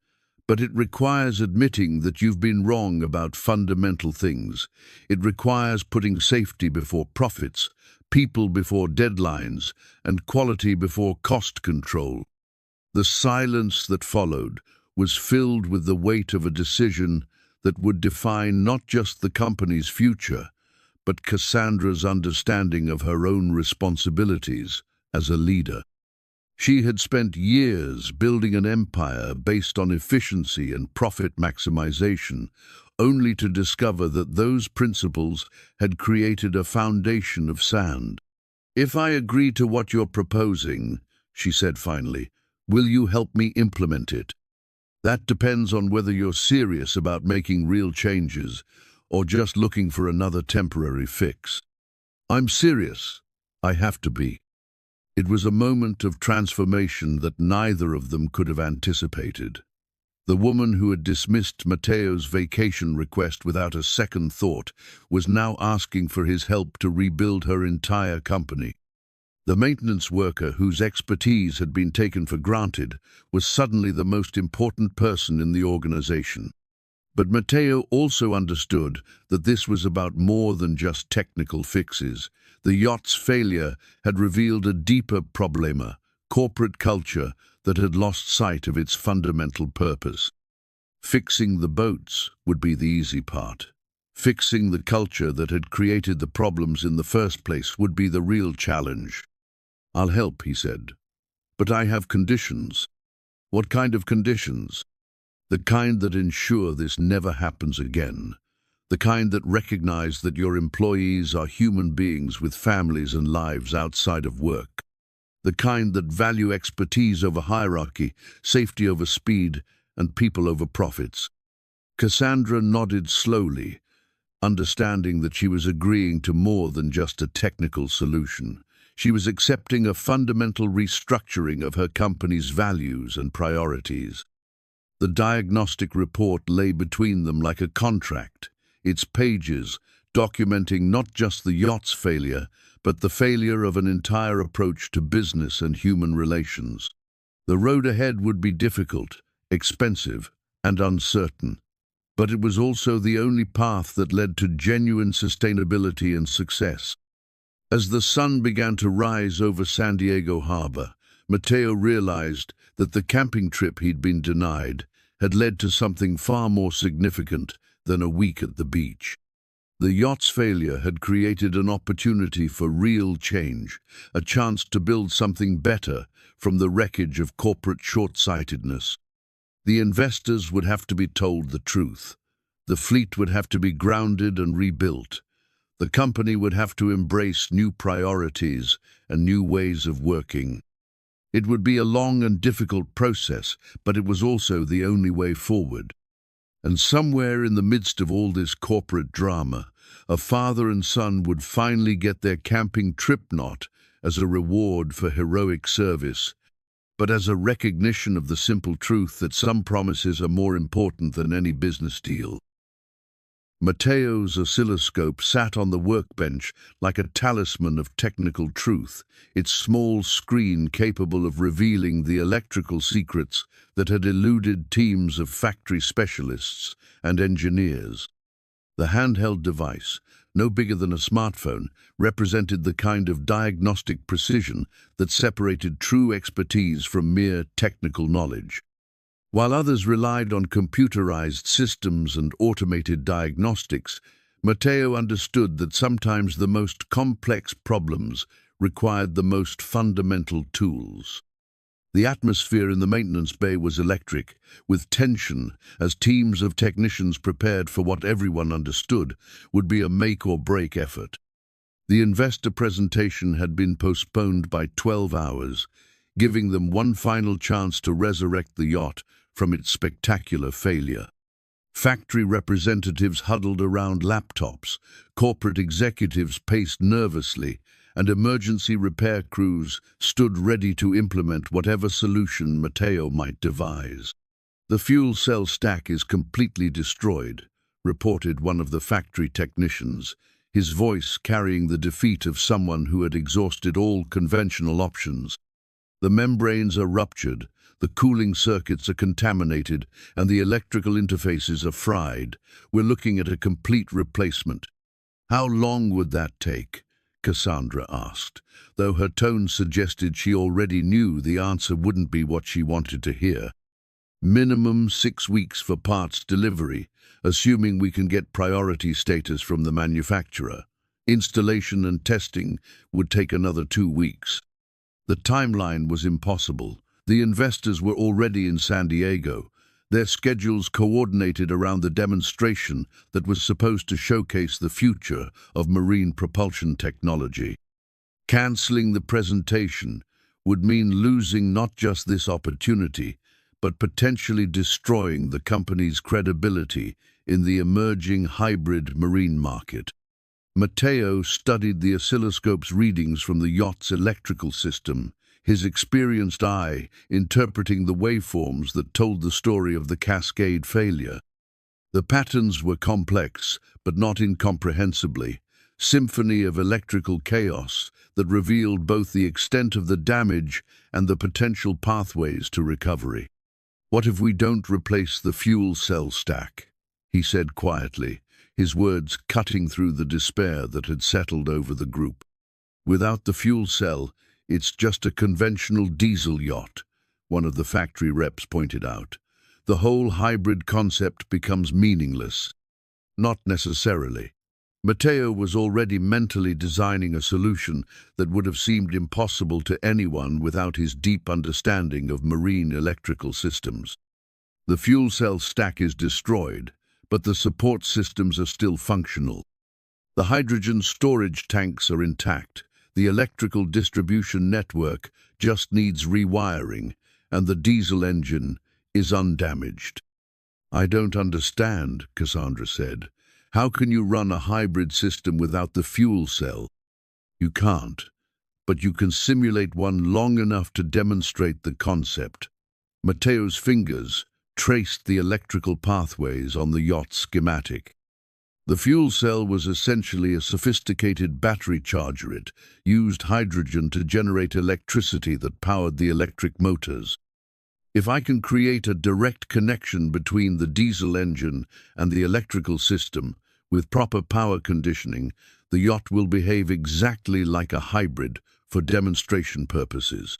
"but it requires admitting that you've been wrong about fundamental things. It requires putting safety before profits, people before deadlines, and quality before cost control." The silence that followed was filled with the weight of a decision that would define not just the company's future, but Cassandra's understanding of her own responsibilities as a leader. She had spent years building an empire based on efficiency and profit maximization, only to discover that those principles had created a foundation of sand. "If I agree to what you're proposing," she said finally, "will you help me implement it? That depends on whether you're serious about making real changes or just looking for another temporary fix." "I'm serious. I have to be." It was a moment of transformation that neither of them could have anticipated. The woman who had dismissed Matteo's vacation request without a second thought was now asking for his help to rebuild her entire company. The maintenance worker whose expertise had been taken for granted was suddenly the most important person in the organization. But Matteo also understood that this was about more than just technical fixes. The yacht's failure had revealed a deeper problema, corporate culture that had lost sight of its fundamental purpose. Fixing the boats would be the easy part. Fixing the culture that had created the problems in the first place would be the real challenge. "I'll help," he said, "but I have conditions." "What kind of conditions?" "The kind that ensure this never happens again. The kind that recognize that your employees are human beings with families and lives outside of work. The kind that value expertise over hierarchy, safety over speed, and people over profits." Cassandra nodded slowly, understanding that she was agreeing to more than just a technical solution. She was accepting a fundamental restructuring of her company's values and priorities. The diagnostic report lay between them like a contract, its pages documenting not just the yacht's failure, but the failure of an entire approach to business and human relations. The road ahead would be difficult, expensive, and uncertain, but it was also the only path that led to genuine sustainability and success. As the sun began to rise over San Diego Harbor, Mateo realized that the camping trip he'd been denied had led to something far more significant than a week at the beach. The yacht's failure had created an opportunity for real change, a chance to build something better from the wreckage of corporate short-sightedness. The investors would have to be told the truth. The fleet would have to be grounded and rebuilt. The company would have to embrace new priorities and new ways of working. It would be a long and difficult process, but it was also the only way forward. And somewhere in the midst of all this corporate drama, a father and son would finally get their camping trip, not as a reward for heroic service, but as a recognition of the simple truth that some promises are more important than any business deal. Mateo's oscilloscope sat on the workbench like a talisman of technical truth, its small screen capable of revealing the electrical secrets that had eluded teams of factory specialists and engineers. The handheld device, no bigger than a smartphone, represented the kind of diagnostic precision that separated true expertise from mere technical knowledge. While others relied on computerized systems and automated diagnostics, Mateo understood that sometimes the most complex problems required the most fundamental tools. The atmosphere in the maintenance bay was electric, with tension as teams of technicians prepared for what everyone understood would be a make-or-break effort. The investor presentation had been postponed by 12 hours, giving them one final chance to resurrect the yacht from its spectacular failure. Factory representatives huddled around laptops, corporate executives paced nervously, and emergency repair crews stood ready to implement whatever solution Mateo might devise. "The fuel cell stack is completely destroyed," reported one of the factory technicians, his voice carrying the defeat of someone who had exhausted all conventional options. "The membranes are ruptured, the cooling circuits are contaminated, and the electrical interfaces are fried. We're looking at a complete replacement." "How long would that take?" Cassandra asked, though her tone suggested she already knew the answer wouldn't be what she wanted to hear. "Minimum 6 weeks for parts delivery, assuming we can get priority status from the manufacturer. Installation and testing would take another 2 weeks. The timeline was impossible. The investors were already in San Diego, their schedules coordinated around the demonstration that was supposed to showcase the future of marine propulsion technology. Canceling the presentation would mean losing not just this opportunity, but potentially destroying the company's credibility in the emerging hybrid marine market. Mateo studied the oscilloscope's readings from the yacht's electrical system, his experienced eye interpreting the waveforms that told the story of the Cascade failure. The patterns were complex, but not incomprehensibly, symphony of electrical chaos that revealed both the extent of the damage and the potential pathways to recovery. "What if we don't replace the fuel cell stack?" he said quietly, his words cutting through the despair that had settled over the group. "Without the fuel cell, it's just a conventional diesel yacht," one of the factory reps pointed out. "The whole hybrid concept becomes meaningless." "Not necessarily." Mateo was already mentally designing a solution that would have seemed impossible to anyone without his deep understanding of marine electrical systems. "The fuel cell stack is destroyed, but the support systems are still functional. The hydrogen storage tanks are intact, the electrical distribution network just needs rewiring, and the diesel engine is undamaged." "I don't understand," Cassandra said. "How can you run a hybrid system without the fuel cell?" "You can't. but you can simulate one long enough to demonstrate the concept. Matteo's fingers traced the electrical pathways on the yacht schematic. The fuel cell was essentially a sophisticated battery charger. It used hydrogen to generate electricity that powered the electric motors. If I can create a direct connection between the diesel engine and the electrical system, with proper power conditioning, the yacht will behave exactly like a hybrid for demonstration purposes.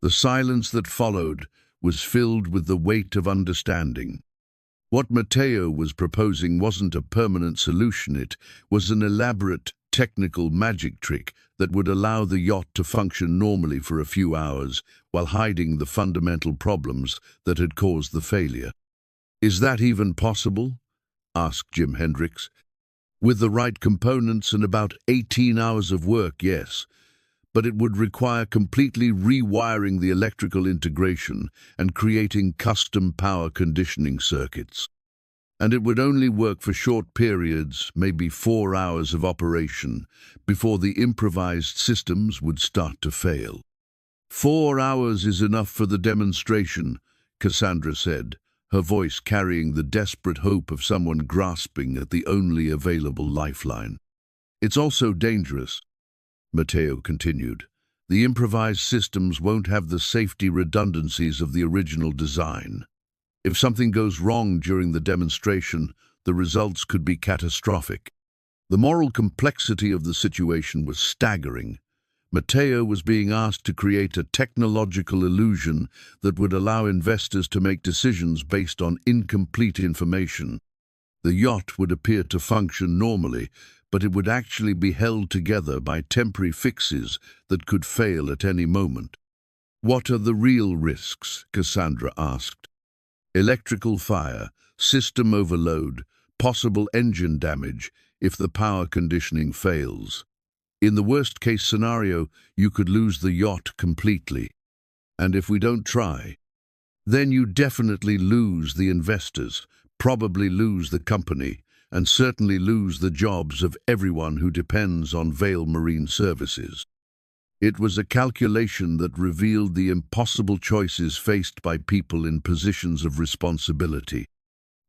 The silence that followed was filled with the weight of understanding. What Matteo was proposing wasn't a permanent solution, it was an elaborate, technical magic trick that would allow the yacht to function normally for a few hours while hiding the fundamental problems that had caused the failure. "Is that even possible?" asked Jim Hendricks. "With the right components and about 18 hours of work, yes. But it would require completely rewiring the electrical integration and creating custom power conditioning circuits. And it would only work for short periods, maybe 4 hours of operation, before the improvised systems would start to fail." "4 hours is enough for the demonstration," Cassandra said, her voice carrying the desperate hope of someone grasping at the only available lifeline. "It's also dangerous," Matteo continued. "The improvised systems won't have the safety redundancies of the original design. If something goes wrong during the demonstration, the results could be catastrophic." The moral complexity of the situation was staggering. Matteo was being asked to create a technological illusion that would allow investors to make decisions based on incomplete information. The yacht would appear to function normally, but it would actually be held together by temporary fixes that could fail at any moment. "What are the real risks?" Cassandra asked. "Electrical fire, system overload, possible engine damage if the power conditioning fails. In the worst-case scenario, you could lose the yacht completely. And if we don't try, then you definitely lose the investors, probably lose the company, and certainly lose the jobs of everyone who depends on Vale Marine Services." It was a calculation that revealed the impossible choices faced by people in positions of responsibility.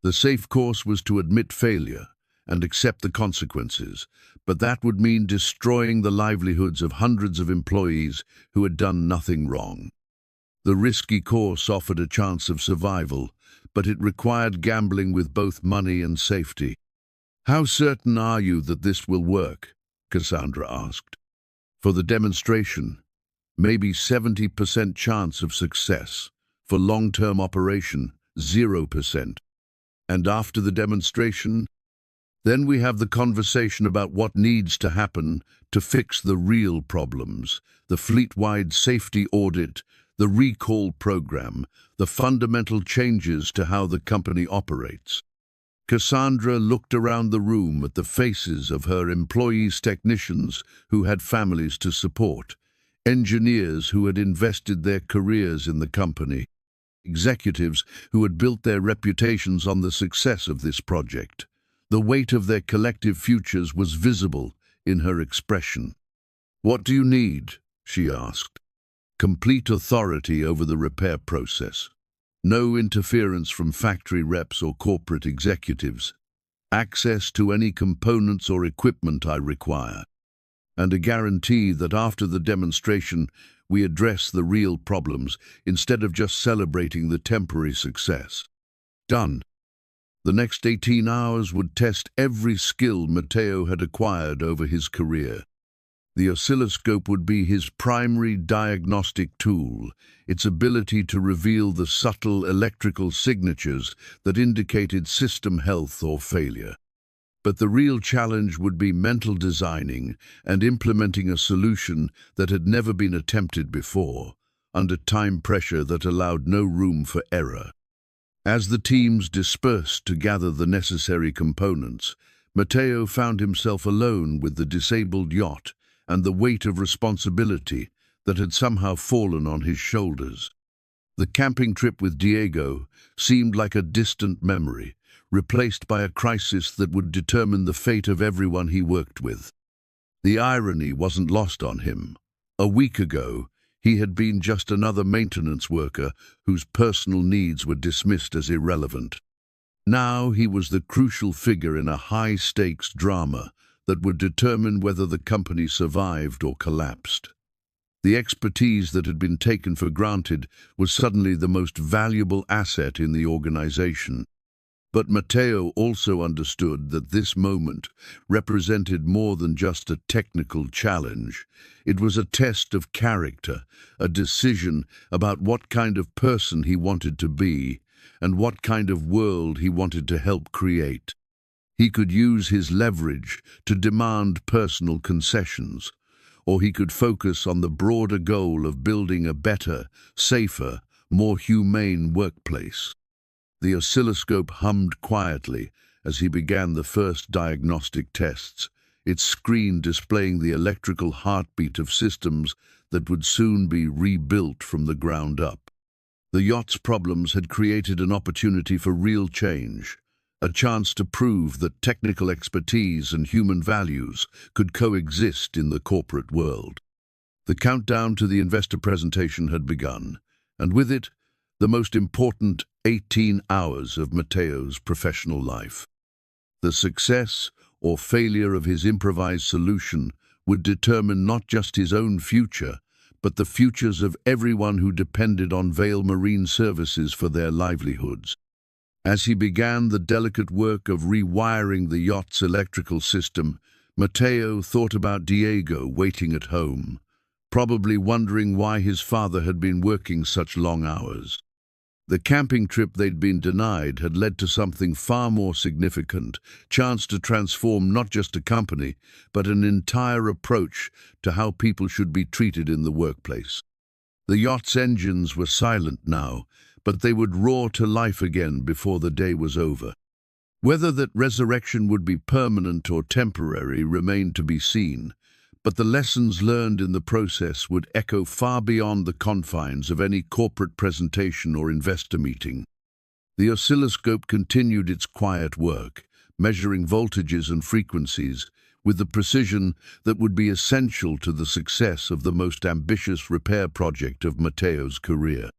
The safe course was to admit failure and accept the consequences, but that would mean destroying the livelihoods of hundreds of employees who had done nothing wrong. The risky course offered a chance of survival, but it required gambling with both money and safety. "How certain are you that this will work?" Cassandra asked. "For the demonstration, maybe 70% chance of success. For long-term operation, 0%. And after the demonstration, then we have the conversation about what needs to happen to fix the real problems, the fleet-wide safety audit, the recall program, the fundamental changes to how the company operates." Cassandra looked around the room at the faces of her employees, technicians who had families to support, engineers who had invested their careers in the company, executives who had built their reputations on the success of this project. The weight of their collective futures was visible in her expression. "What do you need?" she asked. "Complete authority over the repair process. No interference from factory reps or corporate executives. Access to any components or equipment I require. And a guarantee that after the demonstration, we address the real problems instead of just celebrating the temporary success." Done. The next 18 hours would test every skill Matteo had acquired over his career. The oscilloscope would be his primary diagnostic tool, its ability to reveal the subtle electrical signatures that indicated system health or failure. But the real challenge would be mental designing and implementing a solution that had never been attempted before, under time pressure that allowed no room for error. As the teams dispersed to gather the necessary components, Matteo found himself alone with the disabled yacht and the weight of responsibility that had somehow fallen on his shoulders. The camping trip with Diego seemed like a distant memory, replaced by a crisis that would determine the fate of everyone he worked with. The irony wasn't lost on him. A week ago, he had been just another maintenance worker whose personal needs were dismissed as irrelevant. Now he was the crucial figure in a high-stakes drama that would determine whether the company survived or collapsed. The expertise that had been taken for granted was suddenly the most valuable asset in the organization. But Matteo also understood that this moment represented more than just a technical challenge. It was a test of character, a decision about what kind of person he wanted to be and what kind of world he wanted to help create. He could use his leverage to demand personal concessions, or he could focus on the broader goal of building a better, safer, more humane workplace. The oscilloscope hummed quietly as he began the first diagnostic tests, its screen displaying the electrical heartbeat of systems that would soon be rebuilt from the ground up. The yacht's problems had created an opportunity for real change, a chance to prove that technical expertise and human values could coexist in the corporate world. The countdown to the investor presentation had begun, and with it, the most important 18 hours of Matteo's professional life. The success or failure of his improvised solution would determine not just his own future, but the futures of everyone who depended on Vale Marine Services for their livelihoods. As he began the delicate work of rewiring the yacht's electrical system, Matteo thought about Diego waiting at home, probably wondering why his father had been working such long hours. The camping trip they'd been denied had led to something far more significant, chance to transform not just a company, but an entire approach to how people should be treated in the workplace. The yacht's engines were silent now, but they would roar to life again before the day was over. Whether that resurrection would be permanent or temporary remained to be seen, but the lessons learned in the process would echo far beyond the confines of any corporate presentation or investor meeting. The oscilloscope continued its quiet work, measuring voltages and frequencies with the precision that would be essential to the success of the most ambitious repair project of Matteo's career.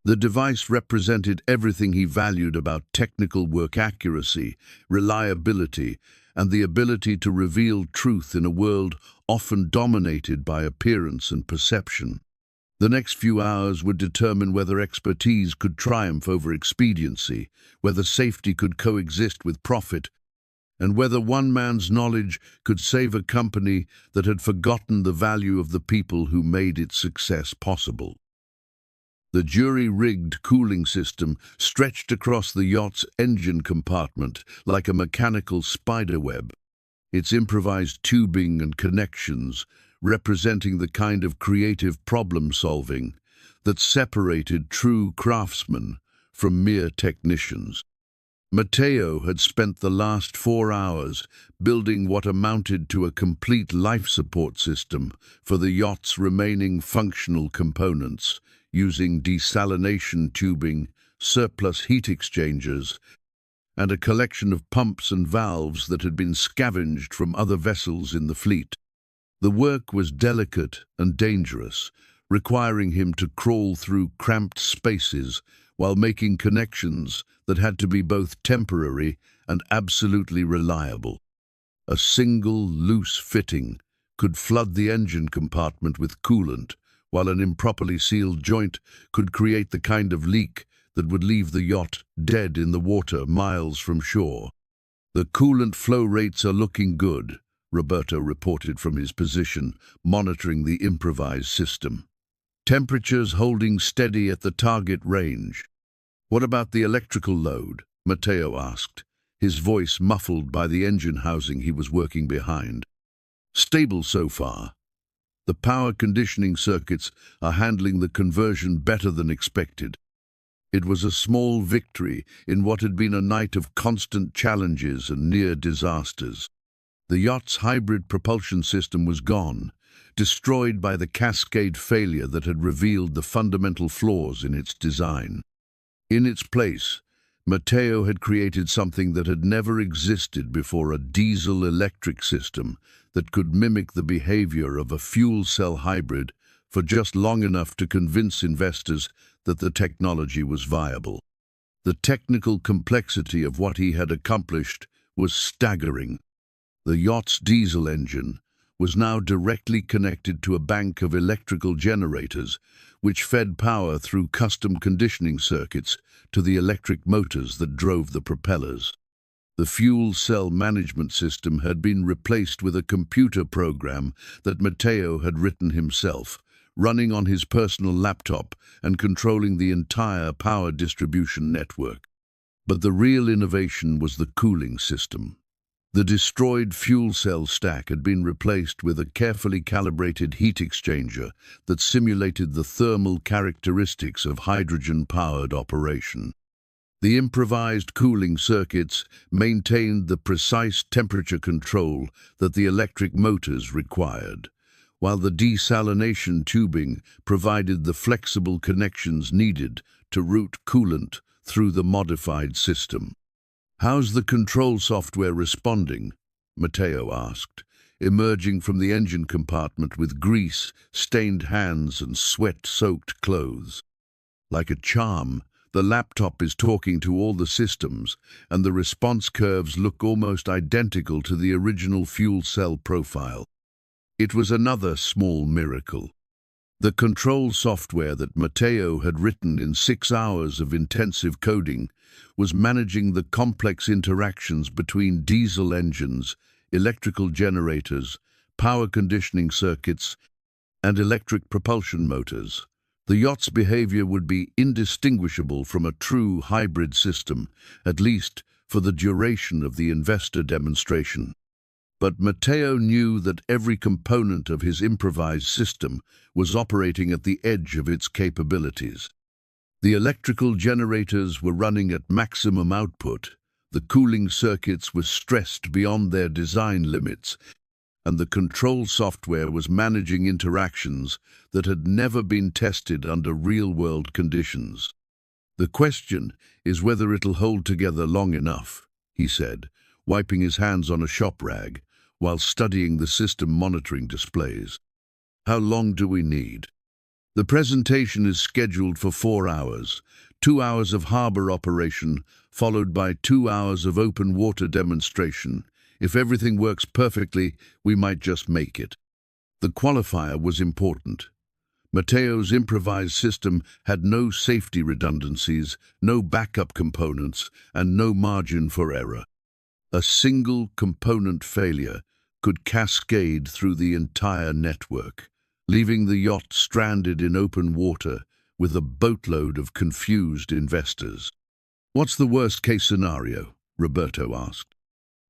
The device represented everything he valued about technical work accuracy, reliability, and the ability to reveal truth in a world often dominated by appearance and perception. The next few hours would determine whether expertise could triumph over expediency, whether safety could coexist with profit, and whether one man's knowledge could save a company that had forgotten the value of the people who made its success possible. The jury-rigged cooling system stretched across the yacht's engine compartment like a mechanical spiderweb, its improvised tubing and connections representing the kind of creative problem-solving that separated true craftsmen from mere technicians. Matteo had spent the last 4 hours building what amounted to a complete life support system for the yacht's remaining functional components, using desalination tubing, surplus heat exchangers, and a collection of pumps and valves that had been scavenged from other vessels in the fleet. The work was delicate and dangerous, requiring him to crawl through cramped spaces while making connections that had to be both temporary and absolutely reliable. A single loose fitting could flood the engine compartment with coolant, while an improperly sealed joint could create the kind of leak that would leave the yacht dead in the water miles from shore. "The coolant flow rates are looking good," Roberto reported from his position, monitoring the improvised system. "Temperatures holding steady at the target range." "What about the electrical load?" Matteo asked, his voice muffled by the engine housing he was working behind. "Stable so far. The power conditioning circuits are handling the conversion better than expected." It was a small victory in what had been a night of constant challenges and near disasters. The yacht's hybrid propulsion system was gone, destroyed by the cascade failure that had revealed the fundamental flaws in its design. In its place, Matteo had created something that had never existed before, a diesel-electric system that could mimic the behavior of a fuel cell hybrid for just long enough to convince investors that the technology was viable. The technical complexity of what he had accomplished was staggering. The yacht's diesel engine was now directly connected to a bank of electrical generators, which fed power through custom conditioning circuits to the electric motors that drove the propellers. The fuel cell management system had been replaced with a computer program that Matteo had written himself, running on his personal laptop and controlling the entire power distribution network. But the real innovation was the cooling system. The destroyed fuel cell stack had been replaced with a carefully calibrated heat exchanger that simulated the thermal characteristics of hydrogen-powered operation. The improvised cooling circuits maintained the precise temperature control that the electric motors required, while the desalination tubing provided the flexible connections needed to route coolant through the modified system. "How's the control software responding?" Matteo asked, emerging from the engine compartment with grease-stained hands and sweat-soaked clothes. Like a charm, the laptop is talking to all the systems, and the response curves look almost identical to the original fuel cell profile. It was another small miracle. The control software that Matteo had written in 6 hours of intensive coding was managing the complex interactions between diesel engines, electrical generators, power conditioning circuits, and electric propulsion motors. The yacht's behavior would be indistinguishable from a true hybrid system, at least for the duration of the investor demonstration. But Matteo knew that every component of his improvised system was operating at the edge of its capabilities. The electrical generators were running at maximum output, the cooling circuits were stressed beyond their design limits, and the control software was managing interactions that had never been tested under real-world conditions. "The question is whether it'll hold together long enough," he said, wiping his hands on a shop rag, while studying the system monitoring displays. "How long do we need?" "The presentation is scheduled for 4 hours, 2 hours of harbor operation, followed by 2 hours of open water demonstration. If everything works perfectly, we might just make it." The qualifier was important. Matteo's improvised system had no safety redundancies, no backup components, and no margin for error. A single component failure could cascade through the entire network, leaving the yacht stranded in open water with a boatload of confused investors. "What's the worst-case scenario?" Roberto asked.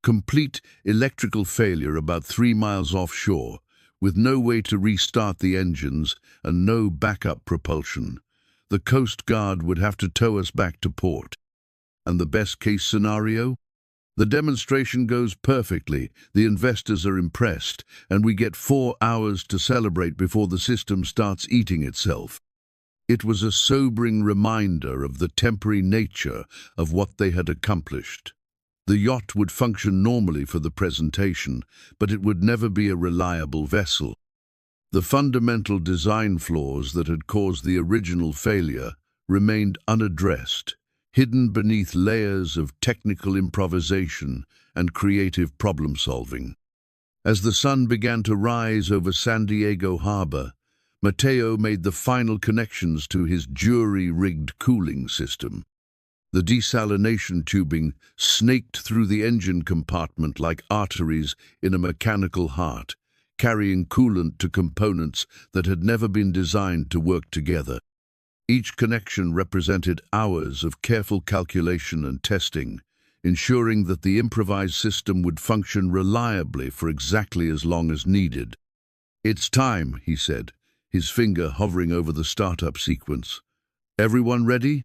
"Complete electrical failure about 3 miles offshore, with no way to restart the engines and no backup propulsion. The Coast Guard would have to tow us back to port." "And the best-case scenario?" "The demonstration goes perfectly, the investors are impressed, and we get 4 hours to celebrate before the system starts eating itself." It was a sobering reminder of the temporary nature of what they had accomplished. The yacht would function normally for the presentation, but it would never be a reliable vessel. The fundamental design flaws that had caused the original failure remained unaddressed, hidden beneath layers of technical improvisation and creative problem-solving. As the sun began to rise over San Diego Harbor, Matteo made the final connections to his jury-rigged cooling system. The desalination tubing snaked through the engine compartment like arteries in a mechanical heart, carrying coolant to components that had never been designed to work together. Each connection represented hours of careful calculation and testing, ensuring that the improvised system would function reliably for exactly as long as needed. "It's time," he said, his finger hovering over the startup sequence. "Everyone ready?"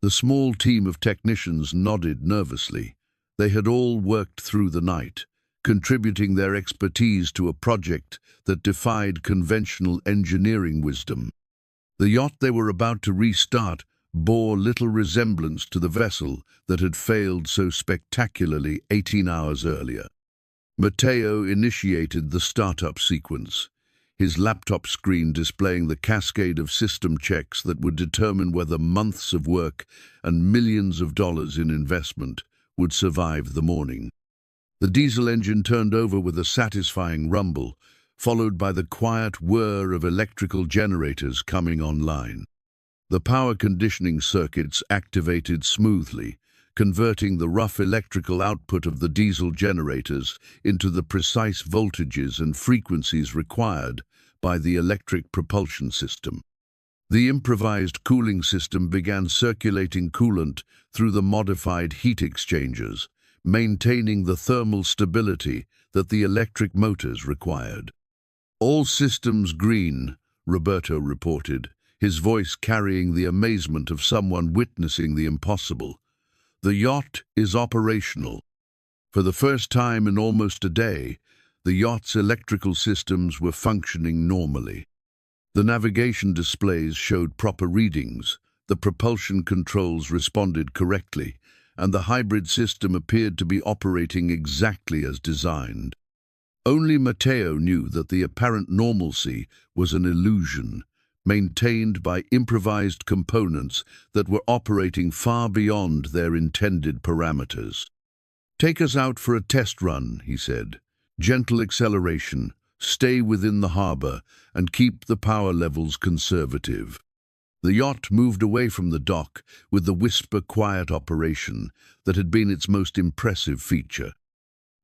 The small team of technicians nodded nervously. They had all worked through the night, contributing their expertise to a project that defied conventional engineering wisdom. The yacht they were about to restart bore little resemblance to the vessel that had failed so spectacularly 18 hours earlier. Matteo initiated the startup sequence, his laptop screen displaying the cascade of system checks that would determine whether months of work and millions of dollars in investment would survive the morning. The diesel engine turned over with a satisfying rumble, followed by the quiet whir of electrical generators coming online. The power conditioning circuits activated smoothly, converting the rough electrical output of the diesel generators into the precise voltages and frequencies required by the electric propulsion system. The improvised cooling system began circulating coolant through the modified heat exchangers, maintaining the thermal stability that the electric motors required. "All systems green," Roberto reported, his voice carrying the amazement of someone witnessing the impossible. "The yacht is operational." For the first time in almost a day, the yacht's electrical systems were functioning normally. The navigation displays showed proper readings, the propulsion controls responded correctly, and the hybrid system appeared to be operating exactly as designed. Only Matteo knew that the apparent normalcy was an illusion, maintained by improvised components that were operating far beyond their intended parameters. "Take us out for a test run," he said. "Gentle acceleration, stay within the harbor, and keep the power levels conservative." The yacht moved away from the dock with the whisper-quiet operation that had been its most impressive feature.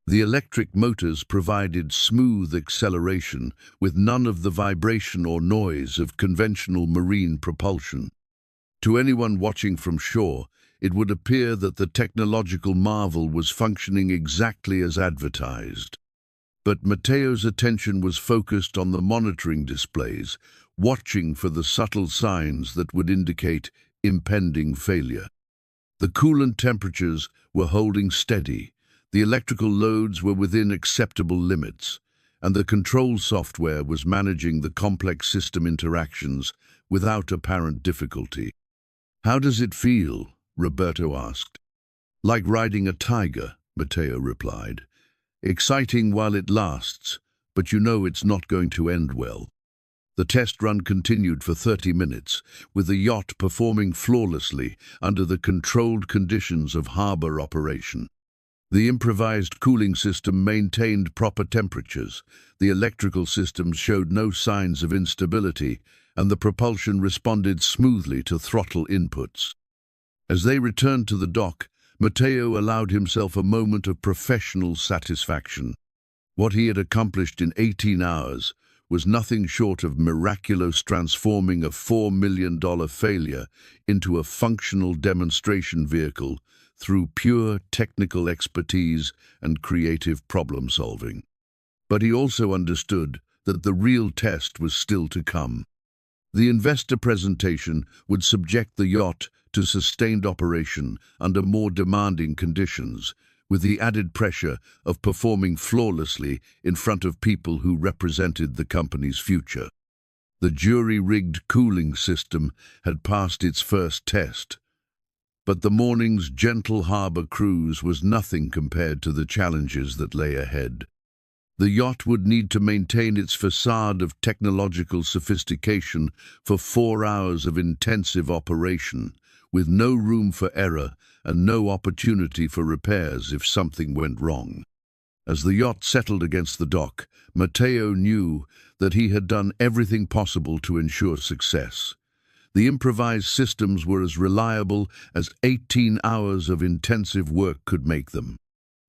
The electric motors provided smooth acceleration with none of the vibration or noise of conventional marine propulsion. To anyone watching from shore, it would appear that the technological marvel was functioning exactly as advertised. But Matteo's attention was focused on the monitoring displays, watching for the subtle signs that would indicate impending failure. The coolant temperatures were holding steady, the electrical loads were within acceptable limits, and the control software was managing the complex system interactions without apparent difficulty. "How does it feel?" Roberto asked. "Like riding a tiger," Matteo replied. "Exciting while it lasts, but you know it's not going to end well." The test run continued for 30 minutes, with the yacht performing flawlessly under the controlled conditions of harbor operation. The improvised cooling system maintained proper temperatures, the electrical systems showed no signs of instability, and the propulsion responded smoothly to throttle inputs. As they returned to the dock, Matteo allowed himself a moment of professional satisfaction. What he had accomplished in 18 hours was nothing short of miraculous, transforming a $4 million failure into a functional demonstration vehicle through pure technical expertise and creative problem-solving. But he also understood that the real test was still to come. The investor presentation would subject the yacht to sustained operation under more demanding conditions, with the added pressure of performing flawlessly in front of people who represented the company's future. The jury-rigged cooling system had passed its first test, but the morning's gentle harbor cruise was nothing compared to the challenges that lay ahead. The yacht would need to maintain its facade of technological sophistication for 4 hours of intensive operation, with no room for error and no opportunity for repairs if something went wrong. As the yacht settled against the dock, Matteo knew that he had done everything possible to ensure success. The improvised systems were as reliable as 18 hours of intensive work could make them.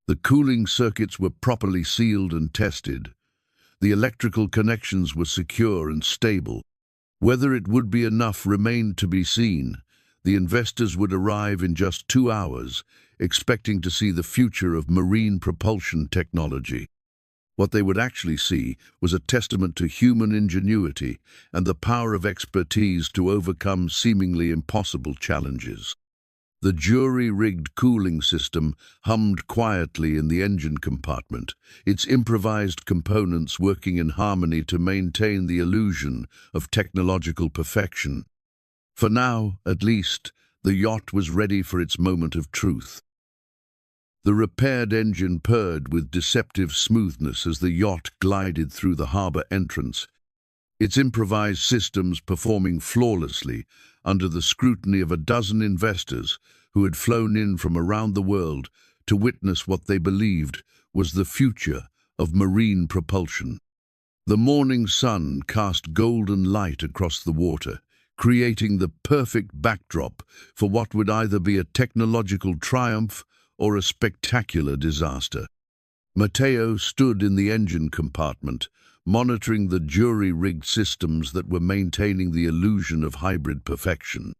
The cooling circuits were properly sealed and tested. The electrical connections were secure and stable. Whether it would be enough remained to be seen. The investors would arrive in just 2 hours, expecting to see the future of marine propulsion technology. What they would actually see was a testament to human ingenuity and the power of expertise to overcome seemingly impossible challenges. The jury-rigged cooling system hummed quietly in the engine compartment, its improvised components working in harmony to maintain the illusion of technological perfection. For now, at least, the yacht was ready for its moment of truth. The repaired engine purred with deceptive smoothness as the yacht glided through the harbour entrance, its improvised systems performing flawlessly under the scrutiny of a dozen investors who had flown in from around the world to witness what they believed was the future of marine propulsion. The morning sun cast golden light across the water, creating the perfect backdrop for what would either be a technological triumph or a spectacular disaster. Matteo stood in the engine compartment, monitoring the jury-rigged systems that were maintaining the illusion of hybrid perfection.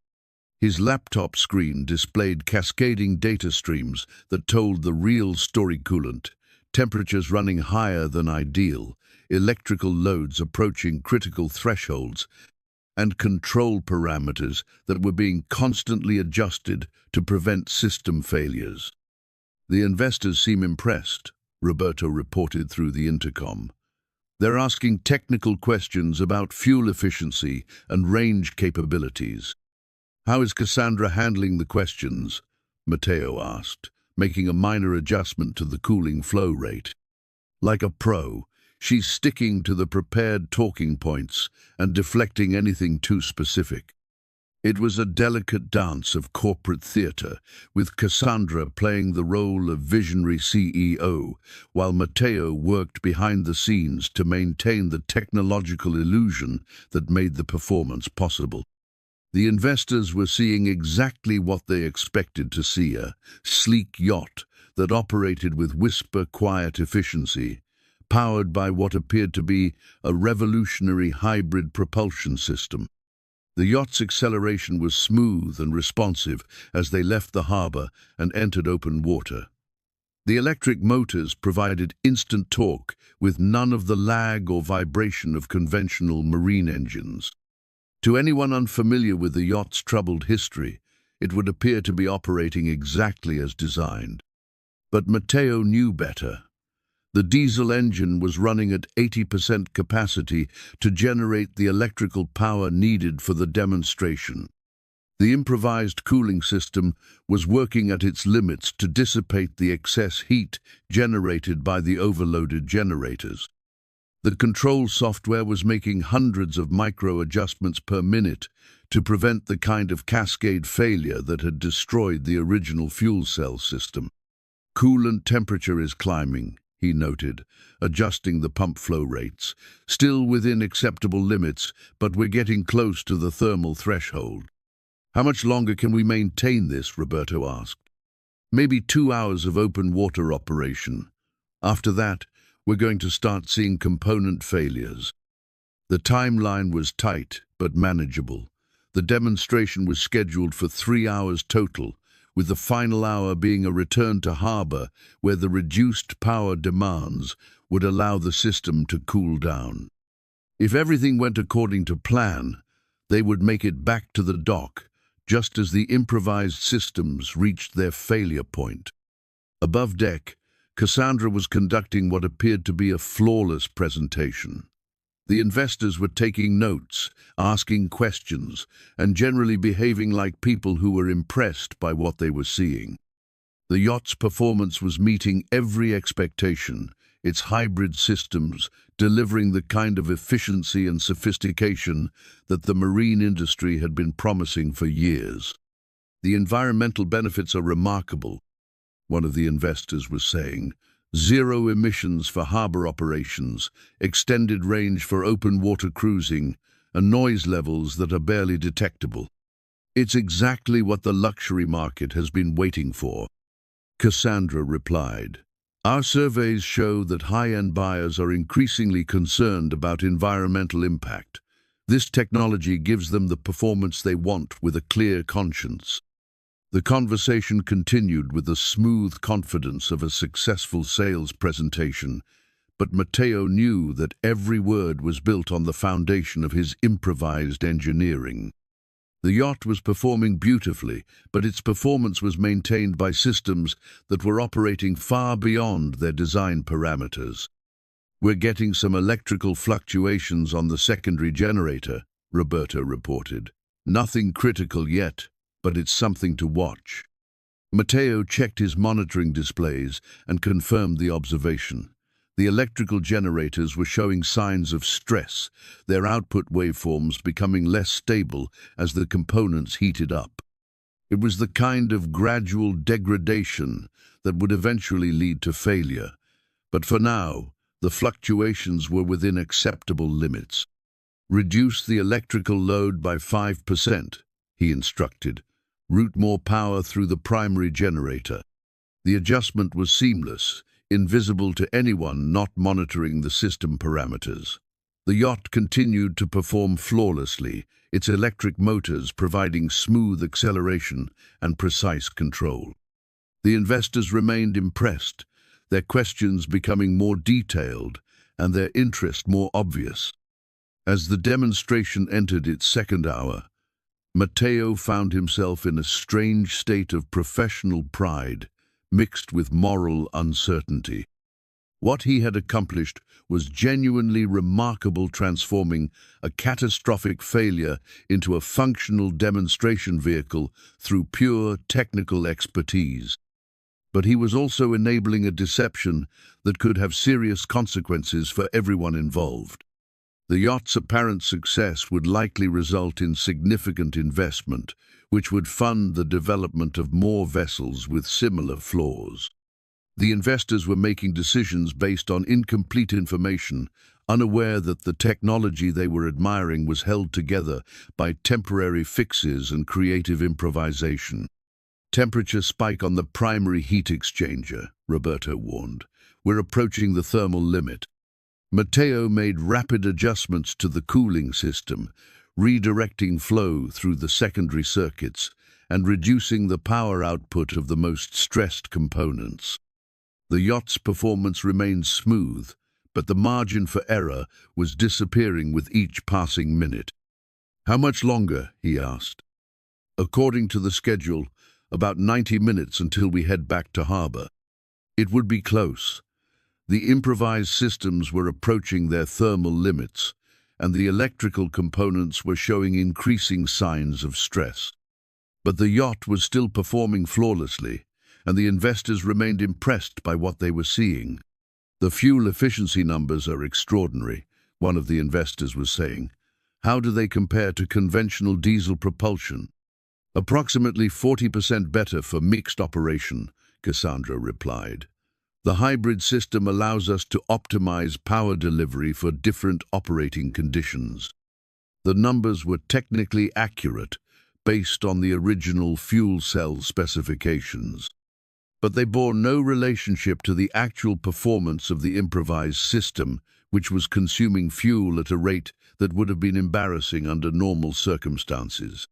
His laptop screen displayed cascading data streams that told the real story: coolant, temperatures running higher than ideal, electrical loads approaching critical thresholds, and control parameters that were being constantly adjusted to prevent system failures. "The investors seem impressed," Roberto reported through the intercom. "They're asking technical questions about fuel efficiency and range capabilities." "How is Cassandra handling the questions?" Matteo asked, making a minor adjustment to the cooling flow rate. "Like a pro, she's sticking to the prepared talking points and deflecting anything too specific." It was a delicate dance of corporate theatre, with Cassandra playing the role of visionary CEO, while Matteo worked behind the scenes to maintain the technological illusion that made the performance possible. The investors were seeing exactly what they expected to see: a sleek yacht that operated with whisper-quiet efficiency, powered by what appeared to be a revolutionary hybrid propulsion system. The yacht's acceleration was smooth and responsive as they left the harbour and entered open water. The electric motors provided instant torque with none of the lag or vibration of conventional marine engines. To anyone unfamiliar with the yacht's troubled history, it would appear to be operating exactly as designed. But Matteo knew better. The diesel engine was running at 80% capacity to generate the electrical power needed for the demonstration. The improvised cooling system was working at its limits to dissipate the excess heat generated by the overloaded generators. The control software was making hundreds of micro-adjustments per minute to prevent the kind of cascade failure that had destroyed the original fuel cell system. "Coolant temperature is climbing," he noted, adjusting the pump flow rates. "Still within acceptable limits, but we're getting close to the thermal threshold." "How much longer can we maintain this?" Roberto asked. "Maybe 2 hours of open water operation. After that, we're going to start seeing component failures." The timeline was tight, but manageable. The demonstration was scheduled for 3 hours total, with the final hour being a return to harbour where the reduced power demands would allow the system to cool down. If everything went according to plan, they would make it back to the dock just as the improvised systems reached their failure point. Above deck, Cassandra was conducting what appeared to be a flawless presentation. The investors were taking notes, asking questions, and generally behaving like people who were impressed by what they were seeing. The yacht's performance was meeting every expectation, its hybrid systems delivering the kind of efficiency and sophistication that the marine industry had been promising for years. "The environmental benefits are remarkable," one of the investors was saying. "Zero emissions for harbour operations, extended range for open water cruising, and noise levels that are barely detectable. It's exactly what the luxury market has been waiting for." Cassandra replied, "Our surveys show that high-end buyers are increasingly concerned about environmental impact. This technology gives them the performance they want with a clear conscience." The conversation continued with the smooth confidence of a successful sales presentation, but Matteo knew that every word was built on the foundation of his improvised engineering. The yacht was performing beautifully, but its performance was maintained by systems that were operating far beyond their design parameters. "We're getting some electrical fluctuations on the secondary generator," Roberto reported. Nothing critical yet, but it's something to watch. Matteo checked his monitoring displays and confirmed the observation. The electrical generators were showing signs of stress, their output waveforms becoming less stable as the components heated up. It was the kind of gradual degradation that would eventually lead to failure. But for now, the fluctuations were within acceptable limits. Reduce the electrical load by 5%, he instructed. Route more power through the primary generator. The adjustment was seamless, invisible to anyone not monitoring the system parameters. The yacht continued to perform flawlessly, its electric motors providing smooth acceleration and precise control. The investors remained impressed, their questions becoming more detailed and their interest more obvious. As the demonstration entered its second hour, Matteo found himself in a strange state of professional pride, mixed with moral uncertainty. What he had accomplished was genuinely remarkable, transforming a catastrophic failure into a functional demonstration vehicle through pure technical expertise. But he was also enabling a deception that could have serious consequences for everyone involved. The yacht's apparent success would likely result in significant investment, which would fund the development of more vessels with similar flaws. The investors were making decisions based on incomplete information, unaware that the technology they were admiring was held together by temporary fixes and creative improvisation. Temperature spike on the primary heat exchanger, Roberto warned. We're approaching the thermal limit. Matteo made rapid adjustments to the cooling system, redirecting flow through the secondary circuits and reducing the power output of the most stressed components. The yacht's performance remained smooth, but the margin for error was disappearing with each passing minute. How much longer? He asked. According to the schedule, about 90 minutes until we head back to harbor. It would be close. The improvised systems were approaching their thermal limits, and the electrical components were showing increasing signs of stress. But the yacht was still performing flawlessly, and the investors remained impressed by what they were seeing. The fuel efficiency numbers are extraordinary, one of the investors was saying. How do they compare to conventional diesel propulsion? Approximately 40% better for mixed operation, Cassandra replied. The hybrid system allows us to optimize power delivery for different operating conditions. The numbers were technically accurate, based on the original fuel cell specifications. But they bore no relationship to the actual performance of the improvised system, which was consuming fuel at a rate that would have been embarrassing under normal circumstances.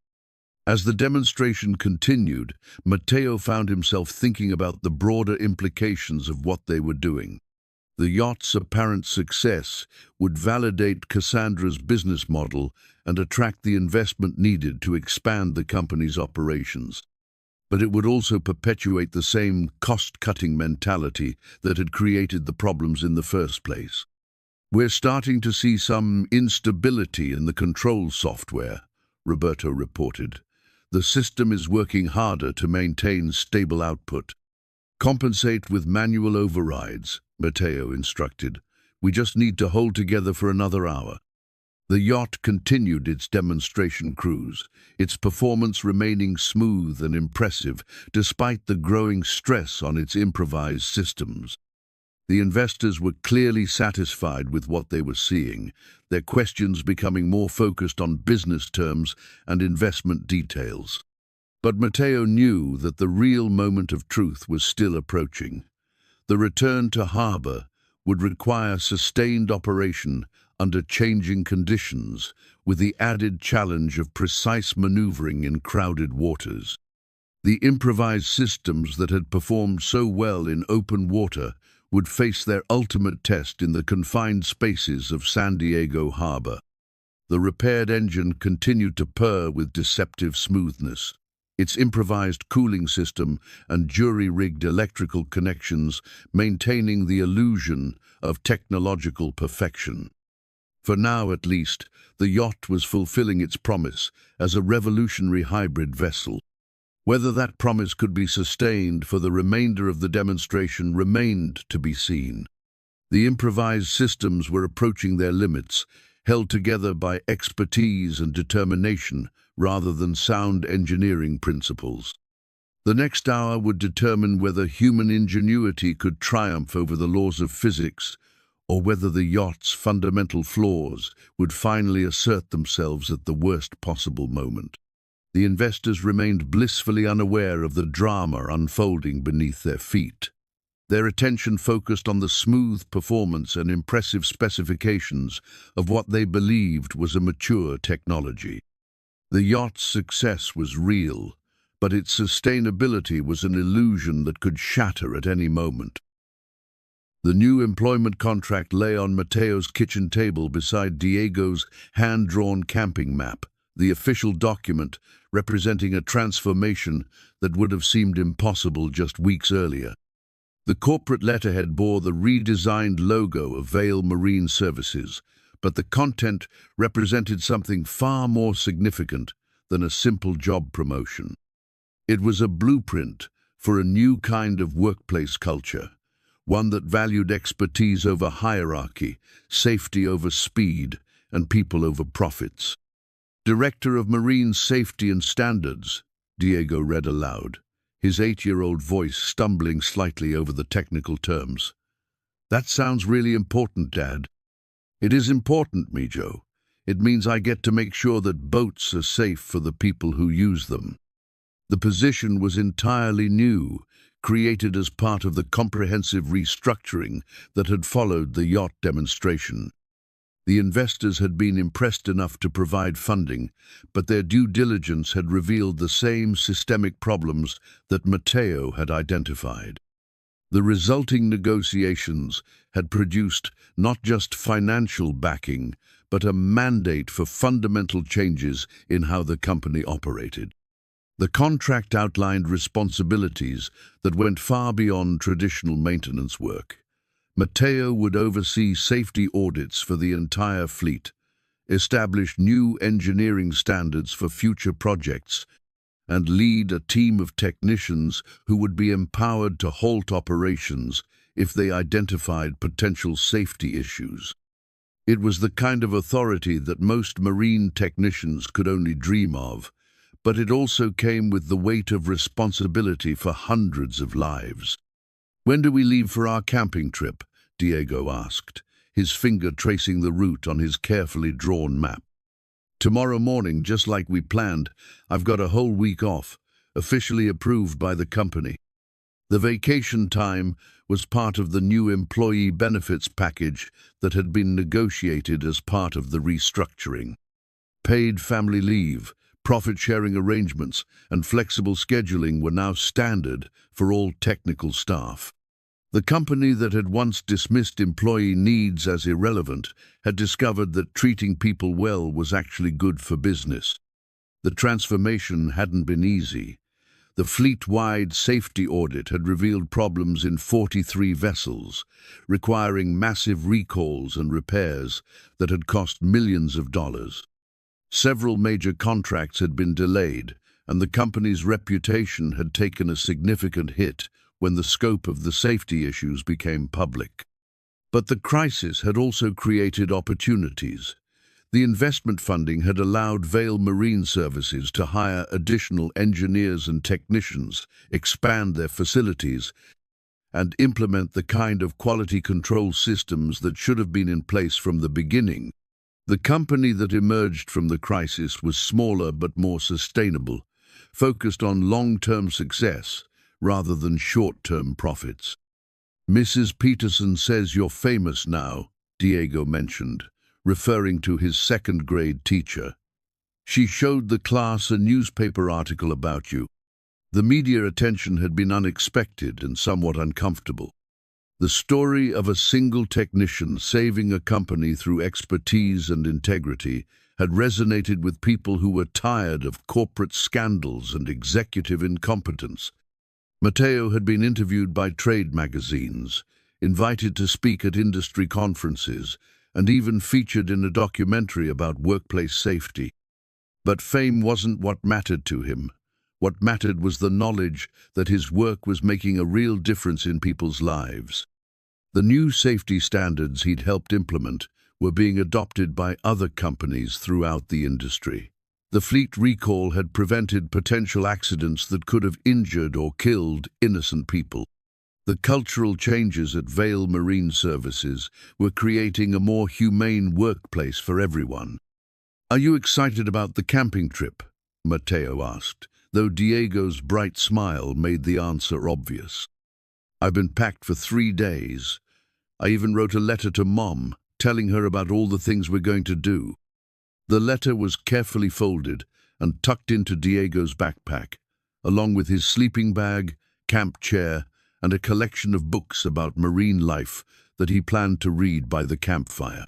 As the demonstration continued, Matteo found himself thinking about the broader implications of what they were doing. The yacht's apparent success would validate Cassandra's business model and attract the investment needed to expand the company's operations. But it would also perpetuate the same cost-cutting mentality that had created the problems in the first place. We're starting to see some instability in the control software, Roberto reported. The system is working harder to maintain stable output. Compensate with manual overrides, Matteo instructed. We just need to hold together for another hour. The yacht continued its demonstration cruise, its performance remaining smooth and impressive despite the growing stress on its improvised systems. The investors were clearly satisfied with what they were seeing, their questions becoming more focused on business terms and investment details. But Matteo knew that the real moment of truth was still approaching. The return to harbor would require sustained operation under changing conditions, with the added challenge of precise maneuvering in crowded waters. The improvised systems that had performed so well in open water would face their ultimate test in the confined spaces of San Diego Harbor. The repaired engine continued to purr with deceptive smoothness, its improvised cooling system and jury-rigged electrical connections maintaining the illusion of technological perfection. For now, at least, the yacht was fulfilling its promise as a revolutionary hybrid vessel. Whether that promise could be sustained for the remainder of the demonstration remained to be seen. The improvised systems were approaching their limits, held together by expertise and determination rather than sound engineering principles. The next hour would determine whether human ingenuity could triumph over the laws of physics, or whether the yacht's fundamental flaws would finally assert themselves at the worst possible moment. The investors remained blissfully unaware of the drama unfolding beneath their feet. Their attention focused on the smooth performance and impressive specifications of what they believed was a mature technology. The yacht's success was real, but its sustainability was an illusion that could shatter at any moment. The new employment contract lay on Mateo's kitchen table beside Diego's hand-drawn camping map, the official document representing a transformation that would have seemed impossible just weeks earlier. The corporate letterhead bore the redesigned logo of Vale Marine Services, but the content represented something far more significant than a simple job promotion. It was a blueprint for a new kind of workplace culture, one that valued expertise over hierarchy, safety over speed, and people over profits. Director of Marine Safety and Standards, Diego read aloud, his 8-year-old voice stumbling slightly over the technical terms. That sounds really important, Dad. It is important, Mijo. It means I get to make sure that boats are safe for the people who use them. The position was entirely new, created as part of the comprehensive restructuring that had followed the yacht demonstration. The investors had been impressed enough to provide funding, but their due diligence had revealed the same systemic problems that Mateo had identified. The resulting negotiations had produced not just financial backing, but a mandate for fundamental changes in how the company operated. The contract outlined responsibilities that went far beyond traditional maintenance work. Mateo would oversee safety audits for the entire fleet, establish new engineering standards for future projects, and lead a team of technicians who would be empowered to halt operations if they identified potential safety issues. It was the kind of authority that most marine technicians could only dream of, but it also came with the weight of responsibility for hundreds of lives. "When do we leave for our camping trip?" Diego asked, his finger tracing the route on his carefully drawn map. "Tomorrow morning, just like we planned. I've got a whole week off, officially approved by the company." The vacation time was part of the new employee benefits package that had been negotiated as part of the restructuring. Paid family leave, profit-sharing arrangements, and flexible scheduling were now standard for all technical staff. The company that had once dismissed employee needs as irrelevant had discovered that treating people well was actually good for business. The transformation hadn't been easy. The fleet-wide safety audit had revealed problems in 43 vessels, requiring massive recalls and repairs that had cost millions of dollars. Several major contracts had been delayed, and the company's reputation had taken a significant hit when the scope of the safety issues became public. But the crisis had also created opportunities. The investment funding had allowed Vale Marine Services to hire additional engineers and technicians, expand their facilities, and implement the kind of quality control systems that should have been in place from the beginning. The company that emerged from the crisis was smaller but more sustainable, focused on long-term success rather than short-term profits. "Mrs. Peterson says you're famous now," Diego mentioned, referring to his second-grade teacher. "She showed the class a newspaper article about you." The media attention had been unexpected and somewhat uncomfortable. The story of a single technician saving a company through expertise and integrity had resonated with people who were tired of corporate scandals and executive incompetence. Mateo had been interviewed by trade magazines, invited to speak at industry conferences, and even featured in a documentary about workplace safety. But fame wasn't what mattered to him. What mattered was the knowledge that his work was making a real difference in people's lives. The new safety standards he'd helped implement were being adopted by other companies throughout the industry. The fleet recall had prevented potential accidents that could have injured or killed innocent people. The cultural changes at Vale Marine Services were creating a more humane workplace for everyone. "Are you excited about the camping trip?" Matteo asked, though Diego's bright smile made the answer obvious. "I've been packed for 3 days. I even wrote a letter to Mom, telling her about all the things we're going to do." The letter was carefully folded and tucked into Diego's backpack, along with his sleeping bag, camp chair, and a collection of books about marine life that he planned to read by the campfire.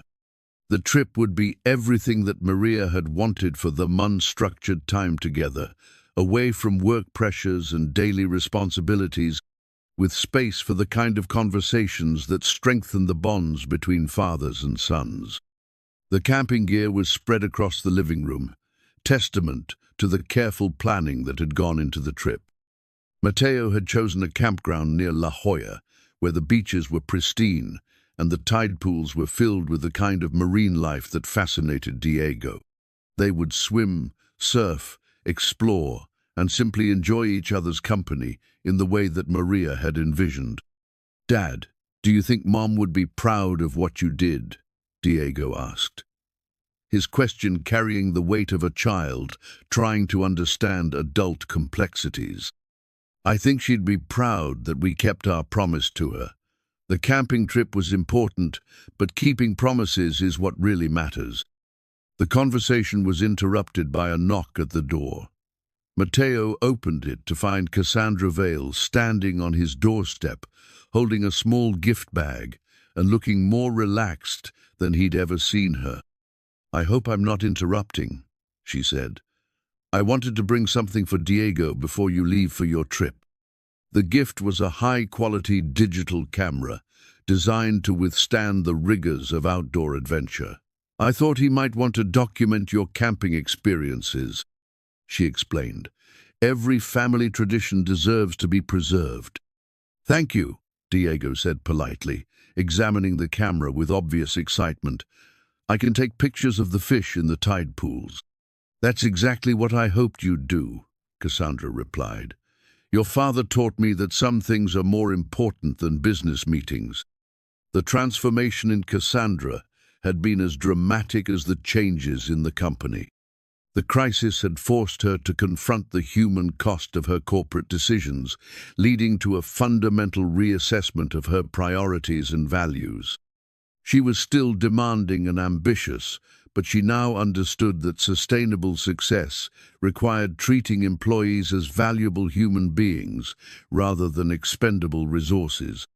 The trip would be everything that Maria had wanted for the unstructured time together, away from work pressures and daily responsibilities, with space for the kind of conversations that strengthen the bonds between fathers and sons. The camping gear was spread across the living room, testament to the careful planning that had gone into the trip. Matteo had chosen a campground near La Jolla, where the beaches were pristine and the tide pools were filled with the kind of marine life that fascinated Diego. They would swim, surf, explore, and simply enjoy each other's company in the way that Maria had envisioned. "Dad, do you think Mom would be proud of what you did?" Diego asked. His question carrying the weight of a child trying to understand adult complexities. "I think she'd be proud that we kept our promise to her. The camping trip was important, but keeping promises is what really matters." The conversation was interrupted by a knock at the door. Matteo opened it to find Cassandra Vale standing on his doorstep, holding a small gift bag and looking more relaxed than he'd ever seen her. "I hope I'm not interrupting," she said. "I wanted to bring something for Diego before you leave for your trip." The gift was a high-quality digital camera designed to withstand the rigors of outdoor adventure. "I thought he might want to document your camping experiences," she explained. "Every family tradition deserves to be preserved." "Thank you," Diego said politely, examining the camera with obvious excitement. "I can take pictures of the fish in the tide pools." "That's exactly what I hoped you'd do," Cassandra replied. "Your father taught me that some things are more important than business meetings." The transformation in Cassandra had been as dramatic as the changes in the company. The crisis had forced her to confront the human cost of her corporate decisions, leading to a fundamental reassessment of her priorities and values. She was still demanding and ambitious, but she now understood that sustainable success required treating employees as valuable human beings rather than expendable resources.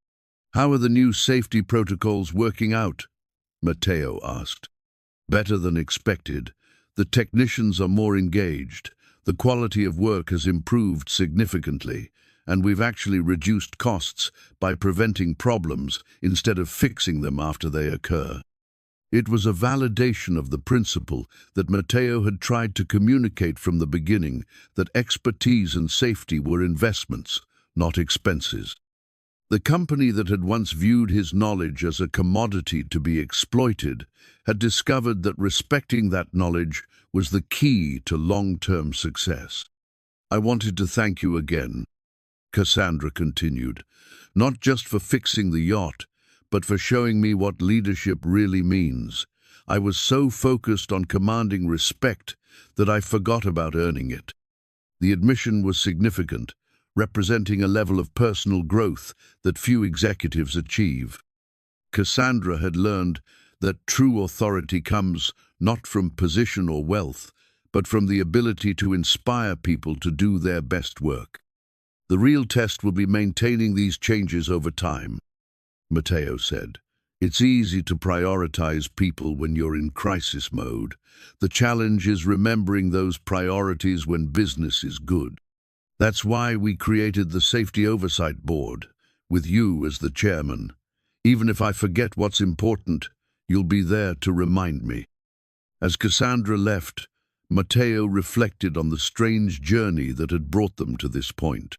"How are the new safety protocols working out?" Matteo asked. "Better than expected. The technicians are more engaged, the quality of work has improved significantly, and we've actually reduced costs by preventing problems instead of fixing them after they occur." It was a validation of the principle that Matteo had tried to communicate from the beginning, that expertise and safety were investments, not expenses. The company that had once viewed his knowledge as a commodity to be exploited had discovered that respecting that knowledge was the key to long-term success. "I wanted to thank you again," Cassandra continued, "not just for fixing the yacht, but for showing me what leadership really means. I was so focused on commanding respect that I forgot about earning it." The admission was significant, representing a level of personal growth that few executives achieve. Cassandra had learned that true authority comes not from position or wealth, but from the ability to inspire people to do their best work. "The real test will be maintaining these changes over time," Matteo said. "It's easy to prioritize people when you're in crisis mode. The challenge is remembering those priorities when business is good. That's why we created the Safety Oversight Board, with you as the chairman. Even if I forget what's important, You'll be there to remind me." As Cassandra left, Matteo reflected on the strange journey that had brought them to this point.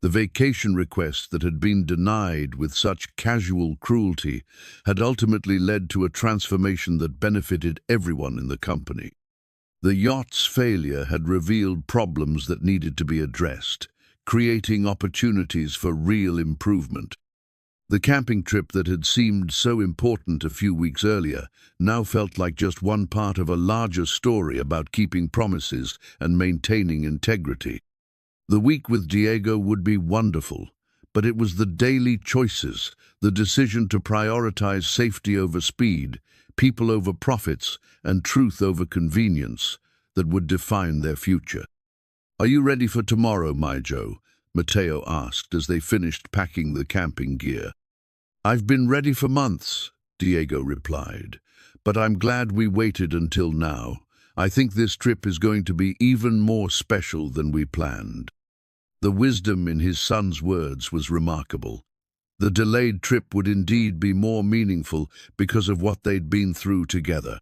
The vacation request that had been denied with such casual cruelty had ultimately led to a transformation that benefited everyone in the company. The yacht's failure had revealed problems that needed to be addressed, creating opportunities for real improvement. The camping trip that had seemed so important a few weeks earlier now felt like just one part of a larger story about keeping promises and maintaining integrity. The week with Diego would be wonderful, but it was the daily choices, the decision to prioritize safety over speed, people over profits, and truth over convenience that would define their future. "Are you ready for tomorrow, my Joe?" Matteo asked as they finished packing the camping gear. "I've been ready for months," Diego replied, "but I'm glad we waited until now. I think this trip is going to be even more special than we planned." The wisdom in his son's words was remarkable. The delayed trip would indeed be more meaningful because of what they'd been through together.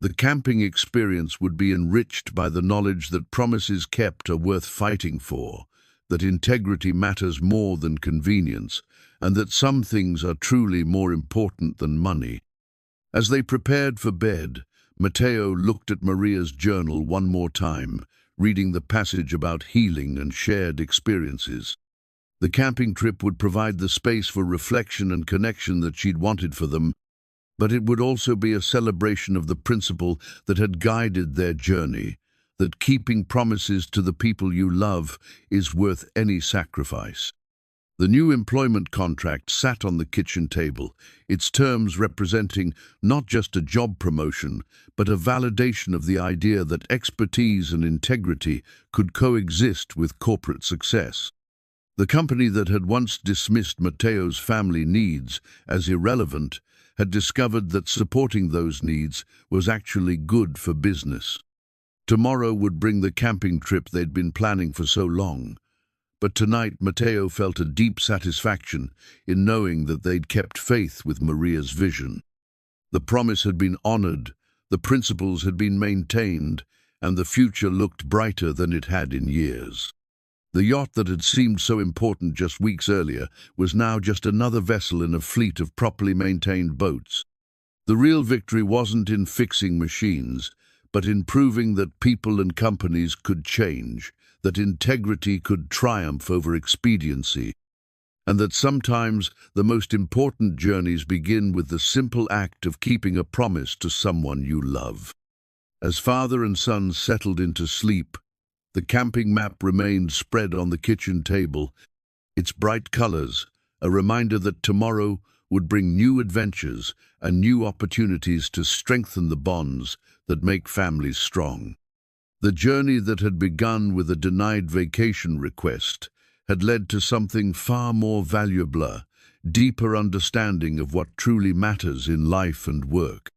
The camping experience would be enriched by the knowledge that promises kept are worth fighting for, that integrity matters more than convenience, and that some things are truly more important than money. As they prepared for bed, Matteo looked at Maria's journal one more time, reading the passage about healing and shared experiences. The camping trip would provide the space for reflection and connection that she'd wanted for them, but it would also be a celebration of the principle that had guided their journey, that keeping promises to the people you love is worth any sacrifice. The new employment contract sat on the kitchen table, its terms representing not just a job promotion, but a validation of the idea that expertise and integrity could coexist with corporate success. The company that had once dismissed Matteo's family needs as irrelevant had discovered that supporting those needs was actually good for business. Tomorrow would bring the camping trip they'd been planning for so long. But tonight Matteo felt a deep satisfaction in knowing that they'd kept faith with Maria's vision. The promise had been honored, the principles had been maintained, and the future looked brighter than it had in years. The yacht that had seemed so important just weeks earlier was now just another vessel in a fleet of properly maintained boats. The real victory wasn't in fixing machines, but in proving that people and companies could change, that integrity could triumph over expediency, and that sometimes the most important journeys begin with the simple act of keeping a promise to someone you love. As father and son settled into sleep, the camping map remained spread on the kitchen table, its bright colors, a reminder that tomorrow would bring new adventures and new opportunities to strengthen the bonds that make families strong. The journey that had begun with a denied vacation request had led to something far more valuable, deeper understanding of what truly matters in life and work.